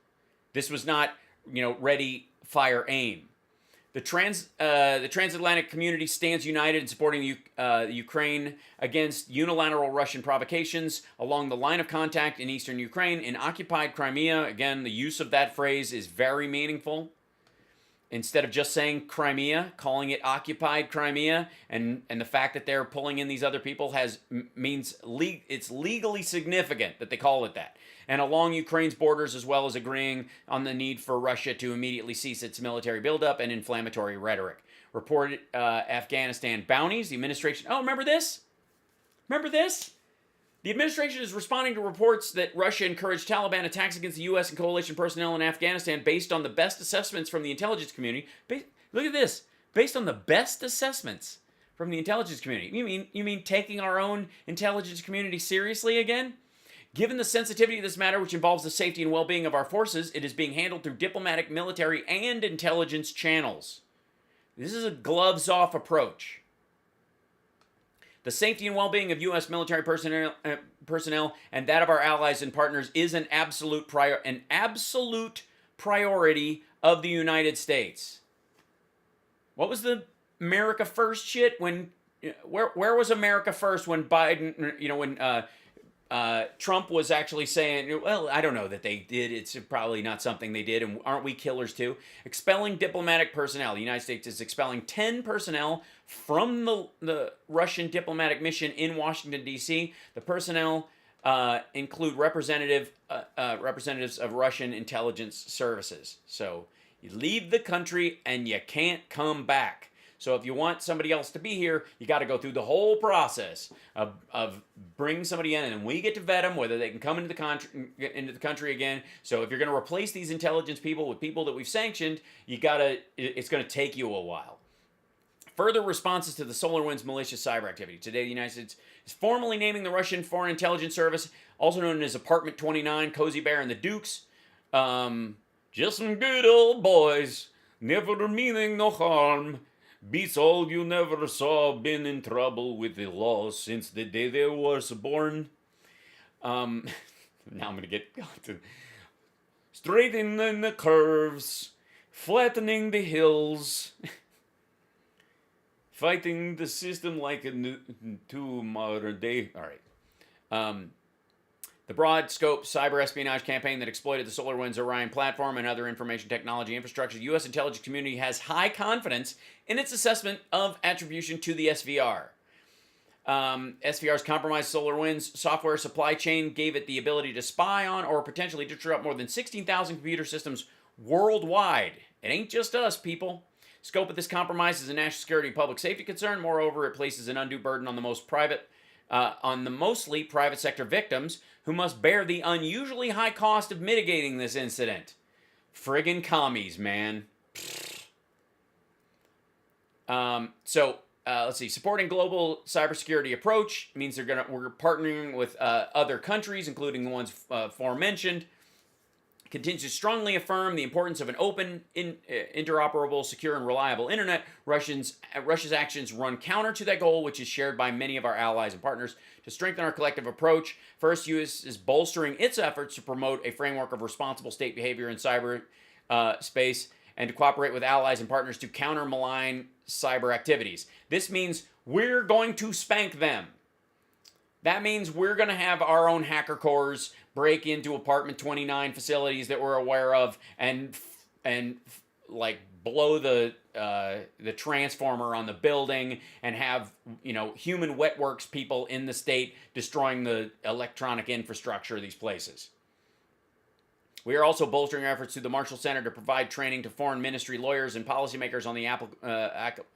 This was not, ready, fire, aim. The transatlantic community stands united in supporting Ukraine against unilateral Russian provocations along the line of contact in eastern Ukraine. In occupied Crimea, again, the use of that phrase is very meaningful. Instead of just saying Crimea, calling it occupied Crimea, and the fact that they're pulling in these other people means it's legally significant that they call it that. And along Ukraine's borders, as well as agreeing on the need for Russia to immediately cease its military buildup and inflammatory rhetoric. Reported Afghanistan bounties. The administration... Oh, remember this? Remember this? The administration is responding to reports that Russia encouraged Taliban attacks against the U.S. and coalition personnel in Afghanistan based on the best assessments from the intelligence community. Look at this. Based on the best assessments from the intelligence community. You mean taking our own intelligence community seriously again? Given the sensitivity of this matter, which involves the safety and well-being of our forces, it is being handled through diplomatic, military, and intelligence channels. This is a gloves-off approach. The safety and well-being of U.S. military personnel and that of our allies and partners is an absolute priority of the United States. What was the America First shit when? Where was America First when Biden? Trump was actually saying, well, I don't know that they did. It's probably not something they did. And aren't we killers too? Expelling diplomatic personnel. The United States is expelling 10 personnel from the Russian diplomatic mission in Washington, D.C. The personnel include representatives of Russian intelligence services. So you leave the country and you can't come back. So if you want somebody else to be here, you got to go through the whole process of bringing somebody in, and then we get to vet them whether they can come into the country again. So if you're going to replace these intelligence people with people that we've sanctioned, it's going to take you a while. Further responses to the SolarWinds malicious cyber activity. Today, the United States is formally naming the Russian Foreign Intelligence Service, also known as Apartment 29, Cozy Bear, and the Dukes. Just some good old boys, never meaning no harm. Beats all you never saw, been in trouble with the law since the day they was born. Now I'm going to get to straightening the curves, flattening the hills, fighting the system like a new modern day. All right. The broad-scope cyber espionage campaign that exploited the SolarWinds Orion platform and other information technology infrastructure, the U.S. intelligence community has high confidence in its assessment of attribution to the SVR. SVR's compromised SolarWinds software supply chain gave it the ability to spy on or potentially disrupt more than 16,000 computer systems worldwide. It ain't just us, people. Scope of this compromise is a national security and public safety concern. Moreover, it places an undue burden on the mostly private sector victims who must bear the unusually high cost of mitigating this incident. Friggin' commies, man. Let's see. Supporting global cybersecurity approach means we're partnering with other countries, including the ones aforementioned. Continues to strongly affirm the importance of an open, interoperable, secure, and reliable internet. Russia's actions run counter to that goal, which is shared by many of our allies and partners. To strengthen our collective approach, first, U.S. is bolstering its efforts to promote a framework of responsible state behavior in cyber space and to cooperate with allies and partners to counter malign cyber activities. This means we're going to spank them. That means we're going to have our own hacker corps break into apartment 29 facilities that we're aware of and like blow the transformer on the building and have, you know, human wetworks people in the state destroying the electronic infrastructure of these places. We are also bolstering our efforts through the Marshall Center to provide training to foreign ministry lawyers and policymakers on the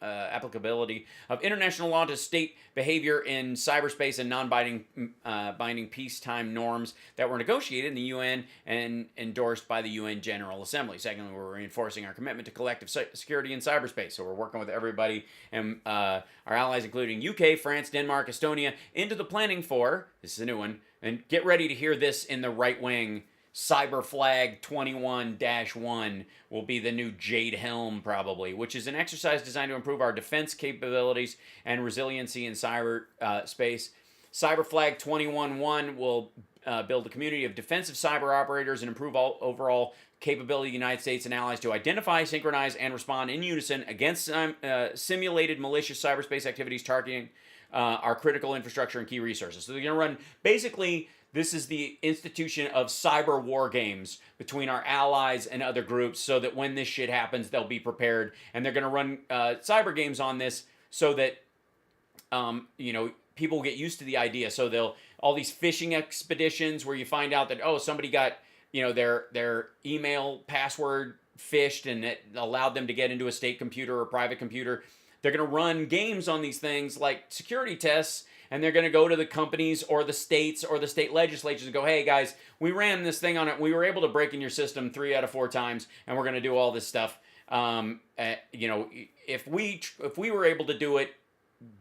applicability of international law to state behavior in cyberspace and non-binding peacetime norms that were negotiated in the UN and endorsed by the UN General Assembly. Secondly, we're reinforcing our commitment to collective security in cyberspace. So we're working with everybody and our allies, including UK, France, Denmark, Estonia, into the planning for, this is a new one, and get ready to hear this in the right wing, Cyber Flag 21-1 will be the new Jade Helm, probably, which is an exercise designed to improve our defense capabilities and resiliency in cyber space. Cyber Flag 21-1 will build a community of defensive cyber operators and improve overall capability of the United States and allies to identify, synchronize, and respond in unison against simulated malicious cyberspace activities targeting our critical infrastructure and key resources. So they're going to run, basically, this is the institution of cyber war games between our allies and other groups so that when this shit happens, they'll be prepared. And they're going to run cyber games on this so that, you know, people will get used to the idea. So they'll, all these phishing expeditions where you find out that, oh, somebody got, you know, their email password phished and it allowed them to get into a state computer or private computer. They're going to run games on these things like security tests, and they're going to go to the companies or the states or the state legislatures and go, hey, guys, we ran this thing on it. We were able to break in your system 3 out of 4 times, and we're going to do all this stuff. You know, if we were able to do it,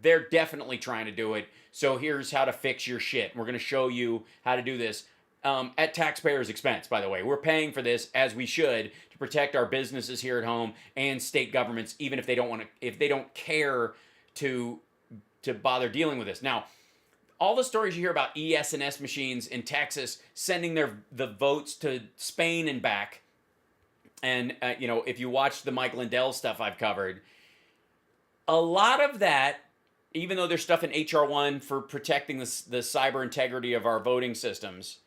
they're definitely trying to do it. So here's how to fix your shit. We're going to show you how to do this at taxpayers' expense, by the way. We're paying for this, as we should, to protect our businesses here at home and state governments, even if they don't want to, if they don't care to bother dealing with this. Now, all the stories you hear about ES&S machines in Texas sending the votes to Spain and back, and you know, if you watch the Mike Lindell stuff I've covered, a lot of that, even though there's stuff in HR 1 for protecting the cyber integrity of our voting systems,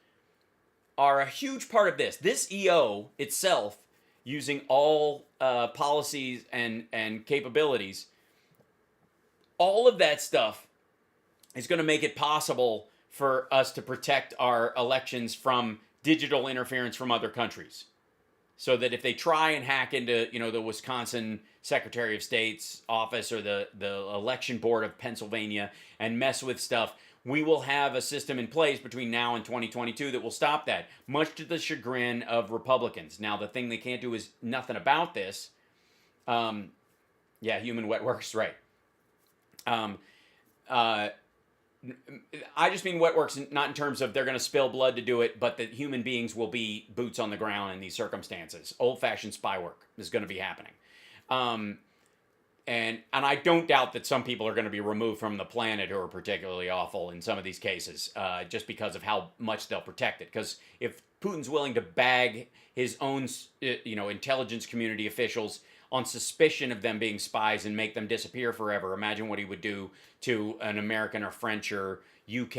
are a huge part of this. This EO itself, using all policies and capabilities, all of that stuff is going to make it possible for us to protect our elections from digital interference from other countries. So that if they try and hack into, you know, the Wisconsin Secretary of State's office or the election board of Pennsylvania and mess with stuff, we will have a system in place between now and 2022 that will stop that, much to the chagrin of Republicans. Now, the thing they can't do is nothing about this. Yeah, human wet works, right. I just mean wet works not in terms of they're going to spill blood to do it, but that human beings will be boots on the ground in these circumstances. Old-fashioned spy work is going to be happening. And I don't doubt that some people are going to be removed from the planet who are particularly awful in some of these cases, just because of how much they'll protect it. Because if Putin's willing to bag his own, you know, intelligence community officials on suspicion of them being spies and make them disappear forever, imagine what he would do to an American or French or UK,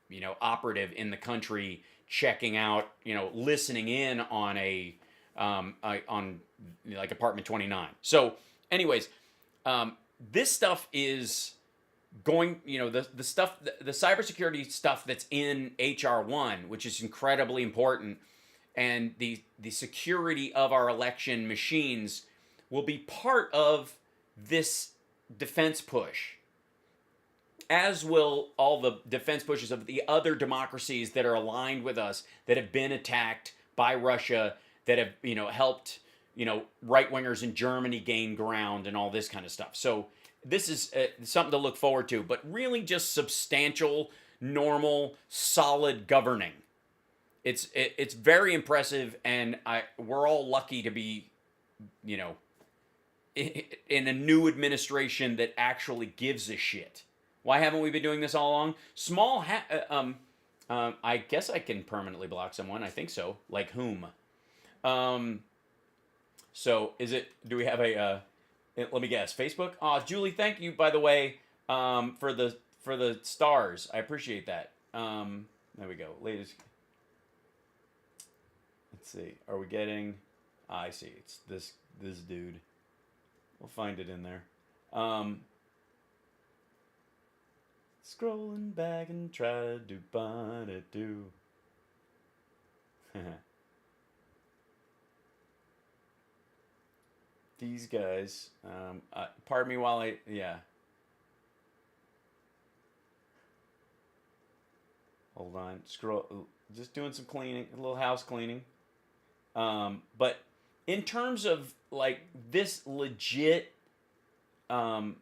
you know, operative in the country checking out, you know, listening in on on like apartment 29. So, anyways, this stuff is going, you know, the stuff, the cybersecurity stuff that's in HR 1, which is incredibly important, and the security of our election machines will be part of this defense push, as will all the defense pushes of the other democracies that are aligned with us that have been attacked by Russia, that have, you know, helped, you know, right-wingers in Germany gain ground and all this kind of stuff. So this is something to look forward to, but really just substantial, normal, solid governing. It's very impressive, and we're all lucky to be, you know, in a new administration that actually gives a shit. Why haven't we been doing this all along? I guess I can permanently block someone. I think so. Like whom? So is it? Do we have a? Let me guess. Facebook. Oh, Julie, thank you, by the way, for the stars. I appreciate that. There we go. Latest. Let's see. Are we getting? I see. It's this dude. We'll find it in there. Scrolling back and try to do ba-da-do. These guys. Pardon me while yeah. Hold on. Scroll. Just doing some cleaning, a little house cleaning. But in terms of like this legit, like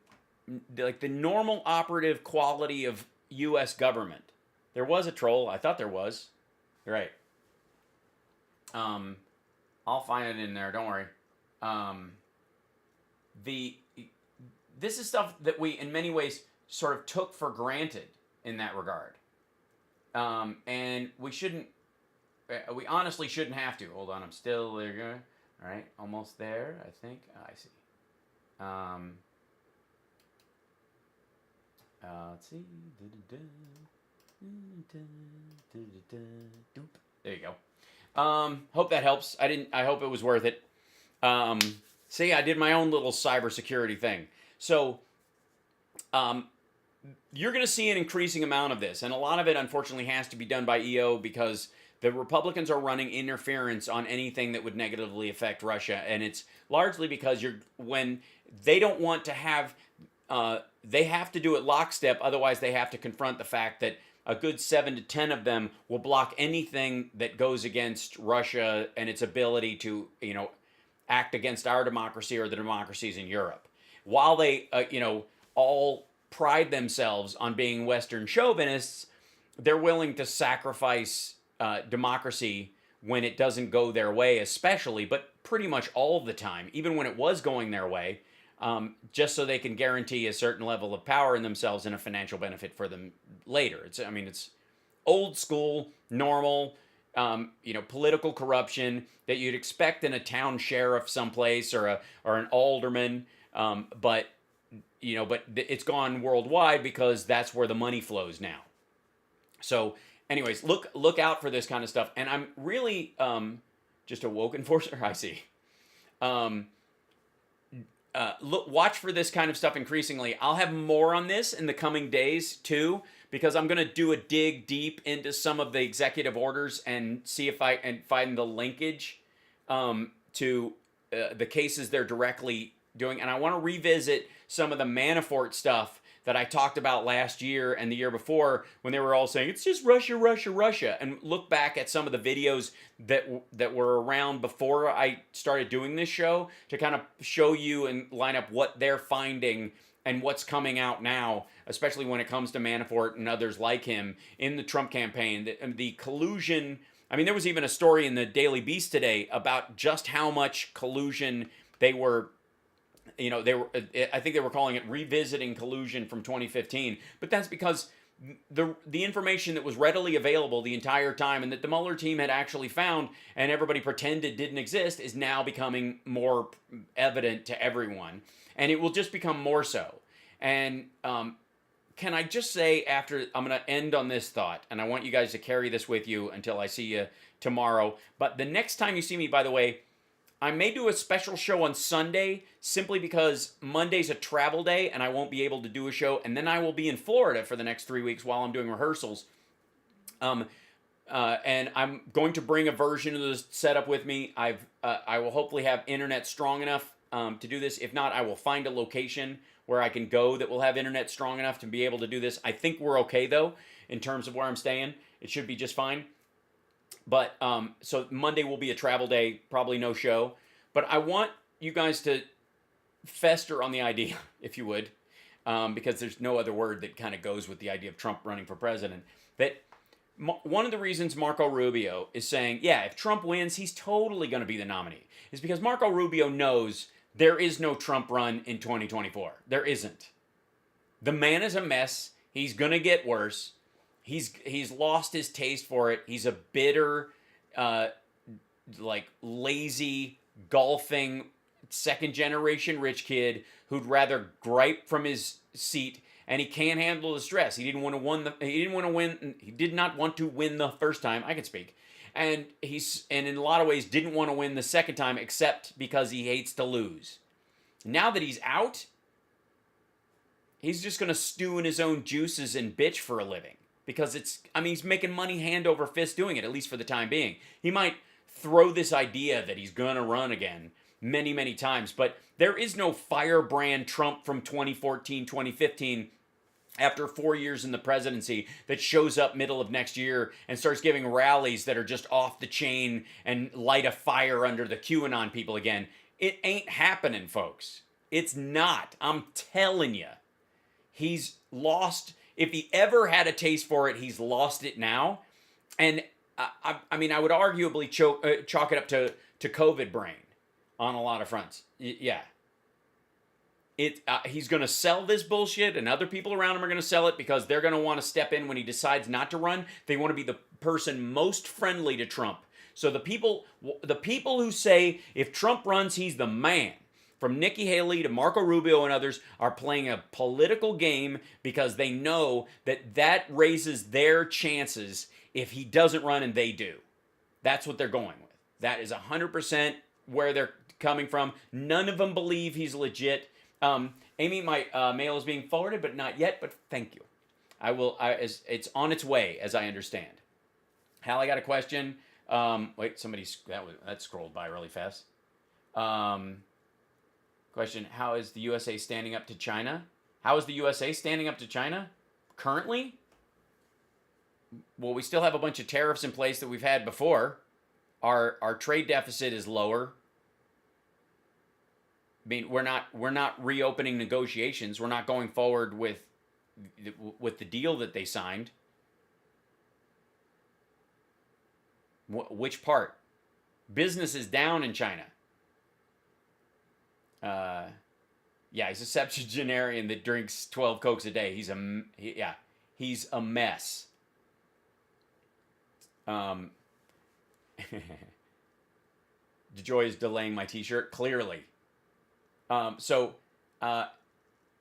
the normal operative quality of U.S. government, there was a troll. I thought there was. Right. I'll find it in there. Don't worry. This is stuff that we, in many ways, sort of took for granted in that regard. And we shouldn't, we honestly shouldn't have to. Hold on, I'm still there. All right, almost there, I think. I see. Let's see. There you go. Hope that helps. I hope it was worth it. See, I did my own little cybersecurity thing. So, you're going to see an increasing amount of this, and a lot of it, unfortunately, has to be done by EO because the Republicans are running interference on anything that would negatively affect Russia, and it's largely because when they don't want to have, they have to do it lockstep, otherwise they have to confront the fact that a good 7 to 10 of them will block anything that goes against Russia and its ability to, act against our democracy or the democracies in Europe. While they, all pride themselves on being Western chauvinists, they're willing to sacrifice democracy when it doesn't go their way, especially, but pretty much all of the time, even when it was going their way, just so they can guarantee a certain level of power in themselves and a financial benefit for them later. It's old school, normal, political corruption that you'd expect in a town sheriff someplace or an alderman, but it's gone worldwide because that's where the money flows now. So, anyways, look out for this kind of stuff. And I'm really just a woke enforcer. I see. Watch for this kind of stuff increasingly. I'll have more on this in the coming days too, because I'm going to do a dig deep into some of the executive orders and see if I can find the linkage to the cases they're directly doing. And I want to revisit some of the Manafort stuff that I talked about last year and the year before when they were all saying, it's just Russia, Russia, Russia. And look back at some of the videos that were around before I started doing this show to kind of show you and line up what they're finding and what's coming out now, especially when it comes to Manafort and others like him in the Trump campaign. The collusion, there was even a story in the Daily Beast today about just how much collusion they were, I think they were calling it revisiting collusion from 2015. But that's because the information that was readily available the entire time and that the Mueller team had actually found and everybody pretended didn't exist is now becoming more evident to everyone. And it will just become more so. And can I just say I'm going to end on this thought, and I want you guys to carry this with you until I see you tomorrow. But the next time you see me, by the way, I may do a special show on Sunday simply because Monday's a travel day and I won't be able to do a show. And then I will be in Florida for the next 3 weeks while I'm doing rehearsals. And I'm going to bring a version of the setup with me. I will hopefully have internet strong enough to do this. If not, I will find a location where I can go that will have internet strong enough to be able to do this. I think we're okay, though, in terms of where I'm staying. It should be just fine. But, so Monday will be a travel day, probably no show. But I want you guys to fester on the idea, if you would, because there's no other word that kind of goes with the idea of Trump running for president, that one of the reasons Marco Rubio is saying, yeah, if Trump wins, he's totally going to be the nominee, is because Marco Rubio knows there is no Trump run in 2024. There isn't. The man is a mess. He's going to get worse. He's lost his taste for it. He's a bitter, lazy, golfing, second-generation rich kid who'd rather gripe from his seat and he can't handle the stress. He did not want to win the first time. I can speak. And in a lot of ways didn't want to win the second time, except because he hates to lose. Now that he's out, he's just going to stew in his own juices and bitch for a living. Because he's making money hand over fist doing it, at least for the time being. He might throw this idea that he's going to run again many, many times, but there is no firebrand Trump from 2014, 2015 after 4 years in the presidency that shows up middle of next year and starts giving rallies that are just off the chain and light a fire under the QAnon people again. It ain't happening, folks. It's not. I'm telling you. He's lost. If he ever had a taste for it, he's lost it now. And I would arguably chalk it up to COVID brain on a lot of fronts. Yeah. He's going to sell this bullshit, and other people around him are going to sell it because they're going to want to step in when he decides not to run. They want to be the person most friendly to Trump. So the people who say if Trump runs, he's the man, from Nikki Haley to Marco Rubio and others, are playing a political game because they know that raises their chances if he doesn't run and they do. That's what they're going with. That is 100% where they're coming from. None of them believe he's legit. Amy, my mail is being forwarded, but not yet, but thank you. It's on its way, as I understand. Hal, I got a question. Wait, that scrolled by really fast. Question, how is the USA standing up to China? How is the USA standing up to China currently? Well, we still have a bunch of tariffs in place that we've had before. Our trade deficit is lower. I mean, we're not reopening negotiations. We're not going forward with the deal that they signed. Which part? Business is down in China. Yeah, he's a septuagenarian that drinks 12 Cokes a day. He's a mess. DeJoy is delaying my T-shirt, clearly.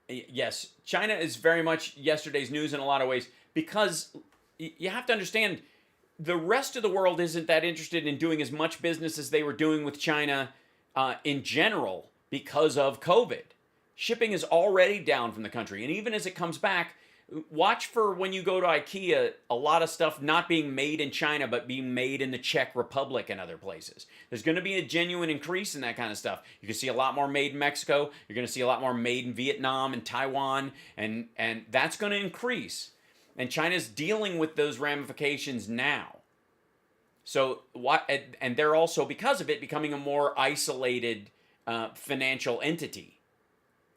Yes, China is very much yesterday's news in a lot of ways, because you have to understand the rest of the world isn't that interested in doing as much business as they were doing with China in general because of COVID. Shipping is already down from the country, and even as it comes back, watch for when you go to IKEA, a lot of stuff not being made in China, but being made in the Czech Republic and other places. There's going to be a genuine increase in that kind of stuff. You can see a lot more made in Mexico. You're going to see a lot more made in Vietnam and Taiwan, and that's going to increase. And China's dealing with those ramifications now. So and they're also, because of it, becoming a more isolated financial entity.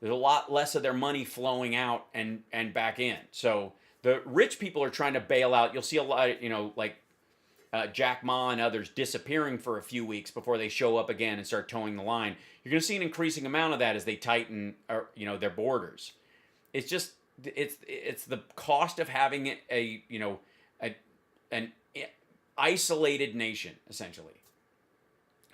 There's a lot less of their money flowing out and back in. So the rich people are trying to bail out. You'll see a lot, like Jack Ma and others disappearing for a few weeks before they show up again and start towing the line. You're going to see an increasing amount of that as they tighten, their borders. It's just it's the cost of having an isolated nation, essentially.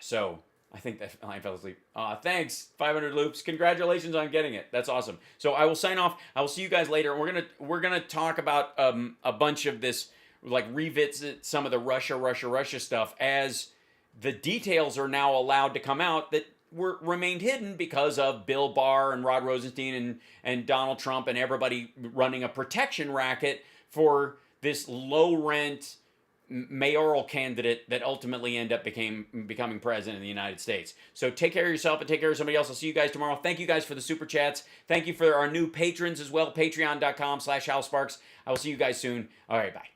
So I think that line fell asleep. Thanks, 500 loops. Congratulations on getting it. That's awesome. So I will sign off. I will see you guys later. We're gonna talk about a bunch of this, like revisit some of the Russia stuff, as the details are now allowed to come out that remained hidden because of Bill Barr and Rod Rosenstein and Donald Trump and everybody running a protection racket for this low rent mayoral candidate that ultimately ended up becoming president of the United States. So take care of yourself and take care of somebody else. I'll see you guys tomorrow. Thank you guys for the super chats. Thank you for our new patrons as well. Patreon.com/HalSparks. I will see you guys soon. All right, bye.